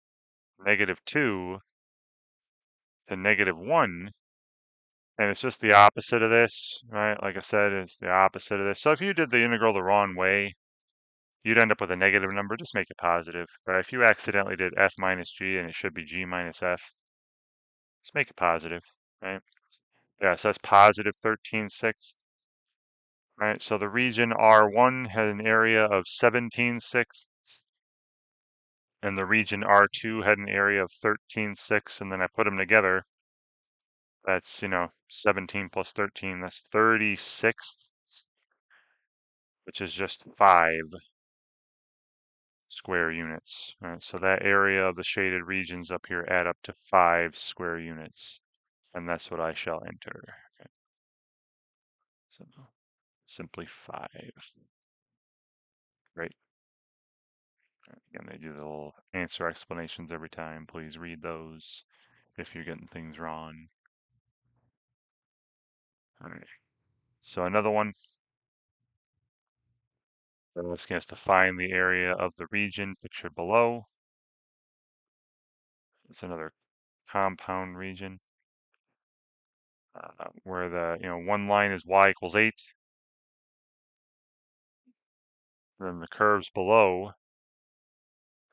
-2 to -1. And it's just the opposite of this, right? Like I said, it's the opposite of this. So if you did the integral the wrong way, you'd end up with a negative number. Just make it positive. Right? If you accidentally did f minus g and it should be g minus f, just make it positive, right? Yeah, so that's positive 13/6. Right? So the region R1 had an area of 17/6, and the region R2 had an area of 13/6, and then I put them together. That's, 17 plus 13, that's 36, which is just 5 square units. Right? So that area of the shaded regions up here add up to 5 square units, and that's what I shall enter. Okay. So simply 5. Great. Again, they do the little answer explanations every time. Please read those if you're getting things wrong. All right. So another one. They're asking us to find the area of the region pictured below. It's another compound region where the one line is y equals 8. Then the curves below,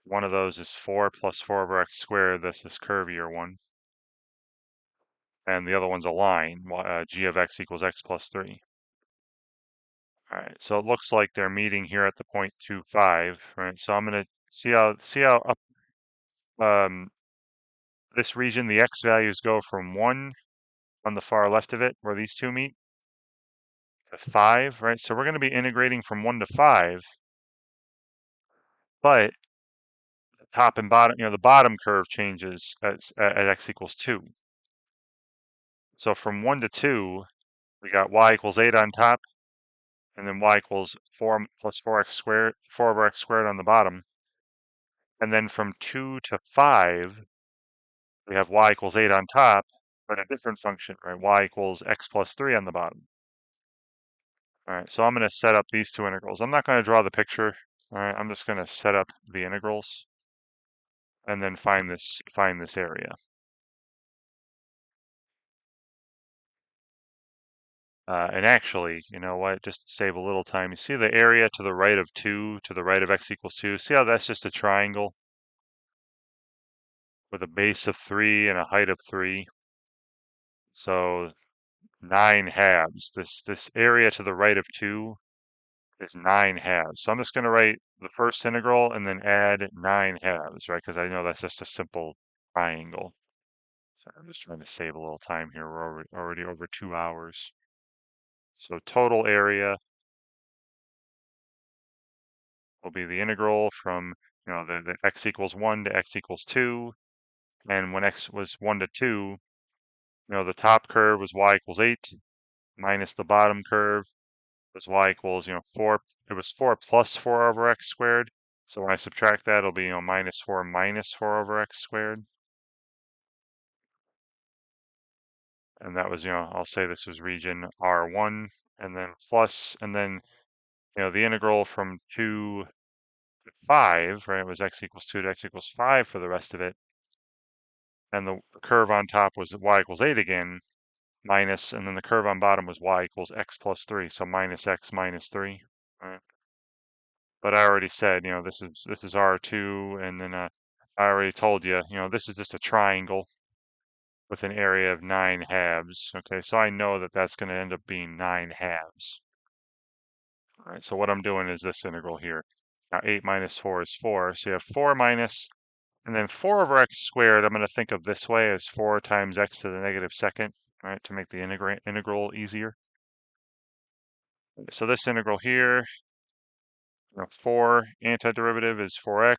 one of those is 4 plus 4 over x squared. That's this curvier one. And the other one's a line, g of x equals x plus 3. All right, so it looks like they're meeting here at the point 2,5, right? So I'm going to see how up this region, the x values go from 1 on the far left of it, where these two meet, to 5, right? So we're going to be integrating from 1 to 5, but the top and bottom, the bottom curve changes at x equals 2. So from 1 to 2, we got y equals 8 on top, and then y equals 4 plus 4x squared, 4 over x squared on the bottom. And then from 2 to 5, we have y equals 8 on top, but a different function, right? Y equals x plus 3 on the bottom. All right, so I'm going to set up these two integrals. I'm not going to draw the picture. All right, I'm just going to set up the integrals and then find this area. And actually, you know what, just to save a little time, you see the area to the right of 2, to the right of x equals 2? See how that's just a triangle with a base of 3 and a height of 3? So 9 halves. This area to the right of 2 is 9 halves. So I'm just going to write the first integral and then add 9 halves, right? Because I know that's just a simple triangle. So I'm just trying to save a little time here. We're already over 2 hours. So total area will be the integral from, the x equals 1 to x equals 2. And when x was 1 to 2, the top curve was y equals 8 minus the bottom curve was y equals, 4. It was 4 plus 4 over x squared. So when I subtract that, it'll be, minus 4 over x squared. And that was, I'll say this was region R1, and then plus, and then, the integral from 2 to 5, right, was x equals 2 to x equals 5 for the rest of it. And the curve on top was y equals 8 again, minus, and then the curve on bottom was y equals x plus 3, so minus x minus 3. Right? But I already said, this is R2, and then I already told you, this is just a triangle with an area of 9 halves. Okay, so I know that that's going to end up being 9 halves. All right, so what I'm doing is this integral here. Now 8 minus 4 is 4, so you have 4 minus, and then 4 over x squared, I'm going to think of this way as 4 times x to the negative second, right, to make the integral easier. So this integral here, 4 antiderivative is 4x,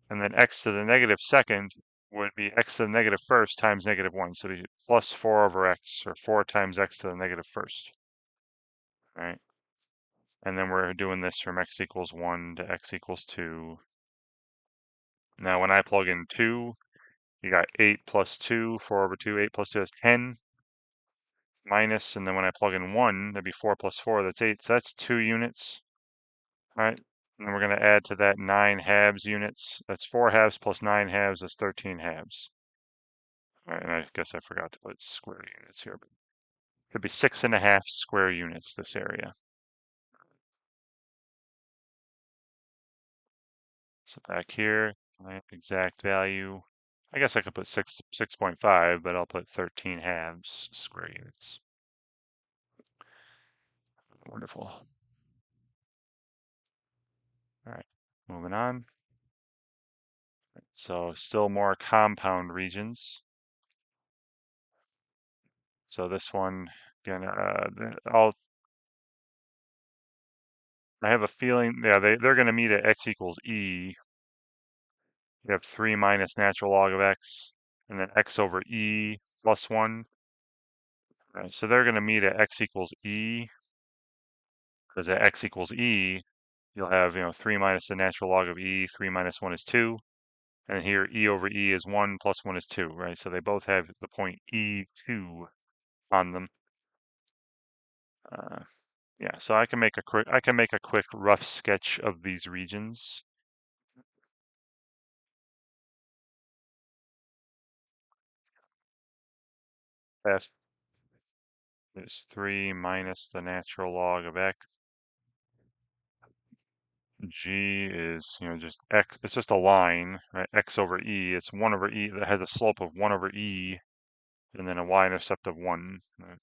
and then x to the negative second would be x to the negative first times negative 1. So it'd be plus 4 over x, or 4 times x to the negative first. Right? And then we're doing this from x equals 1 to x equals 2. Now when I plug in 2, you got 8 plus 2, 4 over 2, 8 plus 2 is 10. Minus, and then when I plug in 1, that'd be 4 plus 4, that's 8. So that's 2 units. All right? And then we're going to add to that 9 halves units. That's 4 halves plus 9 halves, that's 13 halves. All right, and I guess I forgot to put square units here, but it could be 6.5 square units, this area. So back here, my exact value, I guess I could put 6.5, but I'll put 13 halves square units. Wonderful. All right, moving on. So still more compound regions. So this one, again, I have a feeling, yeah, they're going to meet at x equals e. You have 3 minus natural log of x, and then x over e plus 1. Right, so they're going to meet at x equals e, because at x equals e, you'll have, 3 minus the natural log of e, 3 minus 1 is 2. And here e over e is 1 plus 1 is 2, right? So they both have the point e2 on them. Yeah, so I can make a quick rough sketch of these regions. F is 3 minus the natural log of x. G is, just x, it's just a line, right? X over e, it's 1 over e that has a slope of 1 over e, and then a y-intercept of 1. Right?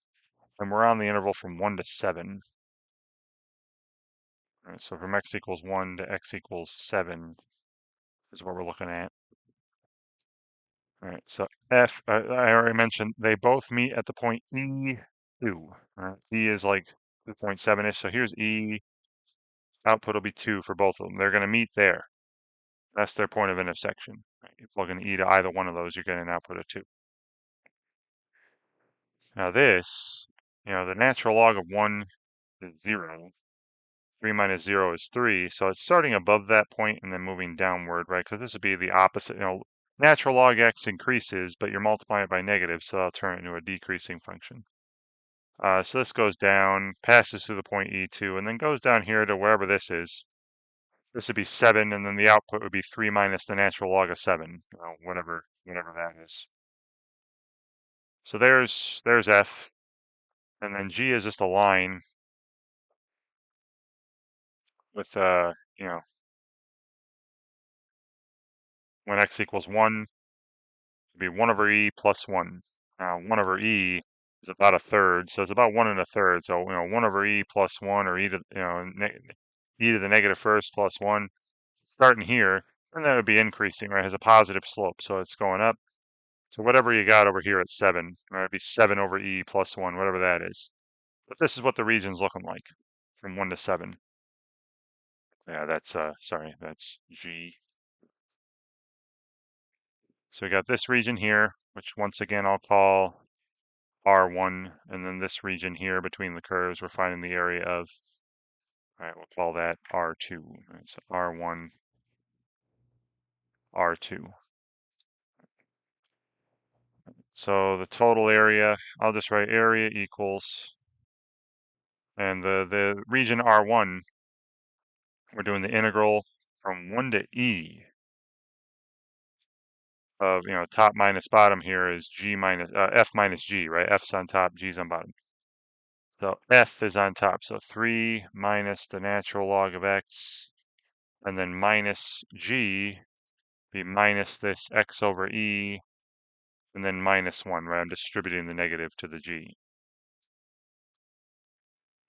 And we're on the interval from 1 to 7. Right? So from x equals 1 to x equals 7 is what we're looking at. All right, so F, I already mentioned, they both meet at the point E2. Right? E is like 2.7-ish, so here's E, output will be 2 for both of them. They're going to meet there. That's their point of intersection. Right? You plug in E to either one of those, you're getting an output of 2. Now this, the natural log of 1 is 0. 3 minus 0 is 3. So it's starting above that point and then moving downward, right? Because this would be the opposite. Natural log x increases, but you're multiplying it by negative, so that'll turn it into a decreasing function. So this goes down, passes through the point E2, and then goes down here to wherever this is. This would be 7, and then the output would be 3 minus the natural log of 7, whatever that is. So there's F, and then G is just a line with, when x equals 1, it'd be 1 over e plus 1. Now, 1 over e is about a third, so it's about 1 and a third. So, 1 over e plus 1, or e to, e to the negative first plus 1, starting here, and that would be increasing, right? It has a positive slope, so it's going up. So whatever you got over here at 7, right, it'd be 7 over e plus 1, whatever that is. But this is what the region's looking like from 1 to 7. Yeah, that's, sorry, that's G. So we got this region here, which once again I'll call R1, and then this region here between the curves we're finding the area of. All right, we'll call that R2. All right, so R1, R2. So the total area, I'll just write area equals, and the region R1, we're doing the integral from 1 to e of, top minus bottom here is G minus, F minus G, right? F's on top, G's on bottom. So f is on top. So 3 minus the natural log of x, and then minus g, be minus this x over e, and then minus 1, right? I'm distributing the negative to the g.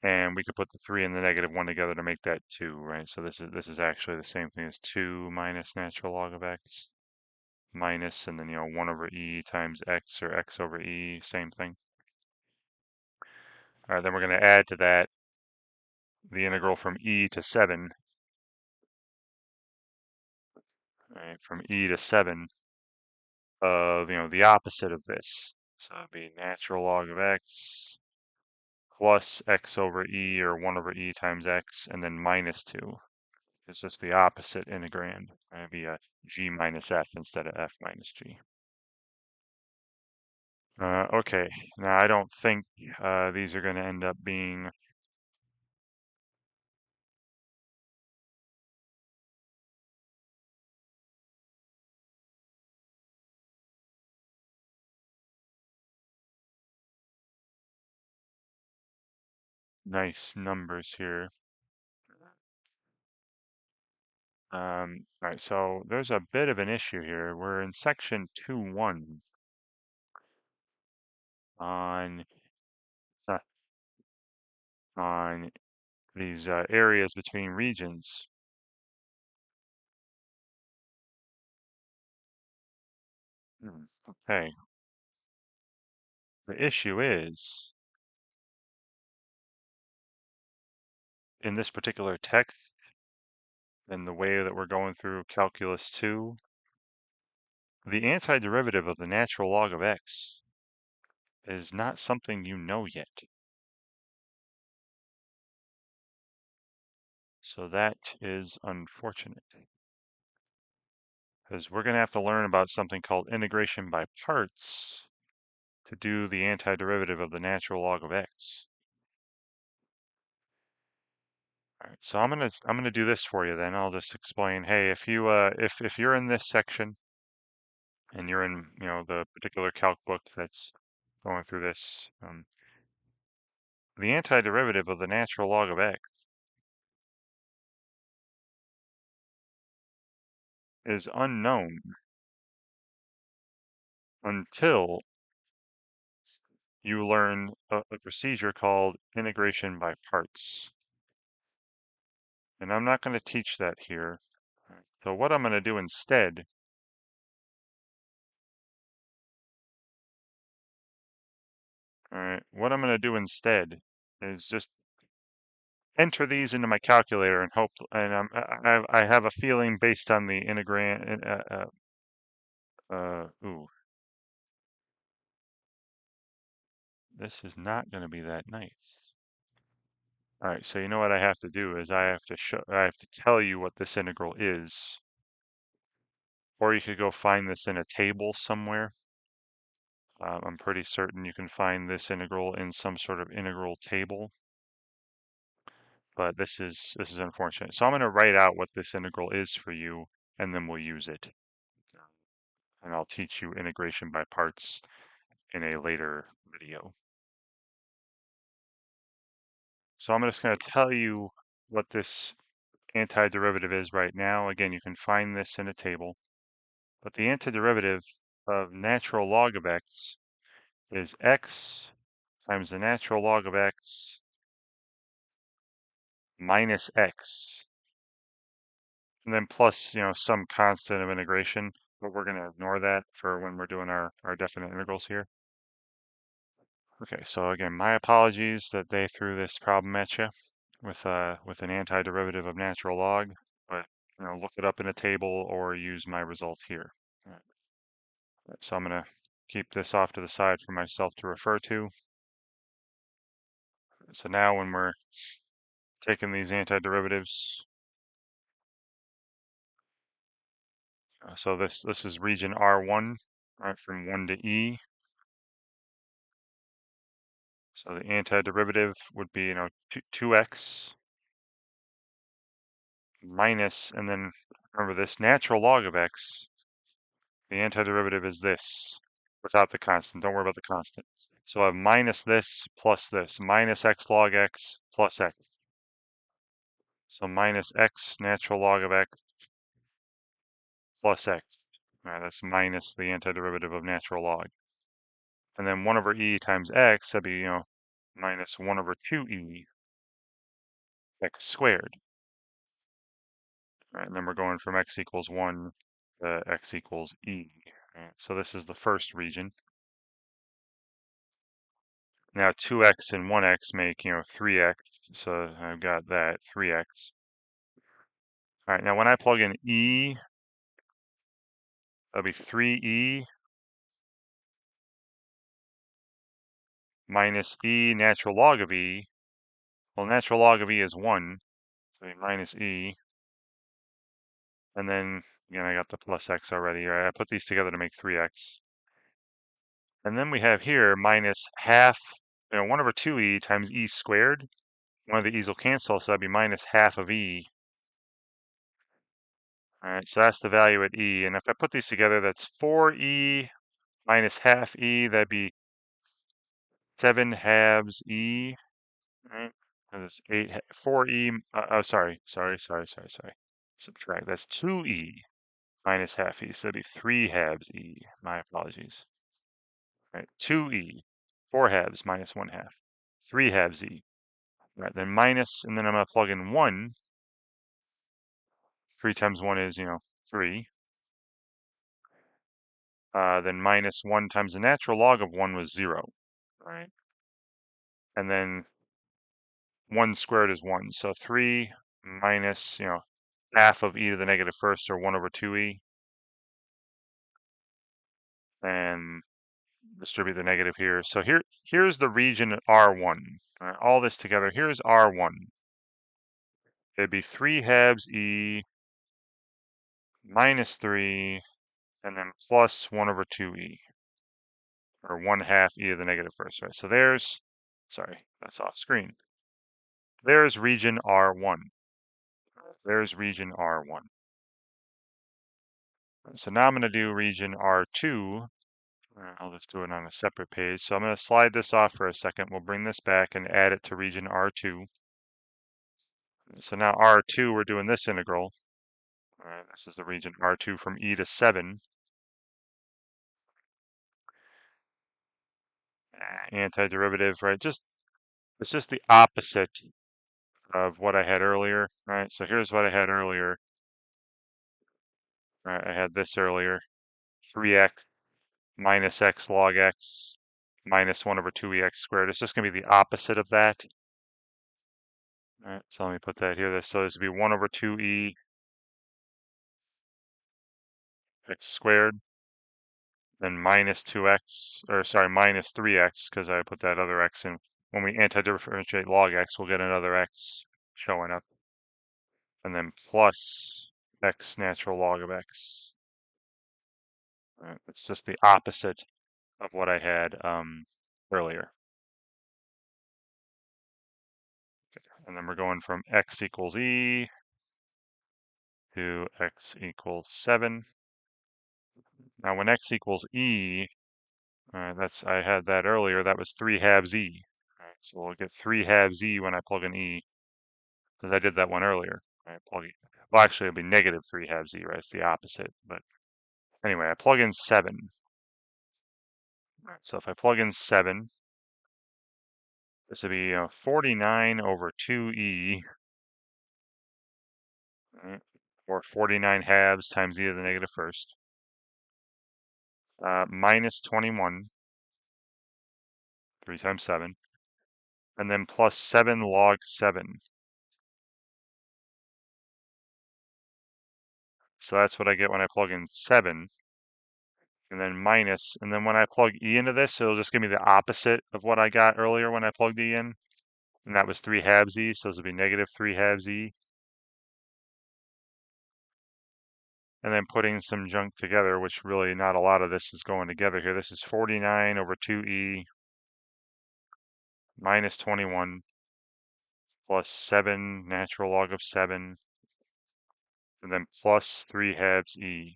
And we could put the 3 and the negative 1 together to make that 2, right? So this is actually the same thing as 2 minus natural log of x minus, and then 1 over e times x, or x over e, same thing. All right, then we're going to add to that the integral from e to 7, right? From e to 7 of the opposite of this. So it'd be natural log of x plus x over e, or 1 over e times x, and then minus 2. It's just the opposite integrand. It'd be a g minus f instead of f minus g. Okay, now I don't think these are going to end up being nice numbers here. All right, so there's a bit of an issue here. We're in section 2.1 on uh, on these areas between regions. Okay, the issue is, in this particular text, in the way that we're going through calculus 2, the antiderivative of the natural log of x is not something you know yet. So that is unfortunate, because we're going to have to learn about something called integration by parts to do the antiderivative of the natural log of x. All right, so I'm gonna do this for you then. I'll just explain. Hey, if you're in this section and you're in the particular calc book that's going through this, the antiderivative of the natural log of x is unknown until you learn a procedure called integration by parts. And I'm not going to teach that here. So what I'm going to do instead, all right, what I'm going to do instead is just enter these into my calculator and hope, and I have a feeling based on the integrand, ooh, this is not going to be that nice. All right, so you know what I have to do is I have to tell you what this integral is. Or you could go find this in a table somewhere. I'm pretty certain you can find this integral in some sort of integral table. But this is unfortunate. So I'm going to write out what this integral is for you, and then we'll use it. And I'll teach you integration by parts in a later video. So I'm just going to tell you what this antiderivative is right now. Again, you can find this in a table. But the antiderivative of natural log of x is x times the natural log of x minus x. And then plus, some constant of integration. But we're going to ignore that for when we're doing our definite integrals here. Okay, so again, my apologies that they threw this problem at you with an antiderivative of natural log, but look it up in a table or use my result here. All right. So I'm gonna keep this off to the side for myself to refer to. So now when we're taking these antiderivatives, so this is region R1, right, from 1 to E. So the antiderivative would be 2x minus, and then remember this natural log of x, the antiderivative is this without the constant. Don't worry about the constant. So I have minus this plus this, minus x log x plus x. So minus x natural log of x plus x. All right, that's minus the antiderivative of natural log. And then 1 over e times x, that'd be, minus 1 over 2e x squared. All right, and then we're going from x equals 1 to x equals e. All right, so this is the first region. Now 2x and 1x make, 3x. So I've got that, 3x. All right, now when I plug in e, that'll be 3e minus e natural log of e. Well, natural log of e is 1, so minus e. And then, again, I got the plus x already. Right? I put these together to make 3x. And then we have here minus half, 1 over 2e times e squared. One of the e's will cancel, so that'd be minus half of e. All right, so that's the value at e. And if I put these together, that's 4e minus half e. That'd be 7 halves e. Right? That's 4e. Sorry. Subtract. That's 2e minus half e. So that'd be 3 halves e. My apologies. Right, 2e, 4 halves minus 1 half, 3 halves e. Right, then minus, and then I'm going to plug in 1. 3 times 1 is, 3. Then minus 1 times the natural log of 1 was 0. Right, and then 1 squared is 1. So 3 minus, half of e to the negative first, or 1 over 2e. And distribute the negative here. So here's the region R1. Right, all this together, here's R1. It'd be 3 halves e minus 3, and then plus 1 over 2e, or 1 half e to the negative first, right? So sorry, that's off screen. There's region R1. There's region R1. So now I'm going to do region R2. I'll just do it on a separate page. So I'm going to slide this off for a second. We'll bring this back and add it to region R2. So now R2, we're doing this integral. All right, this is the region R2 from e to 7. Antiderivative, right? It's just the opposite of what I had earlier, right? So here's what I had earlier. Right, I had this earlier, 3x minus x log x minus 1 over 2ex squared. It's just going to be the opposite of that. All right, so let me put that here. So this would be 1 over 2e x squared, then minus 2x, or sorry, minus 3x, because I put that other x in. When we antidifferentiate log x, we'll get another x showing up. And then plus x natural log of x. Right, it's just the opposite of what I had earlier. Okay. And then we're going from x equals e to x equals 7. Now when x equals e, I had that earlier, that was 3 halves e. Right, so we'll get 3 halves e when I plug in e, because I did that one earlier. Right, well, actually, it'll be negative 3 halves e, right? It's the opposite. But anyway, I plug in 7. Right, so if I plug in 7, this would be 49 over 2e, right, or 49 halves times e to the negative first, minus 21, 3 times 7, and then plus 7 log 7. So that's what I get when I plug in 7, and then minus, and then when I plug e into this, it'll just give me the opposite of what I got earlier when I plugged e in, and that was 3 halves e, so this will be negative 3 halves e. And then putting some junk together, which really not a lot of this is going together here. This is 49 over 2e minus 21 plus 7 natural log of 7, and then plus 3 halves e.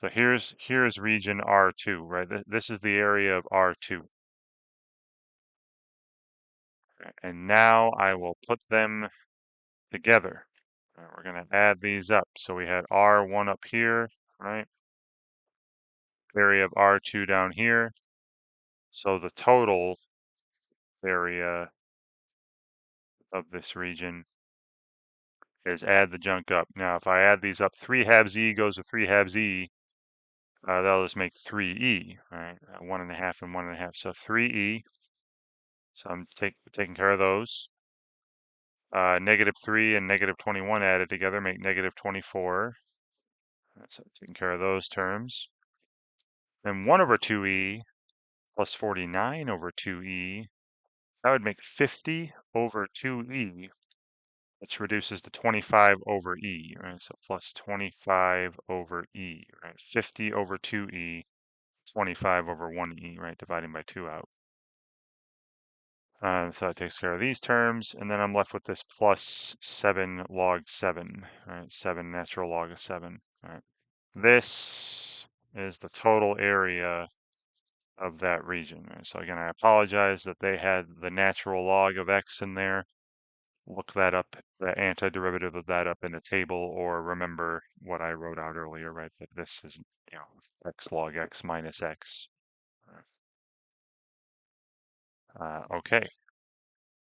So here's region R2, right? This is the area of R2. And now I will put them together. We're going to add these up. So we had R1 up here, right? Area of R2 down here. So the total area of this region is add the junk up. Now, if I add these up, 3 halves E goes to 3 halves E. That'll just make 3E, right? 1.5 and 1.5. So 3E. So I'm taking care of those. -3 and -21 added together make -24. So taking care of those terms. Then 1 over 2E plus 49 over 2E, that would make 50 over 2E, which reduces to 25 over E, right? So plus 25 over E, right? 50 over 2E, 25 over 1E, right? Dividing by 2 out. So that takes care of these terms, and then I'm left with this plus 7 log 7, right? 7 natural log of 7, right? This is the total area of that region. Right? So again, I apologize that they had the natural log of x in there. Look that up, the antiderivative of that up in a table, or remember what I wrote out earlier, right? That this is, x log x minus x. Okay,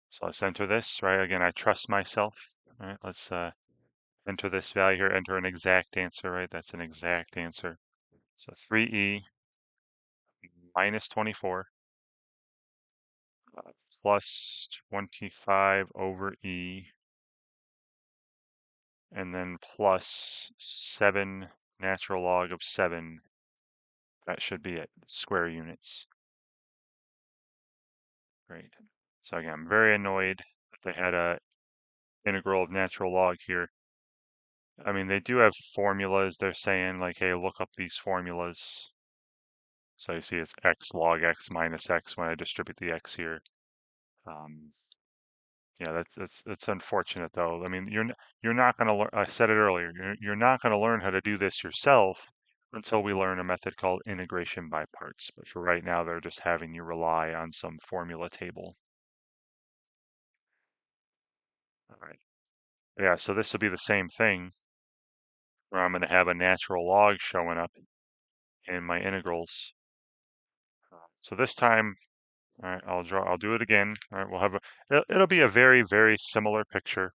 so let's enter this, right? Again, I trust myself, right? Let's enter this value here, enter an exact answer, right? That's an exact answer. So 3e minus 24 plus 25 over e, and then plus 7 natural log of 7. That should be it, square units. Great. So again, I'm very annoyed that they had a integral of natural log here. I mean, they do have formulas. They're saying like, hey, look up these formulas. So you see it's x log x minus x when I distribute the x here. Yeah, that's unfortunate though. I mean, you're not going to learn. I said it earlier. You're not going to learn how to do this yourself until we learn a method called integration by parts. But for right now, they're just having you rely on some formula table. All right. Yeah, so this will be the same thing where I'm going to have a natural log showing up in my integrals. So this time, all right, I'll do it again. All right, we'll have it'll be a very, very similar picture.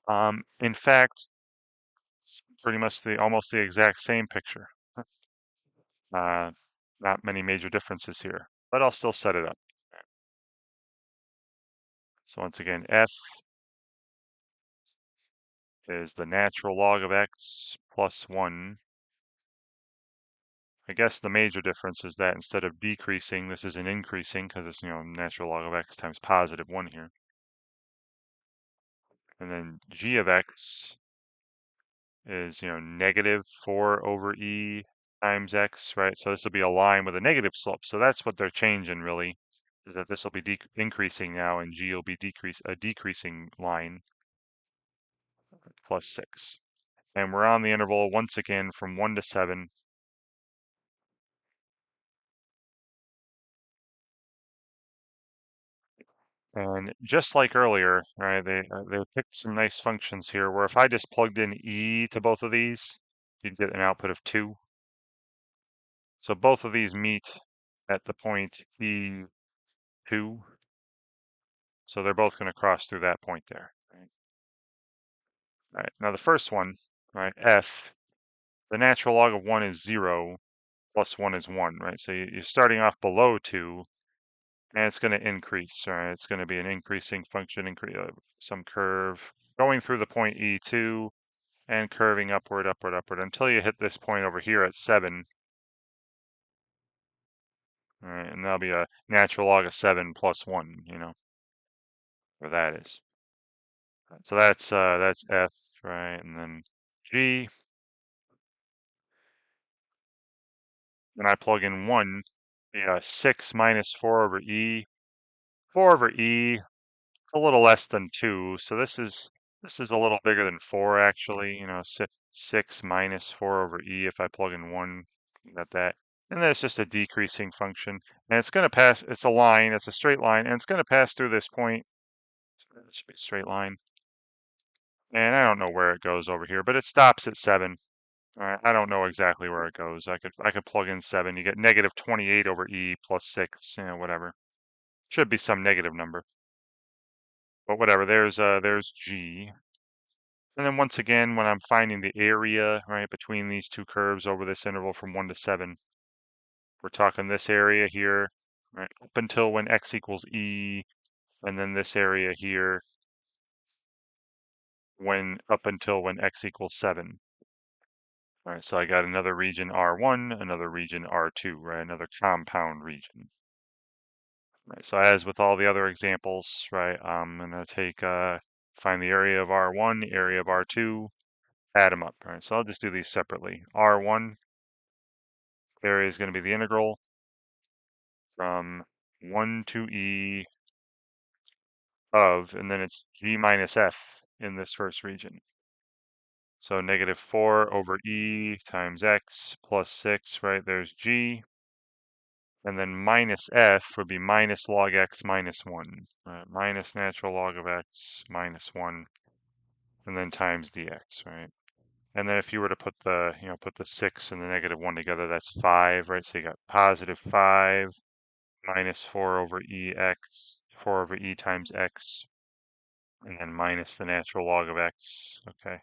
In fact, it's pretty much almost the exact same picture. Uh, not many major differences here, but I'll still set it up. So once again, f is the natural log of x plus 1. I guess the major difference is that instead of decreasing, this is an increasing because it's, natural log of x times positive 1 here. And then g of x is, -4 over e times x, right? So this will be a line with a negative slope. So that's what they're changing really, is that this will be increasing now and g will be a decreasing line, plus 6. And we're on the interval once again from 1 to 7. And just like earlier, right, they picked some nice functions here where if I just plugged in e to both of these, you'd get an output of 2. So both of these meet at the point E2. So they're both going to cross through that point there. Right? All right. Now the first one, right, f, the natural log of 1 is 0, plus 1 is 1, right? So you're starting off below 2, and it's going to increase, right? It's going to be an increasing function, some curve going through the point E2 and curving upward, upward, upward until you hit this point over here at 7. All right, and that'll be a natural log of 7 plus 1, where that is. So that's F, right? And then G, and I plug in 1, 6 minus 4 over E. 4 over E, it's a little less than 2, so this is This is a little bigger than 4, actually. 6 minus 4 over e. If I plug in 1, you got that. And then it's just a decreasing function. And it's going to pass, it's a line, it's a straight line, and it's going to pass through this point. So it should be a straight line. And I don't know where it goes over here, but it stops at 7. All right, I don't know exactly where it goes. I could plug in 7. You get negative 28 over e plus 6, whatever. Should be some negative number. But whatever, there's G. And then once again, when I'm finding the area, right, between these two curves over this interval from 1 to 7, we're talking this area here, right, up until when x equals e, and then this area here up until when x equals 7. All right, so I got another region R1, another region R2, right, another compound region. Right, so as with all the other examples, right, I'm going to find the area of R1, the area of R2, add them up. All right, so I'll just do these separately. R1 area is going to be the integral from 1 to e of, and then it's g minus f in this first region. So negative 4 over e times x plus 6, right? There's g. And then minus f would be minus log x minus 1, right? Minus natural log of x minus 1, and then times dx, right? And then if you were to put the 6 and the negative 1 together, that's 5, right? So you got positive 5 minus 4 over ex, 4 over e times x, and then minus the natural log of x. Okay,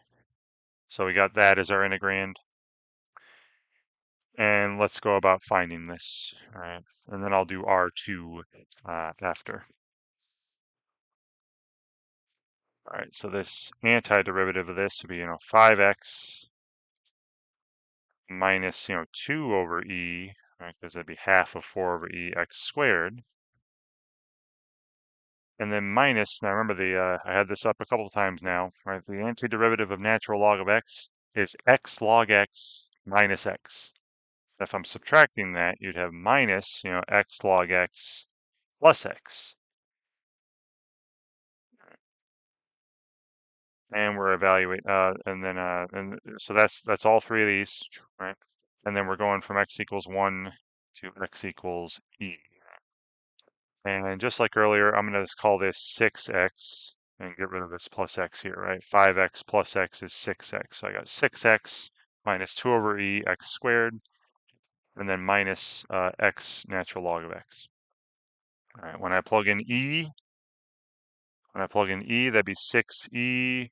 so we got that as our integrand. And let's go about finding this. All right, and then I'll do R2 after. All right, so this antiderivative of this would be, 5x minus, 2 over e, right, because that'd be half of 4 over e x squared. And then minus, now remember I had this up a couple of times now, right? The antiderivative of natural log of x is x log x minus x. If I'm subtracting that, you'd have minus, x log x plus x. And we're evaluating, and so that's all three of these, right? And then we're going from x equals 1 to x equals e. And just like earlier, I'm going to just call this 6x and get rid of this plus x here, right? 5x plus x is 6x. So I got 6x minus 2 over e x squared, and then minus x natural log of x. All right, when I plug in e, that'd be 6e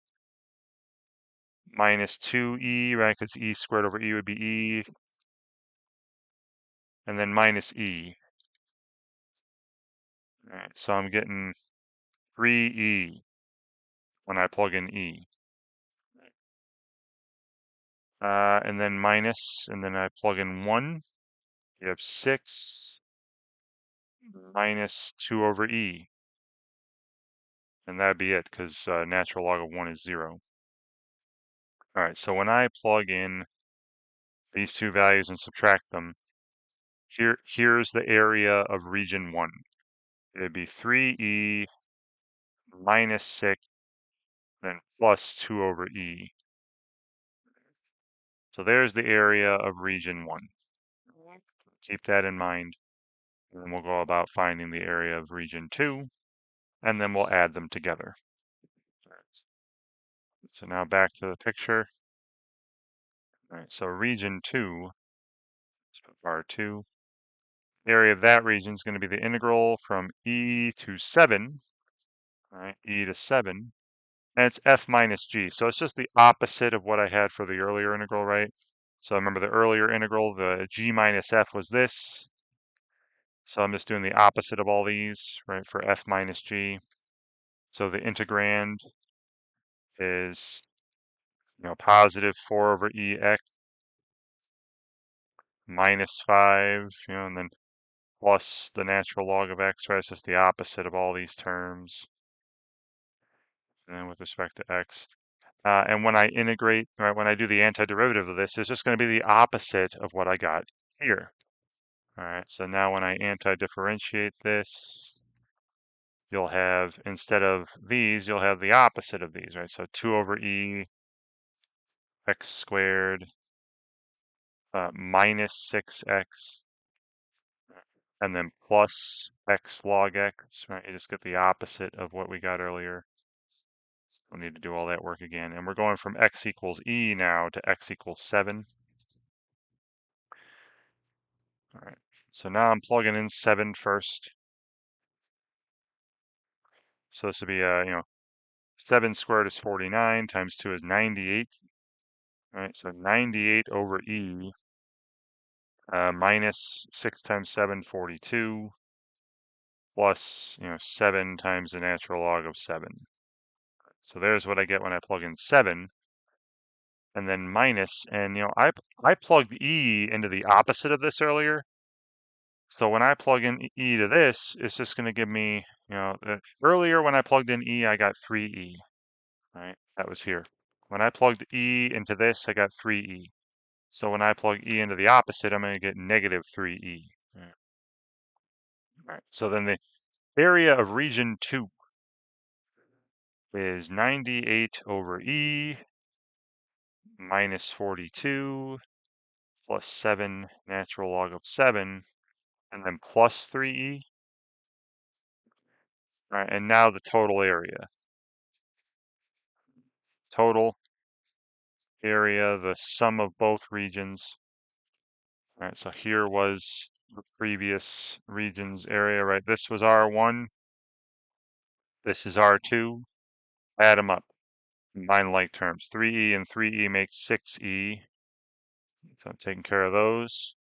minus 2e, right? Because e squared over e would be e, and then minus e. All right, so I'm getting 3e when I plug in e. And then minus, and then I plug in 1. You have 6 minus 2 over e. And that'd be it, because natural log of 1 is 0. All right, so when I plug in these two values and subtract them, here's the area of region 1. It'd be 3e minus 6, then plus 2 over e. So there's the area of region 1. Keep that in mind. And then we'll go about finding the area of region 2, and then we'll add them together. So now back to the picture. All right, so region 2, let's put R2. The area of that region is going to be the integral from e to 7, right? E to 7, and it's f minus g. So it's just the opposite of what I had for the earlier integral, right? So remember the earlier integral, the g minus f was this. So I'm just doing the opposite of all these, right, for f minus g. So the integrand is, positive 4 over ex minus 5, and then plus the natural log of x, right? It's just the opposite of all these terms. And then with respect to x. And when I integrate, right, when I do the antiderivative of this, it's just going to be the opposite of what I got here. All right, so now when I anti-differentiate this, you'll have, instead of these, you'll have the opposite of these, right? So 2 over e x squared minus 6x, and then plus x log x, right? You just get the opposite of what we got earlier. We'll need to do all that work again. And we're going from x equals e now to x equals 7. All right, so now I'm plugging in 7 first. So this would be, 7 squared is 49, times 2 is 98. All right, so 98 over e minus 6 times 7, 42, plus, 7 times the natural log of 7. So there's what I get when I plug in 7, and then minus, and I plugged e into the opposite of this earlier. So when I plug in e to this, it's just going to give me, earlier when I plugged in e, I got 3e, right? That was here. When I plugged e into this, I got 3e. So when I plug e into the opposite, I'm going to get negative 3e. All right. So then the area of region 2 is 98 over e minus 42 plus 7 natural log of 7, and then plus 3e. All right, and now the total area. Total area, the sum of both regions. All right, so here was the previous region's area, right? This was R1. This is R2. Add them up. Combine like terms. 3e and 3e makes 6e. So I'm taking care of those.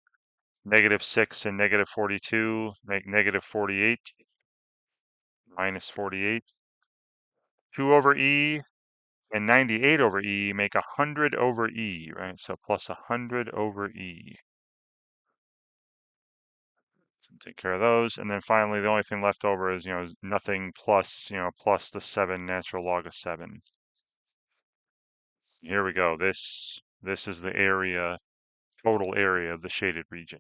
Negative 6 and negative 42 make negative 48. Minus 48. 2 over e and 98 over e make 100 over e, right? So plus 100 over e. So take care of those. And then finally, the only thing left over is, nothing plus, plus the 7 natural log of 7. Here we go. This is the area, total area of the shaded region.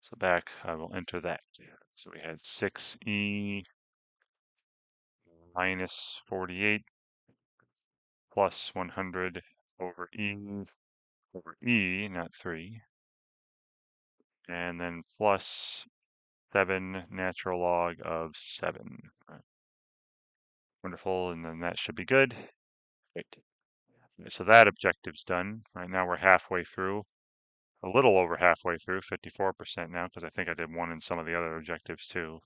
So back, I will enter that. So we had 6e minus 48 plus 100 over e, not 3. And then plus 7 natural log of 7. Right. Wonderful, and then that should be good. Great. So that objective's done. Right now we're halfway through, a little over halfway through, 54% now, because I think I did one in some of the other objectives too.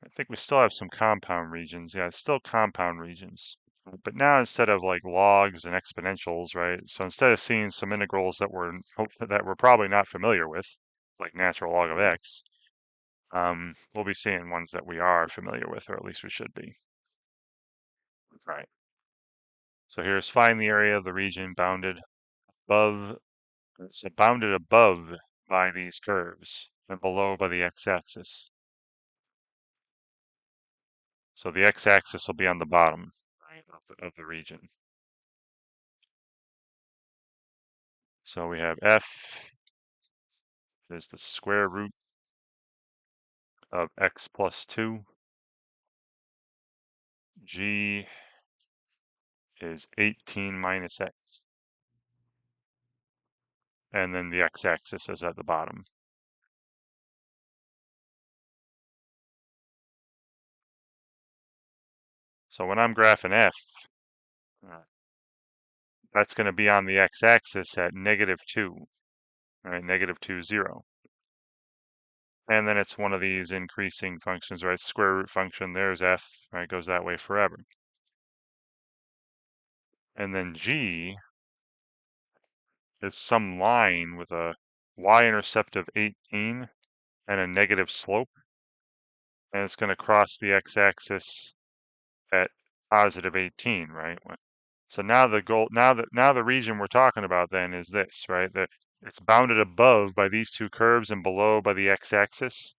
I think we still have some compound regions. Yeah, it's still compound regions. But now instead of like logs and exponentials, right? So instead of seeing some integrals that we're probably not familiar with, like natural log of x, we'll be seeing ones that we are familiar with, or at least we should be. Right. So here's find the area of the region bounded above by these curves and below by the x-axis. So the x-axis will be on the bottom, right, of the region. So we have f is the square root of x plus 2. G is 18 minus x. And then the x-axis is at the bottom. So when I'm graphing f, that's going to be on the x-axis at negative 2, right? Negative 2, 0. And then it's one of these increasing functions, right? Square root function, there's f, right? Goes that way forever. And then g is some line with a y-intercept of 18 and a negative slope. And it's going to cross the x-axis at positive 18, right? So now the goal, now the region we're talking about then is this, right? That it's bounded above by these two curves and below by the x-axis.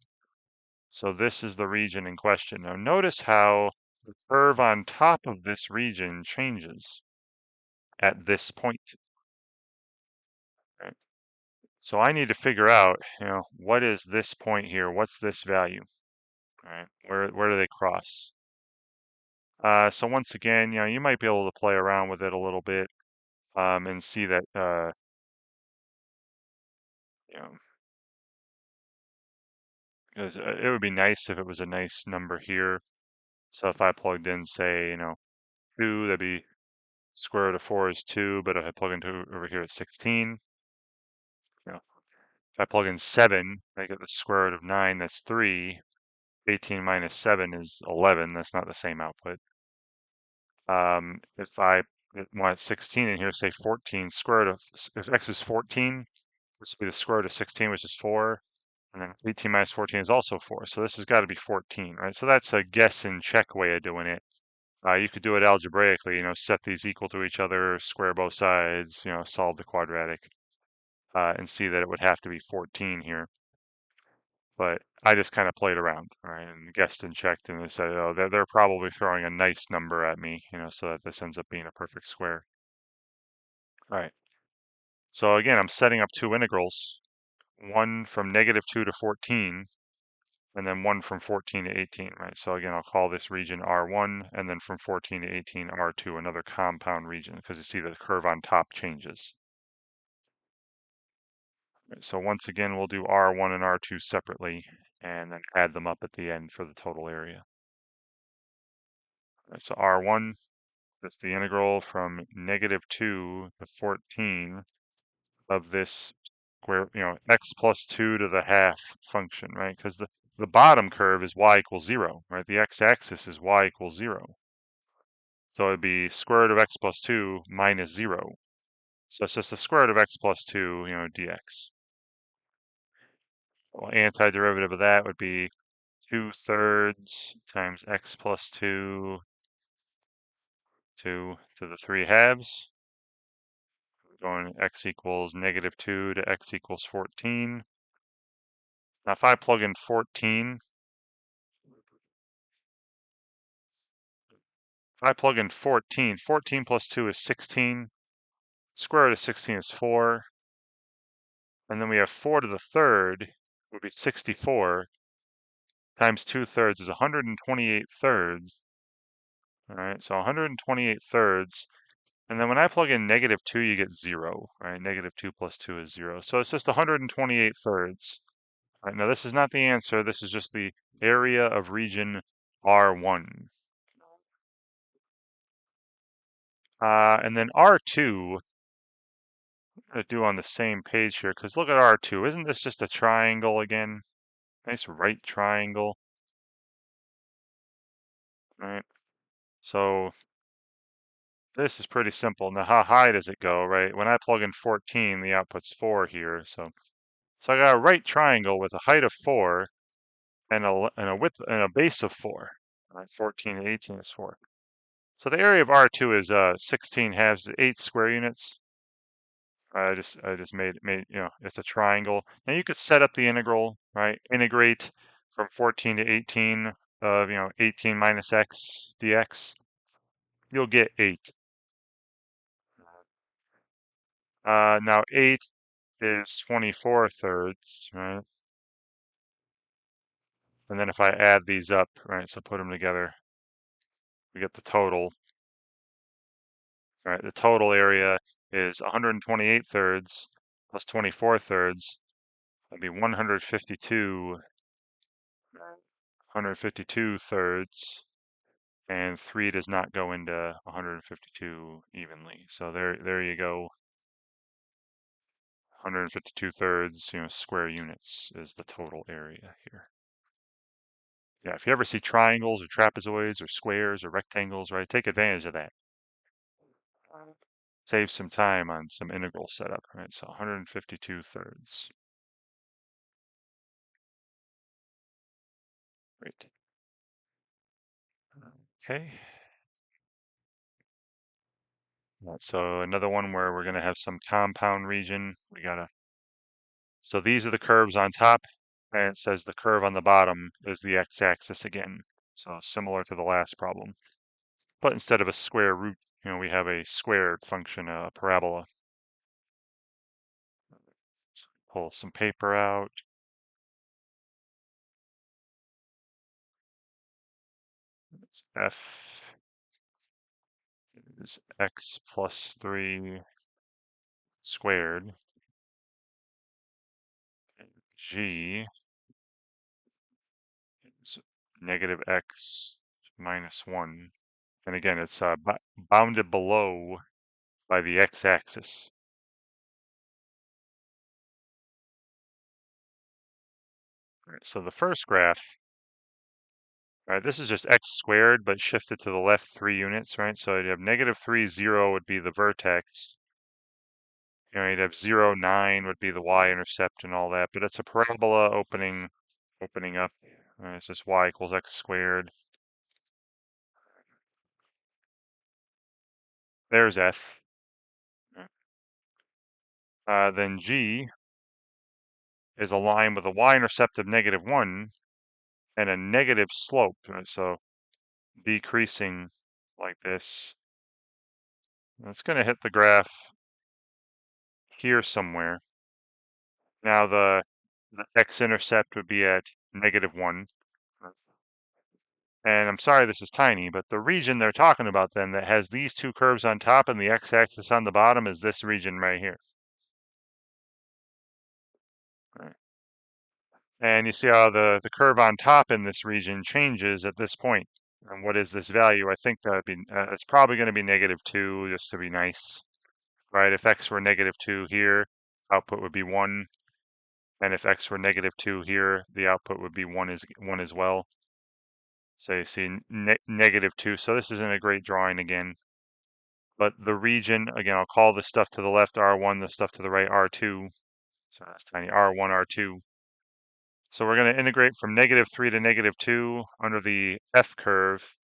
So this is the region in question. Now notice how the curve on top of this region changes at this point. Right? So I need to figure out, what is this point here? What's this value? All right, where do they cross? So once again, you might be able to play around with it a little bit and see that, you know, because it would be nice if it was a nice number here. So if I plugged in, say, 2, that'd be square root of 4 is 2, but if I plug into over here at 16, if I plug in 7, I get the square root of 9, that's 3. 18 minus 7 is 11. That's not the same output. If I want 16 in here, say 14, square root of, if x is 14, this would be the square root of 16, which is 4. And then 18 minus 14 is also 4. So this has got to be 14, right? So that's a guess and check way of doing it. You could do it algebraically, set these equal to each other, square both sides, solve the quadratic, and see that it would have to be 14 here. But I just kind of played around, right, and guessed and checked, and they said, oh, they're probably throwing a nice number at me, so that this ends up being a perfect square. All right. So again, I'm setting up two integrals, one from -2 to 14, and then one from 14 to 18, right? So again, I'll call this region R1, and then from 14 to 18, R2, another compound region, because you see the curve on top changes. Right, so once again, we'll do R1 and R2 separately, and then add them up at the end for the total area. Right, so R1, that's the integral from -2 to 14 of this square, x plus 2 to the half function, right? Because the bottom curve is y equals 0, right? The x-axis is y equals 0. So it'd be square root of x plus 2 minus 0. So it's just the square root of x plus 2, dx. Well, antiderivative of that would be 2/3 times x plus 2 to the 3 halves. Going x equals -2 to x equals 14. Now if I plug in 14, if I plug in 14, 14 plus 2 is 16. Square root of 16 is 4. And then we have 4 to the third would be 64 times 2/3 is 128 thirds. All right, so 128 thirds. And then when I plug in -2, you get 0, right? -2 plus 2 is 0. So it's just 128 thirds. All right, now this is not the answer. This is just the area of region R1. And then R2, I'm going to do on the same page here, because look at R2. Isn't this just a triangle again? Nice right triangle. All right. So this is pretty simple. Now, how high does it go, right? When I plug in 14, the output's 4 here. So I got a right triangle with a height of 4 and a width and a base of 4. All right, 14 and 18 is 4. So the area of R2 is 16 halves, 8 square units. I just made it's a triangle. Now you could set up the integral, right? Integrate from 14 to 18 of 18 minus x dx. You'll get 8. Now 8 is 24 thirds, right? And then if I add these up, right, so put them together, we get the total. Right, the total area is 128 thirds plus 24 thirds. That'd be 152 thirds, and 3 does not go into 152 evenly. So there you go. 152 thirds, square units is the total area here. Yeah, if you ever see triangles or trapezoids or squares or rectangles, right, take advantage of that. Save some time on some integral setup, right? So 152 thirds. Great. Okay. So another one where we're going to have some compound region. So these are the curves on top, and it says the curve on the bottom is the x-axis again. So similar to the last problem. But instead of a square root, we have a squared function, a parabola. pull some paper out. F is x plus 3 squared. G is negative x minus 1. And again, it's bounded below by the x-axis. Right, so the first graph, right, this is just x squared, but shifted to the left 3 units, right? So you'd have negative 3, 0 would be the vertex. You know, you'd have 0, 9 would be the y-intercept and all that, but it's a parabola opening up. It's just y equals x squared. There's f. Then g is a line with a y-intercept of negative 1 and a negative slope. Right? So decreasing like this. It's going to hit the graph here somewhere. Now the x-intercept would be at negative 1. And I'm sorry this is tiny, but the region they're talking about then that has these two curves on top and the x-axis on the bottom is this region right here. Right. And you see how the curve on top in this region changes at this point. And what is this value? I think that would be, it's probably going to be negative 2 just to be nice. Right, if x were negative 2 here, output would be 1. And if x were negative 2 here, the output would be 1 as well. So you see negative 2. So this isn't a great drawing again. But the region, again, I'll call the stuff to the left R1, the stuff to the right R2. So that's tiny, R1, R2. So we're going to integrate from negative 3 to negative 2 under the F curve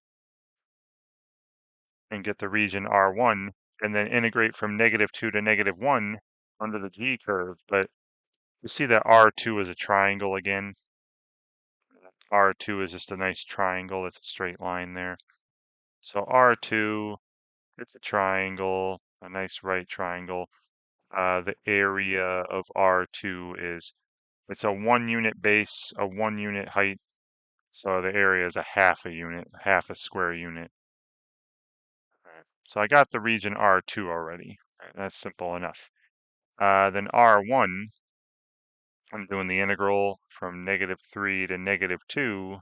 and get the region R1, and then integrate from negative 2 to negative 1 under the G curve. But you see that R2 is a triangle again. R2 is just a nice triangle. It's a straight line there. So R2, it's a triangle, a nice right triangle. The area of R2 is, it's a 1 unit base, a 1 unit height. So the area is a half a unit, half a square unit. Right. So I got the region R2 already. Right, that's simple enough. Then R1, I'm doing the integral from negative 3 to negative 2,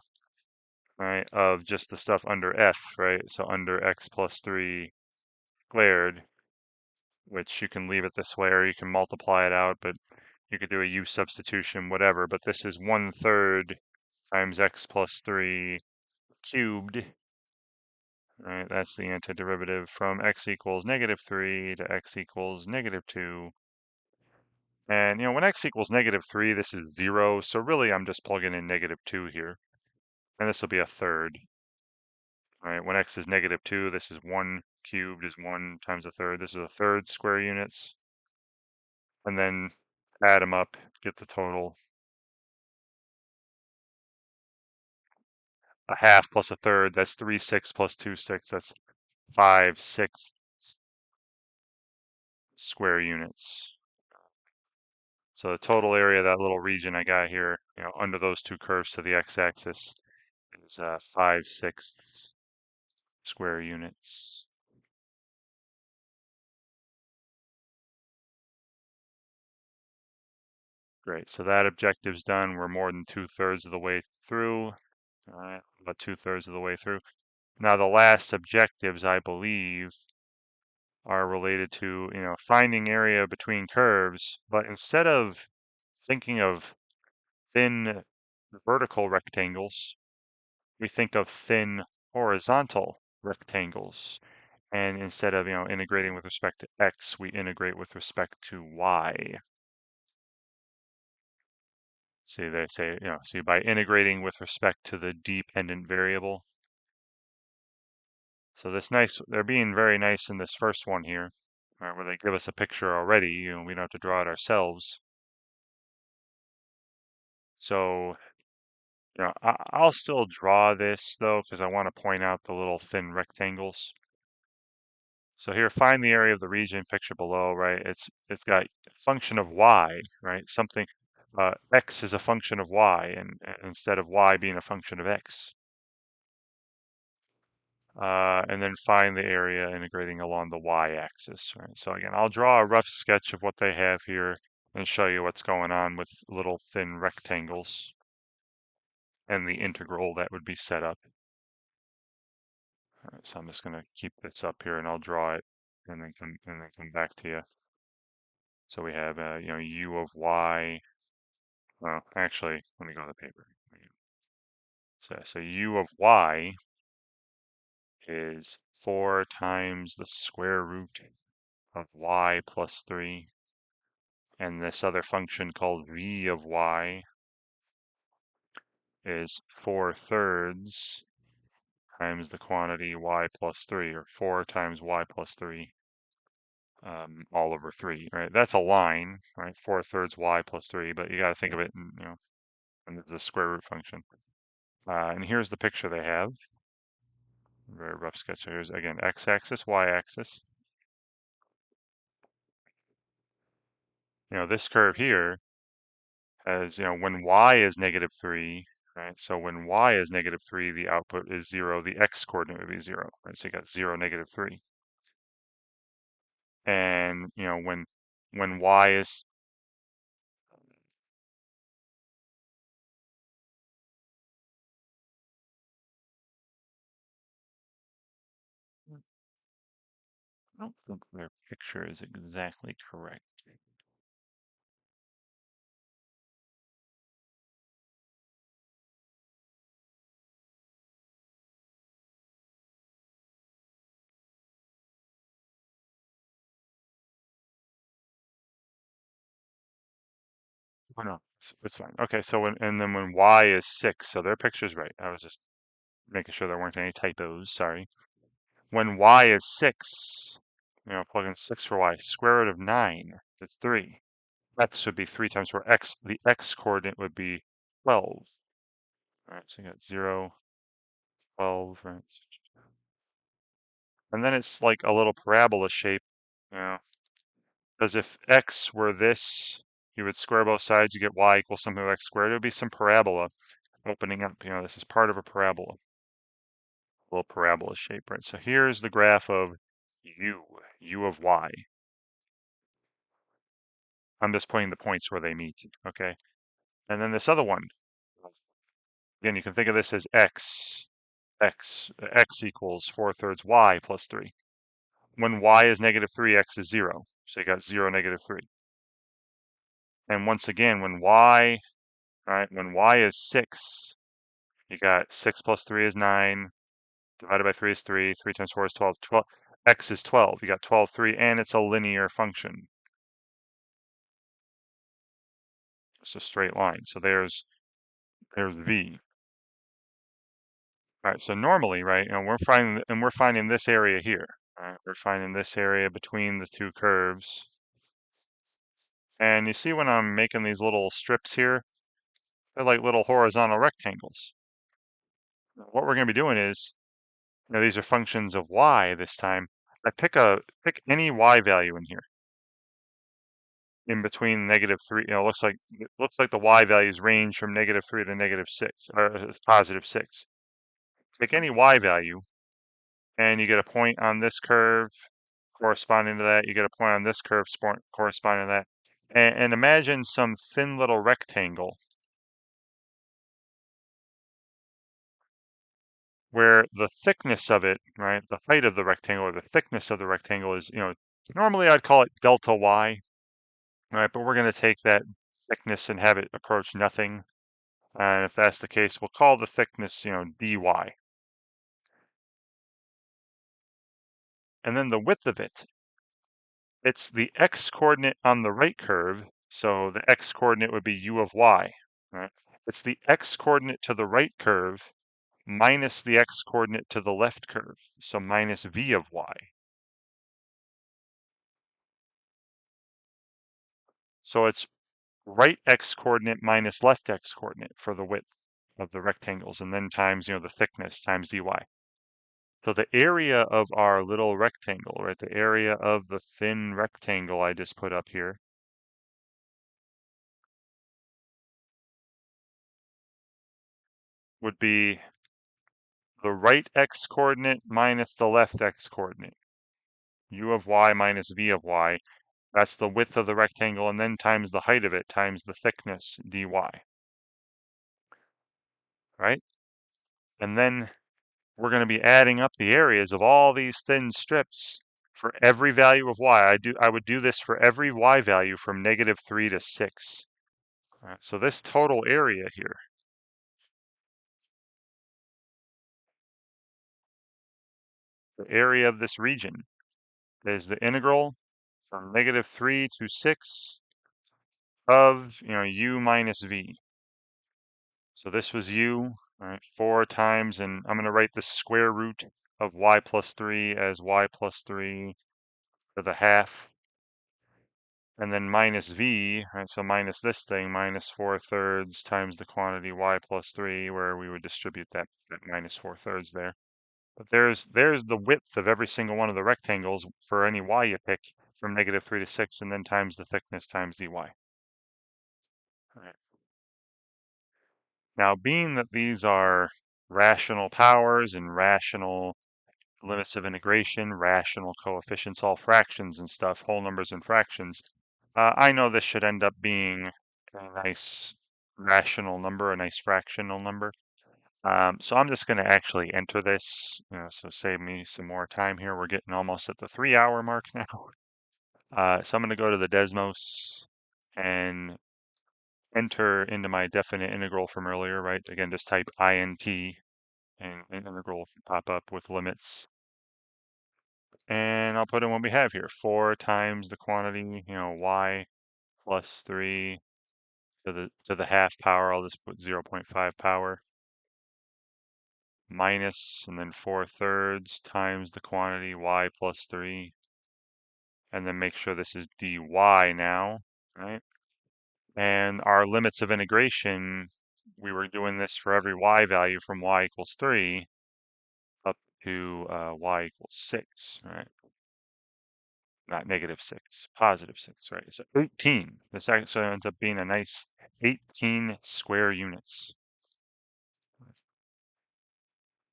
right, of just the stuff under f, right? So under x plus 3 squared, which you can leave it this way or you can multiply it out, but you could do a u substitution, whatever. But this is 1/3 times x plus 3 cubed, right? That's the antiderivative from x equals negative 3 to x equals negative 2. And, when x equals negative 3, this is 0. So really, I'm just plugging in negative 2 here. And this will be a third. Right, when x is negative 2, this is 1 cubed is 1 times a third. This is a third square units. And then add them up, get the total. A half plus a third, that's 3/6 plus 2/6, that's 5/6 square units. So the total area of that little region I got here, under those two curves to the x-axis is 5/6 square units. Great, so that objective's done. We're more than 2/3 of the way through. About 2/3 of the way through. Now the last objectives, I believe, are related to, finding area between curves, but instead of thinking of thin vertical rectangles, we think of thin horizontal rectangles. And instead of, integrating with respect to x, we integrate with respect to y. See, they say, see, by integrating with respect to the dependent variable. So they're being very nice in this first one here, right, where they give us a picture already, we don't have to draw it ourselves. So, I'll still draw this though, because I want to point out the little thin rectangles. So here, find the area of the region picture below, right? It's got a function of y, right? Something x is a function of y, and instead of y being a function of x. And then find the area integrating along the y-axis, right? So again, I'll draw a rough sketch of what they have here and show you what's going on with little thin rectangles and the integral that would be set up. All right, so I'm just going to keep this up here and I'll draw it and then come back to you. So we have u of y. Well, actually, let me go to the paper. So u of y is 4 times the square root of y plus 3. And this other function called v of y is 4/3 times the quantity y plus 3, or 4 times y plus 3, all over 3, right? That's a line, right? 4/3 y plus 3, but you got to think of it in, in the square root function. And here's the picture they have. Very rough sketch. Here's, again, x-axis, y-axis. This curve here has, when y is -3, right? So when y is -3, the output is 0. The x coordinate would be 0, right? So you got 0, -3. And, when y is, I don't think their picture is exactly correct. Oh, no, it's fine. Okay, so and then when y is 6, so their picture's right. I was just making sure there weren't any typos, sorry. When y is 6, plug in 6 for y, square root of 9, that's 3. X would be 3 times 4. The x coordinate would be 12. All right, so you got 0, 12, right? And then it's like a little parabola shape, because if x were this, you would square both sides, you get y equals something like x squared. It would be some parabola opening up. This is part of a parabola, a little parabola shape, right? So here's the graph of u of y. I'm just putting the points where they meet, okay? And then this other one, again, you can think of this as x equals 4/3 y plus 3. When y is -3, x is 0. So you got 0, -3. And once again, when y is 6, you got 6 plus 3 is 9, divided by 3 is 3, 3 times 4 is 12, x is 12. You got 12, 3, and it's a linear function. It's a straight line. So there's v. All right, so normally, right, we're finding this area here. All right, we're finding this area between the two curves. And you see when I'm making these little strips here, they're like little horizontal rectangles. What we're going to be doing is, these are functions of y this time. I pick any y value in here, in between -3. It looks like the y values range from -3 to -6, or +6. Pick any y value, and you get a point on this curve corresponding to that. You get a point on this curve corresponding to that. And imagine some thin little rectangle where the thickness of it, right, the height of the rectangle or the thickness of the rectangle is, normally I'd call it delta y, right, but we're going to take that thickness and have it approach nothing. And if that's the case, we'll call the thickness, dy. And then the width of it, it's the x coordinate on the right curve. So the x coordinate would be u of y, right? It's the x coordinate to the right curve minus the x coordinate to the left curve. So minus v of y. So it's right x coordinate minus left x coordinate for the width of the rectangles, and then times, the thickness times dy. So the area of our little rectangle, right, the area of the thin rectangle I just put up here would be the right x coordinate minus the left x coordinate. U of y minus v of y. That's the width of the rectangle, and then times the height of it times the thickness dy, right? And then we're going to be adding up the areas of all these thin strips for every value of y. I would do this for every y value from -3 to 6. So this total area here, the area of this region, is the integral from -3 to 6 of u minus v. So this was u, right, 4 times, and I'm going to write the square root of y plus 3 as y plus 3 to the half, and then minus v, right, so minus this thing, minus 4/3 times the quantity y plus 3, where we would distribute that minus 4/3 there. But there's the width of every single one of the rectangles for any y you pick from -3 to 6, and then times the thickness times dy. All right. Now, being that these are rational powers and rational limits of integration, rational coefficients, all fractions and stuff, whole numbers and fractions, I know this should end up being a nice rational number, a nice fractional number. So I'm just going to actually enter this, so save me some more time here. We're getting almost at the 3-hour mark now. So I'm going to go to the Desmos and enter into my definite integral from earlier, right? Again, just type int and integral will pop up with limits. And I'll put in what we have here, 4 times the quantity, y plus 3 to the half power. I'll just put 0.5 power minus, and then 4/3 times the quantity y plus 3, and then make sure this is dy now, right? And our limits of integration, we were doing this for every y value from y equals 3 up to y equals 6, right? Not -6, +6, right? So 18. This actually ends up being a nice 18 square units.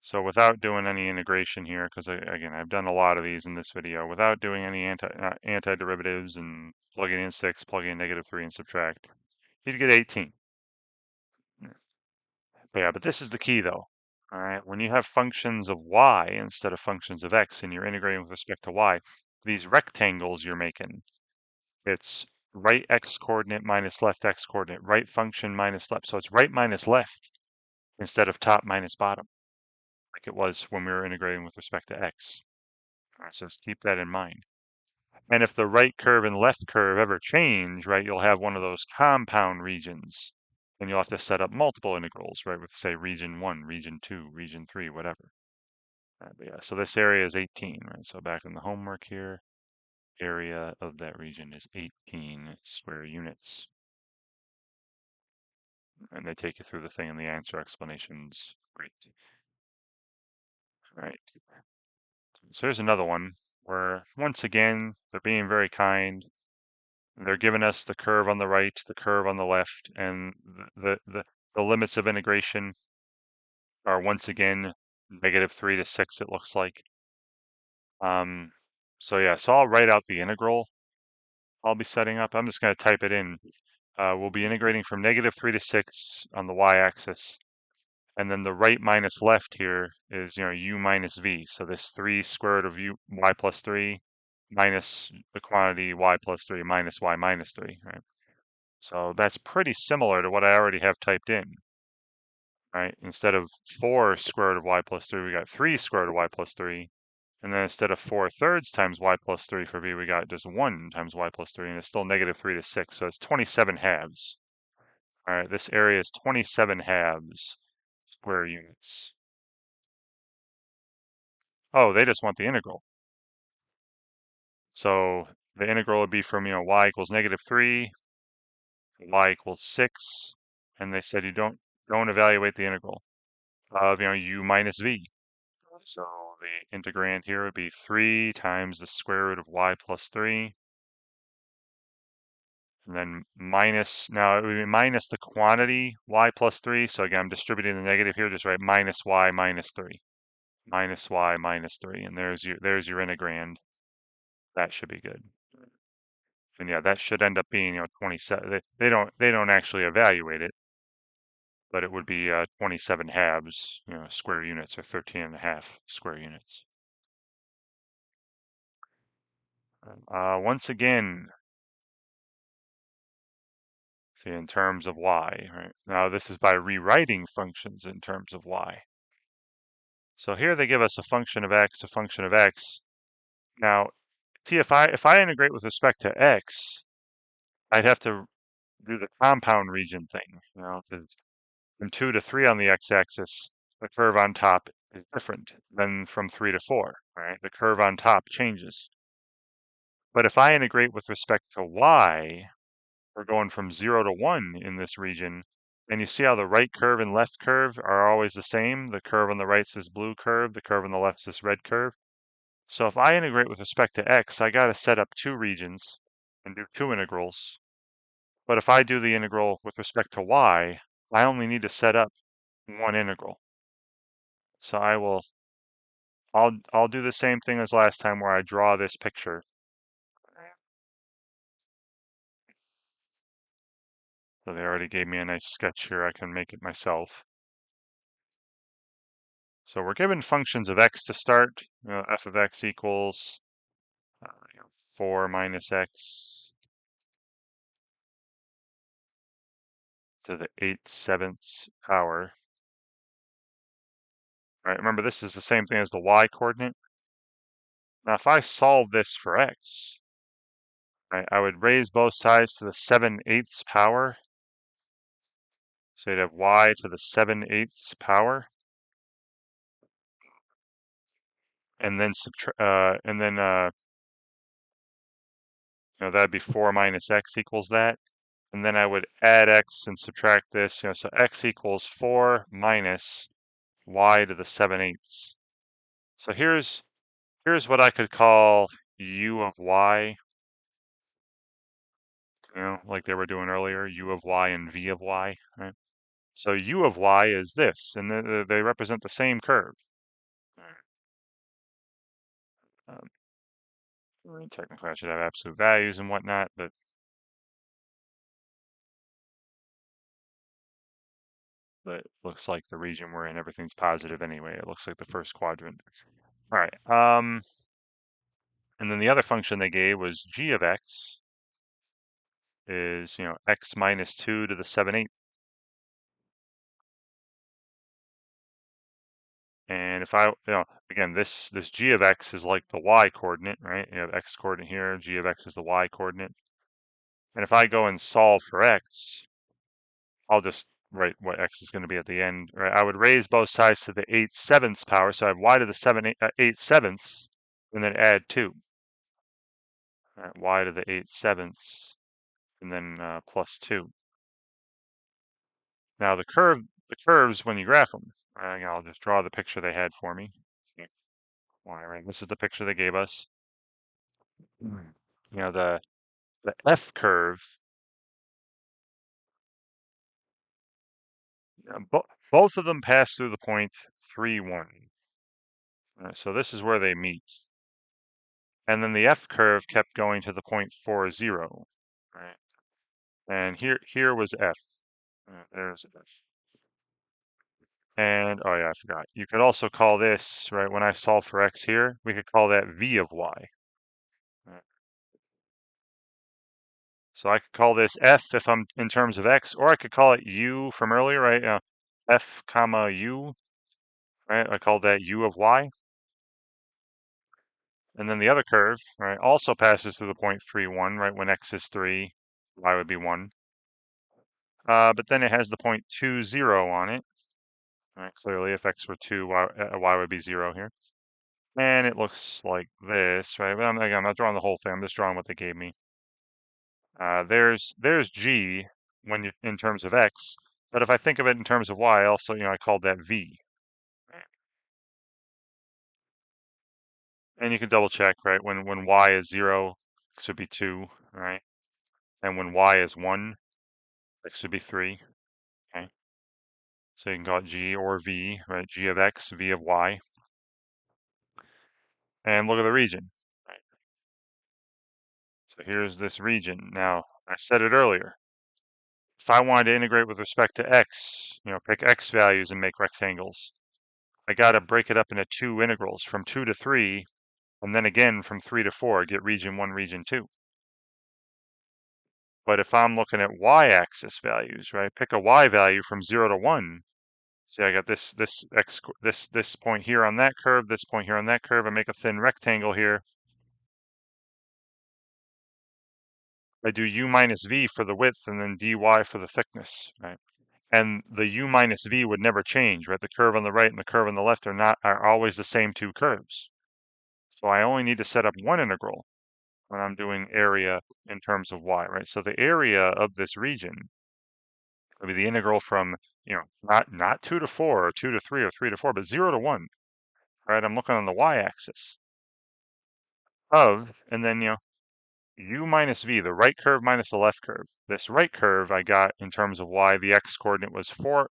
So without doing any integration here, because again, I've done a lot of these in this video, without doing any anti-derivatives and plugging in 6, plugging in -3 and subtract, you'd get 18. Yeah, but this is the key though. All right, when you have functions of y instead of functions of x and you're integrating with respect to y, these rectangles you're making, it's right x coordinate minus left x coordinate, right function minus left. So it's right minus left instead of top minus bottom, like it was when we were integrating with respect to x. All right, so just keep that in mind. And if the right curve and left curve ever change, right, you'll have one of those compound regions. And you'll have to set up multiple integrals, right, with, say, region 1, region 2, region 3, whatever. But yeah, so this area is 18, right? So back in the homework here, area of that region is 18 square units. And they take you through the thing in the answer explanations. Great. All right. So here's another one where, once again, they're being very kind. They're giving us the curve on the right, the curve on the left, and the limits of integration are once again -3 to 6, it looks like. So yeah, so I'll write out the integral I'll be setting up. I'm just going to type it in. We'll be integrating from -3 to 6 on the y-axis. And then the right minus left here is, u minus v. So this 3 square root of y plus 3 minus the quantity y plus 3 minus y minus 3, right? So that's pretty similar to what I already have typed in, right? Instead of 4 square root of y plus 3, we got 3 square root of y plus 3. And then instead of 4/3 times y plus 3 for v, we got just 1 times y plus 3, and it's still -3 to 6, so it's 27 halves. All right, this area is 27 halves square units. Oh, they just want the integral. So the integral would be from, y equals -3, y equals 6, and they said you don't evaluate the integral of, u minus v. So the integrand here would be 3 times the square root of y plus 3. And then minus, now it would be minus the quantity y plus 3. So again, I'm distributing the negative here, just write minus y minus 3. Minus y minus 3. And there's your integrand. That should be good. And yeah, that should end up being 27. They don't actually evaluate it, but it would be 27 halves, square units, or 13 and a half square units. Once again, see, in terms of y, right? Now this is by rewriting functions in terms of y. So here they give us a function of x, a function of x. Now, see, if I integrate with respect to x, I'd have to do the compound region thing, because from 2 to 3 on the x-axis, the curve on top is different than from 3 to 4, right? The curve on top changes. But if I integrate with respect to y, we're going from 0 to 1 in this region. And you see how the right curve and left curve are always the same? The curve on the right is this blue curve, the curve on the left is this red curve. So if I integrate with respect to x, I got to set up 2 regions and do 2 integrals. But if I do the integral with respect to y, I only need to set up 1 integral. So I'll do the same thing as last time where I draw this picture. So they already gave me a nice sketch here. I can make it myself. So we're given functions of x to start. F of x equals 4 minus x to the 8/7 power. All right, remember this is the same thing as the y coordinate. Now if I solve this for x, right, I would raise both sides to the 7/8 power. So you'd have y to the 7/8 power. And then that'd be 4 minus x equals that. And then I would add x and subtract this, so x equals 4 minus y to the 7/8. So here's what I could call u of y, like they were doing earlier, u of y and v of y, right? So u of y is this, and they represent the same curve. Technically, I should have absolute values and whatnot, but it looks like the region we're in, everything's positive anyway. It looks like the first quadrant. All right. And then the other function they gave was g of x is, x minus 2 to the 7/8. And if I, again, this g of x is like the y coordinate, right? You have x coordinate here, g of x is the y coordinate. And if I go and solve for x, I'll just write what x is going to be at the end, right? I would raise both sides to the 8/7 power, so I have y to the 8/7, and then add 2. Right, y to the 8/7, and then plus 2. Now the curves when you graph them, right, I'll just draw the picture they had for me. Right, this is the picture they gave us. The F curve, both of them pass through the point 3, 1. Right, so this is where they meet. And then the F curve kept going to the point 4, 0. Right? And here was F. There's F. And, oh yeah, I forgot. You could also call this, right, when I solve for x here, we could call that v of y. Right? So I could call this f if I'm in terms of x, or I could call it u from earlier, right? F comma u, right? I called that u of y. And then the other curve, right, also passes through the point 3, 1, right? When x is 3, y would be 1. But then it has the point 2, 0 on it. Right? Clearly, if x were 2, y would be 0 here. And it looks like this, right? But again, I'm not drawing the whole thing. I'm just drawing what they gave me. There's g when you in terms of x, but if I think of it in terms of y, also, I called that v. And you can double check, right? When y is 0, x would be 2, right? And when y is 1, x would be 3, okay? So you can call it g or v, right? G of x, v of y. And look at the region, right? So here's this region. Now, I said it earlier. If I wanted to integrate with respect to x, pick x values and make rectangles, I got to break it up into two integrals from 2 to 3, and then again from 3 to 4, get region 1, region 2. But if I'm looking at y-axis values, right, pick a y value from 0 to 1. See, I got this point here on that curve, this point here on that curve. I make a thin rectangle here. I do u minus v for the width and then dy for the thickness, right? And the u minus v would never change, right? The curve on the right and the curve on the left are always the same two curves. So I only need to set up one integral when I'm doing area in terms of y, right? So the area of this region would be the integral from, not 2 to 4 or 2 to 3 or 3 to 4, but 0 to 1, right? I'm looking on the y-axis and then, u minus v, the right curve minus the left curve. This right curve I got in terms of y, the x coordinate was 4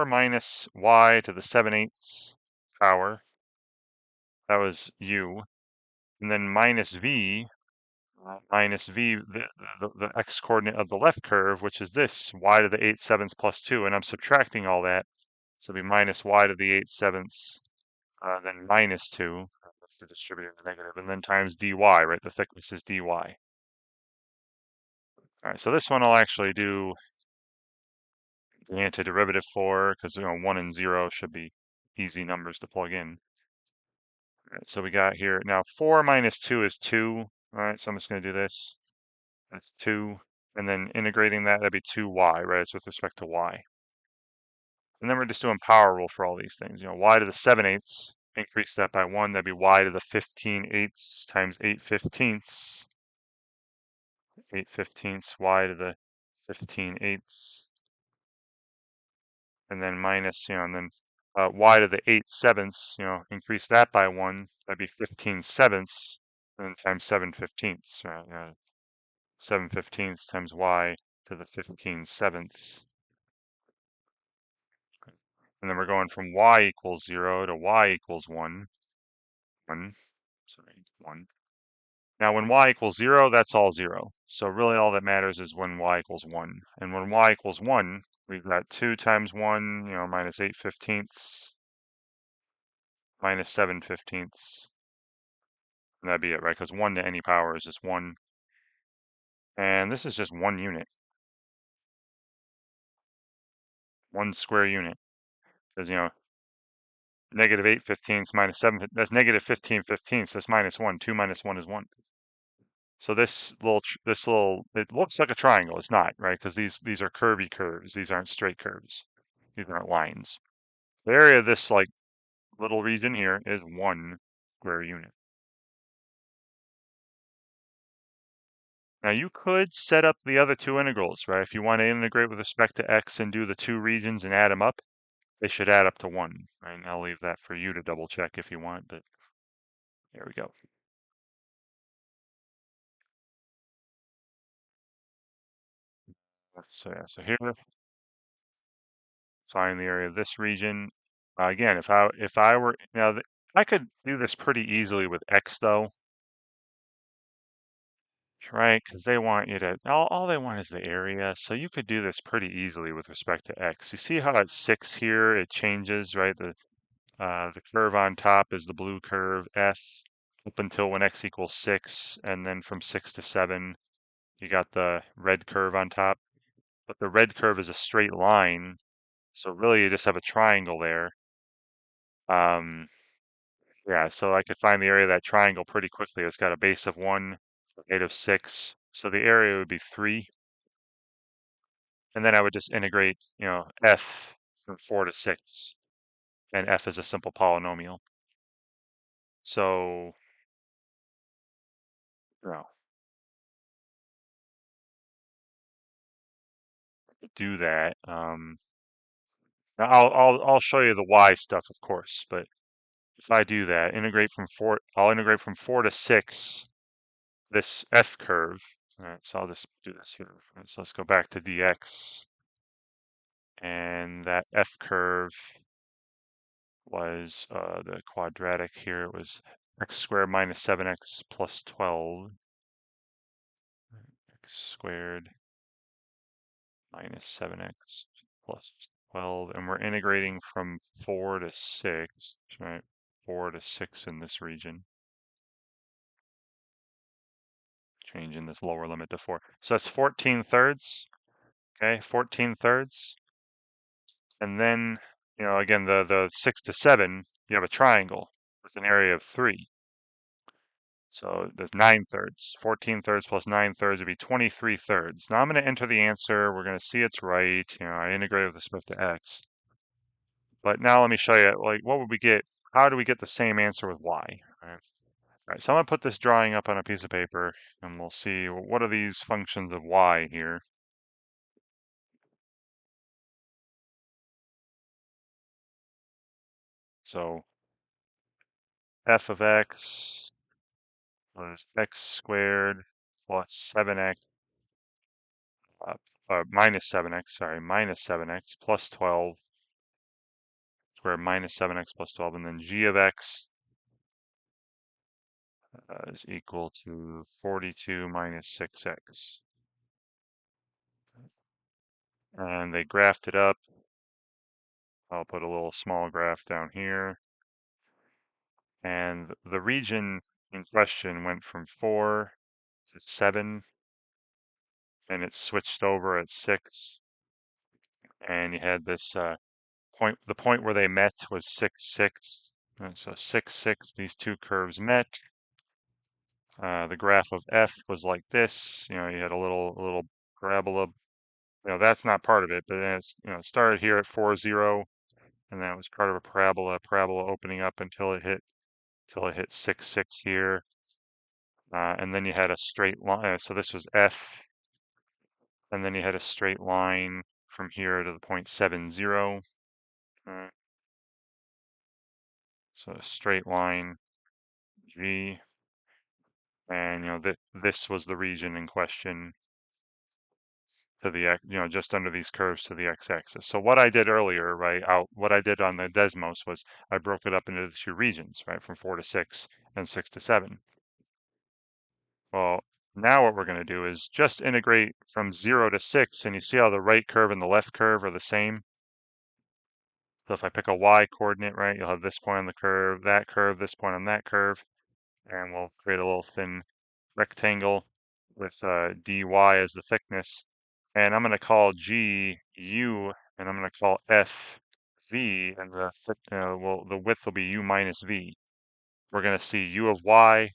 minus y to the 7/8 power. That was u. And then minus v, the x coordinate of the left curve, which is this, y to the 8/7 plus 2. And I'm subtracting all that. So it'll be minus y to the 8/7, then minus 2 to distribute the negative, and then times dy, right? The thickness is dy. All right, so this one I'll actually do the antiderivative for, because 1 and 0 should be easy numbers to plug in. All right, so we got here now 4 minus 2 is 2. All right, so I'm just going to do this. That's 2, and then integrating that'd be 2y, right? It's with respect to y. And then we're just doing power rule for all these things. Y to the 7/8, increase that by 1, that'd be y to the 15/8 times 8/15. 8/15 y to the 15/8, and then minus, and then y to the 8/7, increase that by 1, that'd be 15/7, and then times 7/15, right? 7/15 times y to the 15/7. And then we're going from y equals 0 to y equals 1. 1. Sorry, 1. Now, when y equals 0, that's all 0. So really all that matters is when y equals 1. And when y equals 1, we've got 2 times 1, minus 8/15 minus 7/15. And that'd be it, right? Because 1 to any power is just 1. And this is just 1 unit. 1 square unit. Because, negative 8/15 minus 7, that's negative 15/15. So that's minus 1. 2 minus 1 is 1. So this little, it looks like a triangle. It's not, right? Because these are curvy curves. These aren't straight curves. These aren't lines. The area of this little region here is 1 square unit. Now you could set up the other two integrals, right? If you want to integrate with respect to x and do the two regions and add them up, they should add up to 1, right? And I'll leave that for you to double check if you want, but there we go. So yeah, so here, find the area of this region. Again, if I were now, I could do this pretty easily with x though, right? Because they want you to all they want is the area, so you could do this pretty easily with respect to x. You see how at 6 here it changes, right? The curve on top is the blue curve f up until when x equals 6, and then from 6 to 7, you got the red curve on top. But the red curve is a straight line, so really you just have a triangle there. Yeah, so I could find the area of that triangle pretty quickly. It's got a base of 1, a height of 6, so the area would be 3. And then I would just integrate, f from 4 to 6, and f is a simple polynomial. So, you know, do that. I'll show you the y stuff, of course, but if I do that, I'll integrate from 4 to 6 this f curve. All right, so I'll just do this here. Right, so let's go back to dx. And that f curve was the quadratic here. It was x squared minus 7x plus 12. X squared minus 7x plus 12. And we're integrating from 4 to 6, right? 4 to 6 in this region. Changing this lower limit to 4. So that's 14 thirds. Okay, 14 thirds. And then, again, the 6 to 7, you have a triangle with an area of 3. So there's 9 thirds. 14 thirds plus 9 thirds would be 23 thirds. Now I'm going to enter the answer. We're going to see it's right. I integrate with respect to x. But now let me show you, like, what would we get? How do we get the same answer with y? All right, so I'm going to put this drawing up on a piece of paper, and we'll see, well, what are these functions of y here? So f of x was x squared plus 7x, minus 7x, sorry, minus 7x plus 12 squared minus 7x plus 12, and then g of x is equal to 42 minus 6x. And they graphed it up. I'll put a little small graph down here. And the region in question went from 4 to 7, and it switched over at 6. And you had this point, the point where they met was 6, 6. And so 6, 6, these two curves met. The graph of f was like this. You had a little parabola. That's not part of it, but then it's, it started here at 4, 0, and that was part of a parabola opening up until it hit 6, 6 here. And then you had a straight line. So this was f, and then you had a straight line from here to the point 7, 0. So a straight line G, and this was the region in question to the x, just under these curves to the x-axis. So what I did earlier, right, what I did on the Desmos was I broke it up into the two regions, right, from 4 to 6 and 6 to 7. Well, now what we're going to do is just integrate from 0 to 6, and you see how the right curve and the left curve are the same? So if I pick a y coordinate, right, you'll have this point on the curve, this point on that curve, and we'll create a little thin rectangle with dy as the thickness. And I'm going to call G U, and I'm going to call F V, and the width will be U minus V. We're going to see U of Y,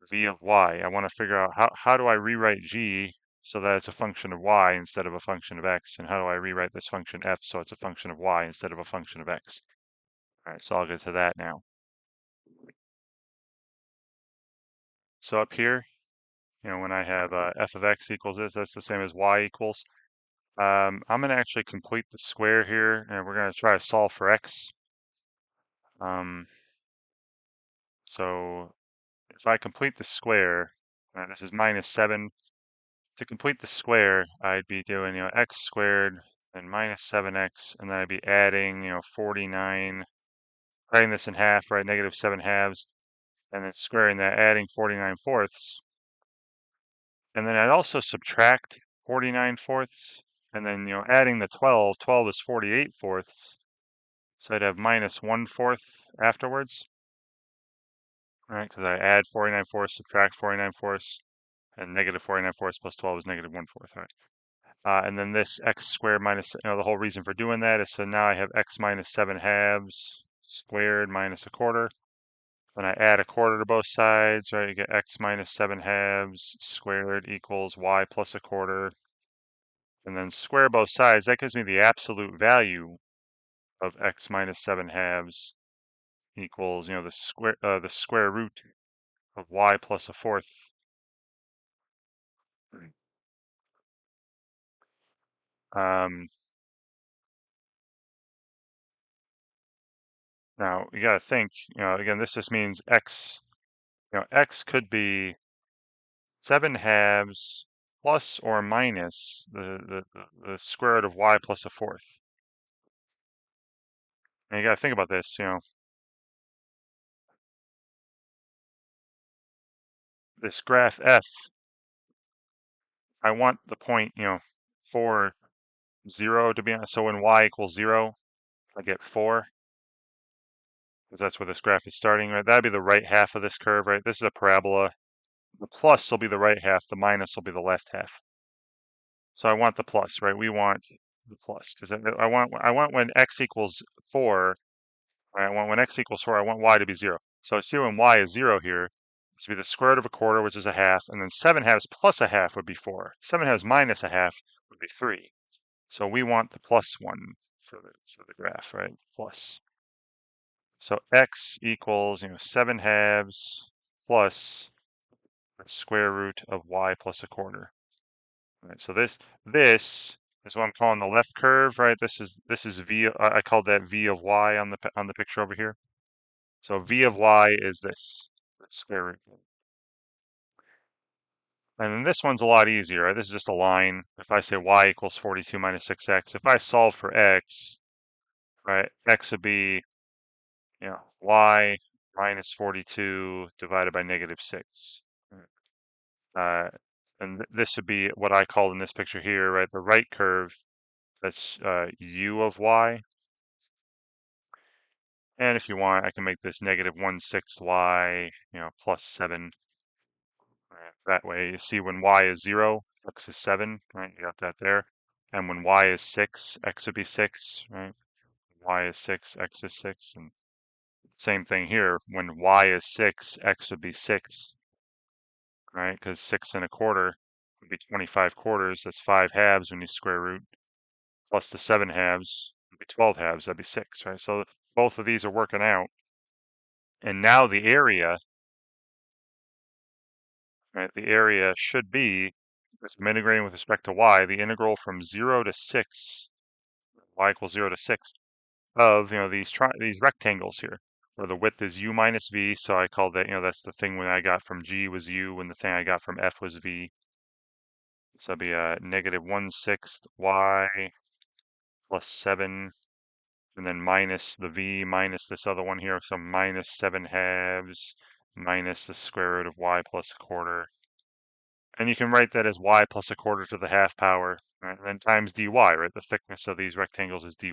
V of Y. I want to figure out how do I rewrite G so that it's a function of Y instead of a function of X, and how do I rewrite this function F so it's a function of Y instead of a function of X. All right, so I'll get to that now. So up here, when I have f of x equals this, that's the same as y equals. I'm going to actually complete the square here, and we're going to try to solve for x. So if I complete the square, this is minus 7. To complete the square, I'd be doing, x squared and minus 7x, and then I'd be adding, 49, cutting this in half, right, negative 7 halves, and then squaring that, adding 49 fourths. And then I'd also subtract 49 fourths, and then, adding the 12, 12 is 48 fourths. So I'd have minus 1/4 afterwards, right? Because I add 49 fourths, subtract 49 fourths, and negative 49 fourths plus 12 is negative 1/4, all right? And then this x squared minus, the whole reason for doing that is so now I have x minus 7 halves squared minus a quarter. Then I add a quarter to both sides, right? You get x minus 7 halves squared equals y plus a quarter. And then square both sides. That gives me the absolute value of x minus 7 halves equals, the square root of y plus a fourth. Um, Now you got to think, again, this just means x, x could be 7/2 plus or minus the square root of y plus a fourth. And you got to think about this, this graph f, I want the point, 4, 0 to be honest. So when y equals 0, I get 4, because that's where this graph is starting, right? That'd be the right half of this curve, right? This is a parabola. The plus will be the right half, the minus will be the left half. So I want the plus, right? We want the plus, because I want when x equals 4, right? I want when x equals 4, I want y to be 0. So I see when y is 0 here, this would be the square root of a quarter, which is a half, and then 7/2 plus a half would be 4. 7/2 minus a half would be 3. So we want the plus one for the graph, right? Plus. So x equals, 7/2 plus the square root of y plus a quarter. Right. So this is what I'm calling the left curve, right? This is v. I called that v of y on the picture over here. So v of y is this square root. And then this one's a lot easier, right? This is just a line. If I say y equals 42 minus 6x, if I solve for x, right, x would be, y minus 42 divided by -6. Uh, and this would be what I called in this picture here, right? The right curve, that's u of y. And if you want, I can make this -1/6 y, plus 7. Right? That way, you see when y is 0, x is 7, right? You got that there. And when y is 6, x would be 6, right? Y is 6, x is 6. And same thing here. When y is 6, x would be 6, right? Because 6 1/4 would be 25 quarters. That's 5/2 when you square root. Plus the 7/2 would be 12/2. That'd be 6, right? So both of these are working out. And now the area, right? The area should be, if I'm integrating with respect to y, the integral from 0 to 6, y equals 0 to 6, of, these rectangles here, where the width is u minus v. So I called that, that's the thing when I got from g was u, and the thing I got from f was v. So that'd be -1/6 y plus 7, and then minus the v minus this other one here. So minus 7/2 minus the square root of y plus a quarter. And you can write that as y plus a quarter to the half power, right? And then times dy, right? The thickness of these rectangles is dy.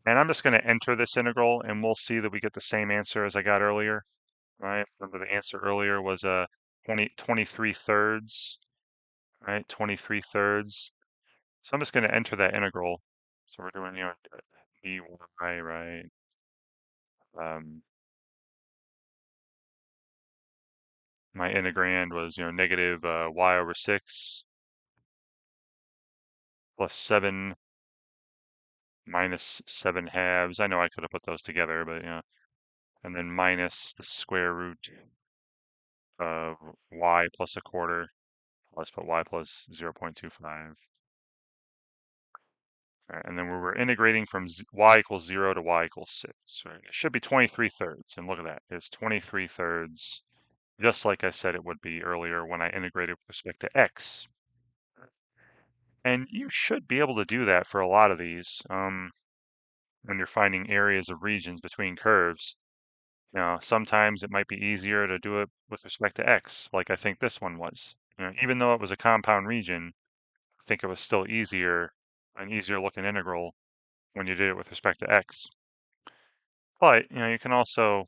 And I'm just going to enter this integral, and we'll see that we get the same answer as I got earlier, right? Remember the answer earlier was 23 thirds, right? 23 thirds. So I'm just going to enter that integral. So we're doing, dy, right? My integrand was, negative y over 6 plus 7 minus 7/2. I know I could have put those together, but, and then minus the square root of y plus a quarter. Let's put y plus 0.25. Right, and then we were integrating from y equals 0 to y equals 6. Right? It should be 23 thirds. And look at that. It's 23 thirds, just like I said it would be earlier when I integrated with respect to x. And you should be able to do that for a lot of these when you're finding areas of regions between curves. Sometimes it might be easier to do it with respect to x, like I think this one was. Even though it was a compound region, I think it was still an easier looking integral when you did it with respect to x. But, you can also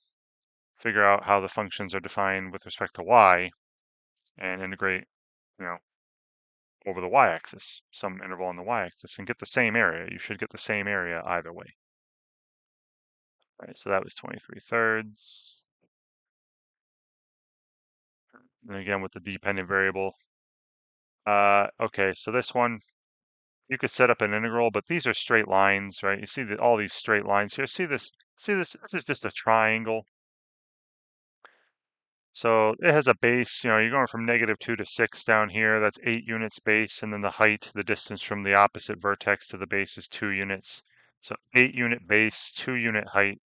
figure out how the functions are defined with respect to y and integrate, over the y-axis, some interval on the y-axis, and get the same area. You should get the same area either way. All right, so that was 23 thirds. And again, with the dependent variable. Okay, so this one, you could set up an integral, but these are straight lines, right? You see that all these straight lines here. See this? This is just a triangle. So it has a base, you're going from -2 to 6 down here. That's 8 units base. And then the height, the distance from the opposite vertex to the base is 2 units. So 8 unit base, 2 unit height.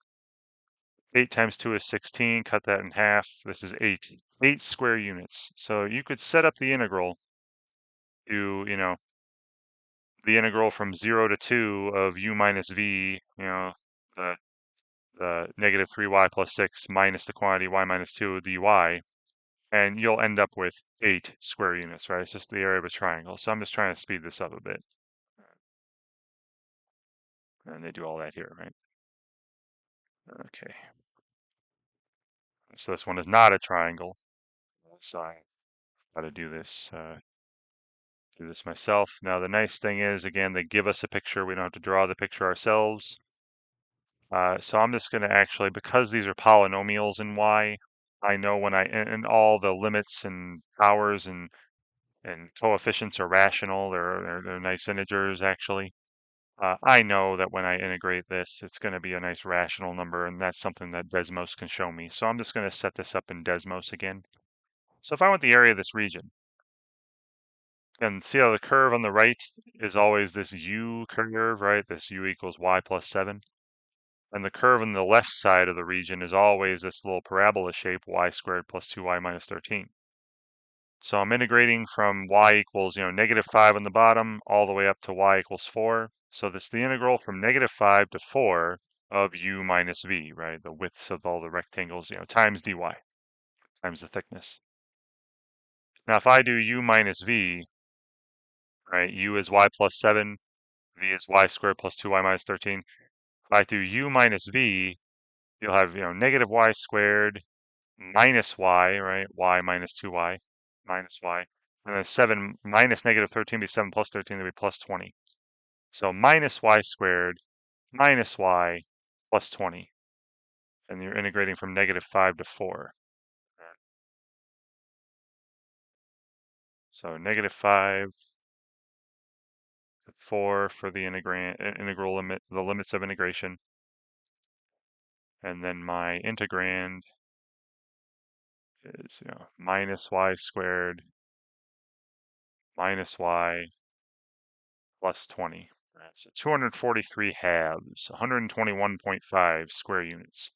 8 times 2 is 16. Cut that in half. This is 8. 8 square units. So you could set up the integral to, the integral from 0 to 2 of u minus v, the negative 3y plus 6 minus the quantity y minus 2 dy, and you'll end up with 8 square units, right? It's just the area of a triangle. So I'm just trying to speed this up a bit. And they do all that here, right? Okay. So this one is not a triangle. So I got to do this myself. Now the nice thing is, again, they give us a picture. We don't have to draw the picture ourselves. So I'm just going to actually, because these are polynomials in y, I know when and all the limits and powers and coefficients are rational. They're nice integers, actually. I know that when I integrate this, it's going to be a nice rational number, and that's something that Desmos can show me. So I'm just going to set this up in Desmos again. So if I want the area of this region, and see how the curve on the right is always this u curve, right? This u equals y plus 7. And the curve on the left side of the region is always this little parabola shape, y squared plus 2y minus 13. So I'm integrating from y equals, negative 5 on the bottom all the way up to y equals 4. So this is the integral from negative 5 to 4 of u minus v, right? The widths of all the rectangles, times dy, times the thickness. Now if I do u minus v, right, u is y plus 7, v is y squared plus 2y minus 13. If I do u minus v, you'll have, negative y squared minus y, right? Y minus 2y minus y. And then 7 minus negative 13 will be 7 plus 13 will be plus 20. So minus y squared minus y plus 20. And you're integrating from negative 5 to 4. So negative 5 to 4 for the integral limit, the limits of integration. And then my integrand is, minus y squared minus y plus 20. Right, so 243 halves, 121.5 square units.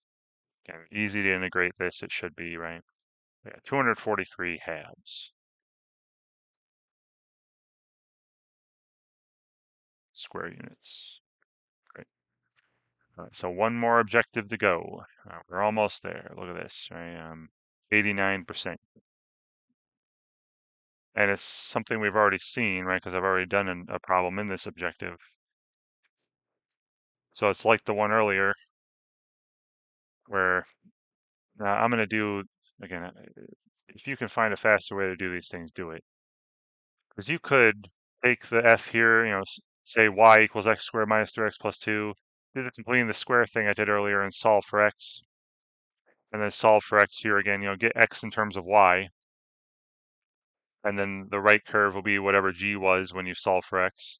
Again, easy to integrate this, it should be, right? Yeah, 243 halves. Square units. Great. So one more objective to go. We're almost there. Look at this, right? 89%. And it's something we've already seen, right? Because I've already done a problem in this objective. So it's like the one earlier where I'm going to do, again, if you can find a faster way to do these things, do it. Because you could take the f here, say y equals x squared minus 3x plus 2, do the completing the square thing I did earlier and solve for x. And then solve for x here again, get x in terms of y. And then the right curve will be whatever g was when you solve for x.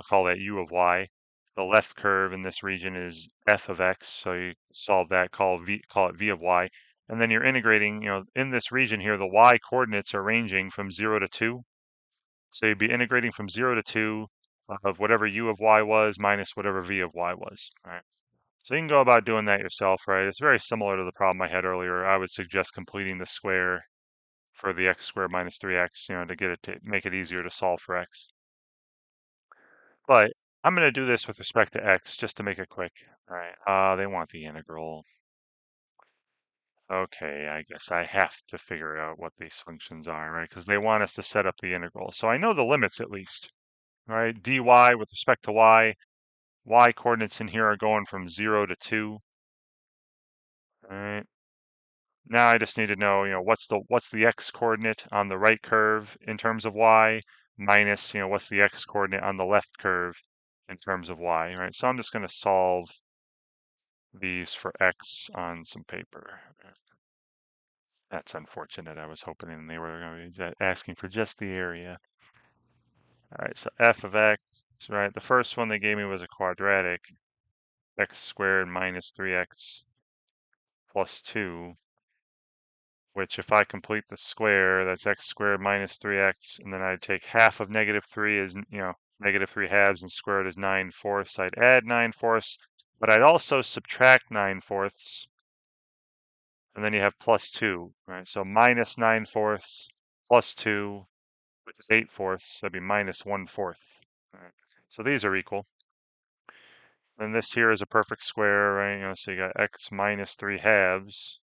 Call that u of y. The left curve in this region is f of x, so you solve that, call it v of y. And then you're integrating, in this region here, the y coordinates are ranging from 0 to 2. So you'd be integrating from 0 to 2 of whatever u of y was minus whatever v of y was. All right. So you can go about doing that yourself, right? It's very similar to the problem I had earlier. I would suggest completing the square for the x squared minus 3x, to get it to make it easier to solve for x. But I'm going to do this with respect to x just to make it quick. All right. They want the integral. Okay, I guess I have to figure out what these functions are, right? Because they want us to set up the integral. So I know the limits at least. All right, dy with respect to y coordinates in here are going from 0 to 2. All right. Now I just need to know, what's the x coordinate on the right curve in terms of y minus, what's the x coordinate on the left curve in terms of y, right? So I'm just going to solve these for x on some paper. That's unfortunate. I was hoping they were going to be asking for just the area. All right, so f of x, right? The first one they gave me was a quadratic, x squared minus 3x plus 2, which if I complete the square, that's x squared minus 3x, and then I'd take half of negative 3 as, negative 3 halves, and square root is 9/4. I'd add 9/4, but I'd also subtract 9/4, and then you have plus 2, right? So minus 9/4 plus 2, which is 8/4. That'd be minus 1/4. Right. So these are equal. And this here is a perfect square, right? So you got x minus 3 halves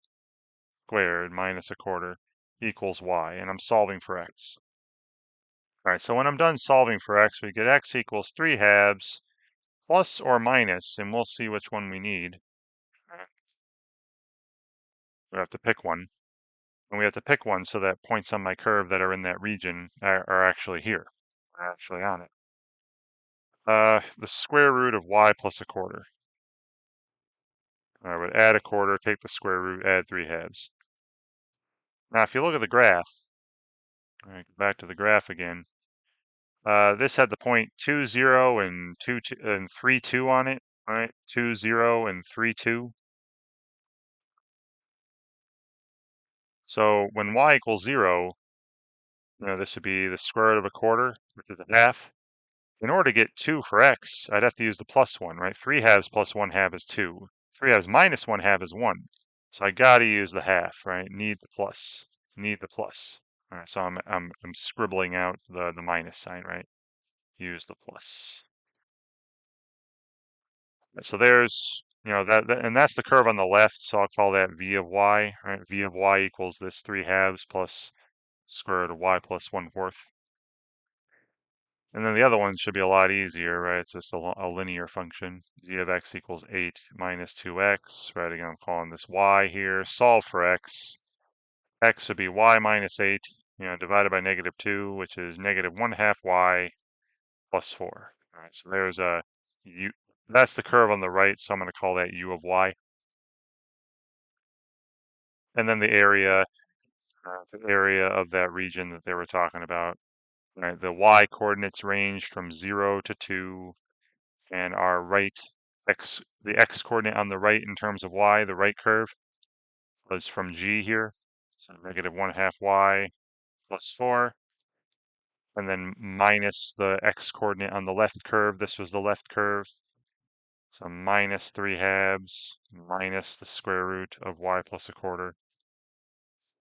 squared minus 1/4 equals y, and I'm solving for x. All right, so when I'm done solving for x, we get x equals 3 halves plus or minus, and we'll see which one we need. We have to pick one, and we have to pick one so that points on my curve that are in that region are actually here, are actually on it. The square root of y plus 1/4. I would add 1/4, take the square root, add 3 halves. Now, if you look at the graph, all right, go back to the graph again. This had the point 2, 0, and 2, 2 and 3, 2 on it, right? 2, 0, and 3, 2. So when y equals 0, this would be the square root of 1/4, which is a half. In order to get 2 for x, I'd have to use the plus 1, right? 3 halves plus 1 half is 2. 3 halves minus 1 half is 1. So I got to use the half, right? Need the plus. Need the plus. All right, so I'm scribbling out the minus sign, right? Use the plus. So there's, that, and that's the curve on the left. So I'll call that v of y, right? V of y equals this 3 halves plus square root of y plus 1/4. And then the other one should be a lot easier, right? It's just a linear function. Z of x equals 8 minus 2x, right? Again, I'm calling this y here. Solve for x. X would be y minus 8, divided by negative 2, which is negative 1/2 y plus 4. All right, so there's a u. That's the curve on the right, so I'm going to call that u of y. And then the area of that region that they were talking about. Right, the y coordinates range from 0 to 2, and our right the x coordinate on the right in terms of y, the right curve, was from g here, so negative 1/2 y plus 4, and then minus the x coordinate on the left curve. This was the left curve, so minus 3 halves minus the square root of y plus 1/4.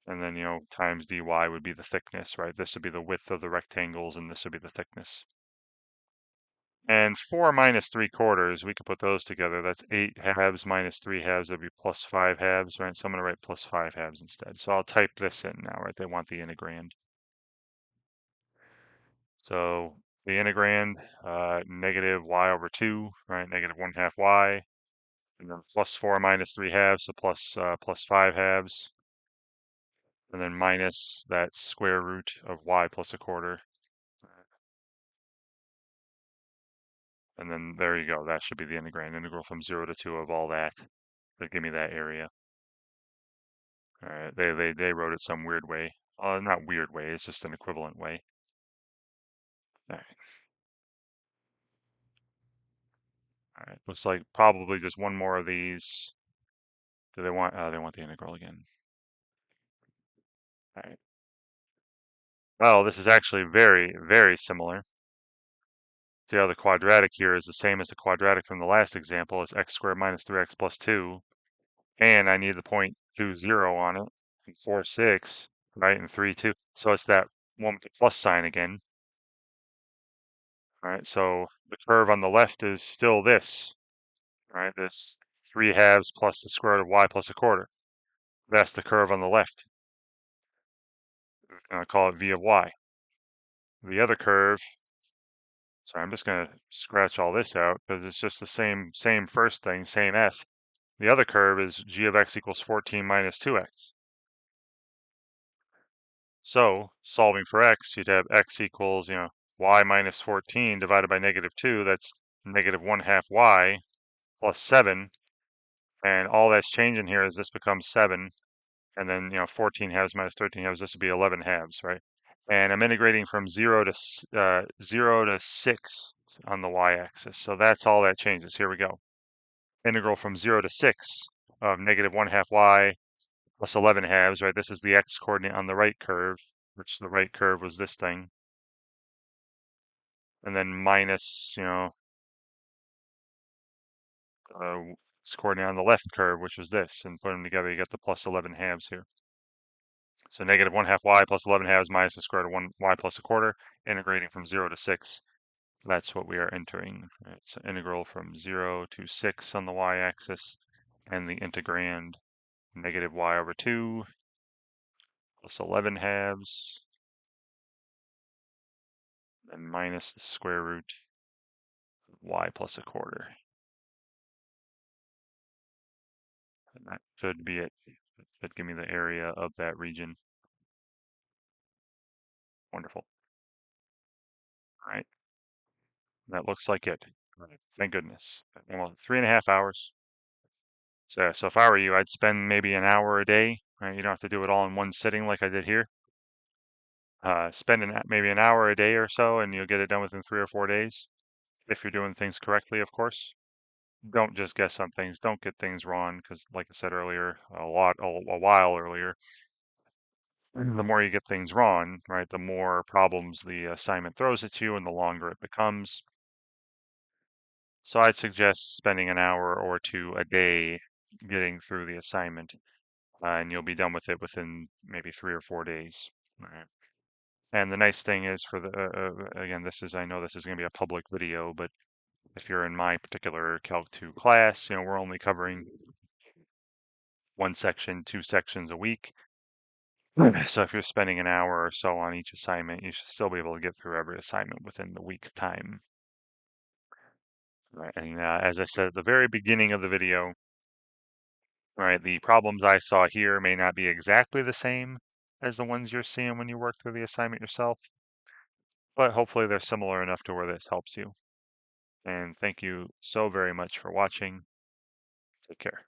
And then, times dy would be the thickness, right? This would be the width of the rectangles, and this would be the thickness. And 4 minus 3/4, we could put those together. That's 8 halves minus 3 halves. That'd be plus 5 halves, right? So I'm going to write plus 5 halves instead. So I'll type this in now, right? They want the integrand. So the integrand, negative y over 2, right? Negative 1/2 y. And then plus 4 minus 3 halves, so plus 5 halves. And then minus that square root of y plus 1/4. And then there you go. That should be the integrand. Integral from 0 to 2 of all that. That give me that area. All right. They wrote it some weird way. Not weird way. It's just an equivalent way. All right. All right. Looks like probably just one more of these. Do they want? They want the integral again. All right. Well, this is actually very, very similar. See how the quadratic here is the same as the quadratic from the last example. It's x squared minus 3x plus 2. And I need the point 2, 0 on it. And 4, 6, right? And 3, 2. So it's that one with the plus sign again. All right. So the curve on the left is still this, right? This 3 halves plus the square root of y plus 1/4. That's the curve on the left. And I call it v of y. The other curve, so I'm just going to scratch all this out because it's just the same first thing, same f. The other curve is g of x equals 14 minus 2x. So solving for x, you'd have x equals, y minus 14 divided by negative 2. That's negative 1/2 y plus 7. And all that's changing here is this becomes 7. And then, 14 halves minus 13 halves, this would be 11 halves, right? And I'm integrating from 0 to 6 on the y-axis. So that's all that changes. Here we go. Integral from 0 to 6 of negative 1/2 y plus 11 halves, right? This is the x coordinate on the right curve, which the right curve was this thing. and then minus, its coordinate on the left curve, which was this, and put them together, you get the plus 11 halves here. So negative 1/2 y plus 11 halves minus the square root of 1 y plus a quarter, integrating from 0 to 6. That's what we are entering. Right, so integral from 0 to 6 on the y-axis, and the integrand negative y over 2 plus 11 halves, and minus the square root of y plus a quarter. And that should be it. That should give me the area of that region. Wonderful. All right. That looks like it. All right. Thank goodness. Well, 3.5 hours. So, yeah, so if I were you, I'd spend maybe an hour a day. Right? You don't have to do it all in one sitting like I did here. Spend maybe an hour a day or so, and you'll get it done within 3 or 4 days. If you're doing things correctly, of course. Don't just guess on things. Don't get things wrong, because, like I said earlier, a while earlier, the more you get things wrong, right, the more problems the assignment throws at you, and the longer it becomes. So I'd suggest spending an hour or two a day getting through the assignment, and you'll be done with it within maybe 3 or 4 days. All right. And the nice thing is for the again, I know this is going to be a public video, but if you're in my particular Calc 2 class, we're only covering one section, 2 sections a week. So if you're spending an hour or so on each assignment, you should still be able to get through every assignment within the week time. Right. And as I said at the very beginning of the video, right, the problems I saw here may not be exactly the same as the ones you're seeing when you work through the assignment yourself, but hopefully they're similar enough to where this helps you. And thank you so very much for watching. Take care.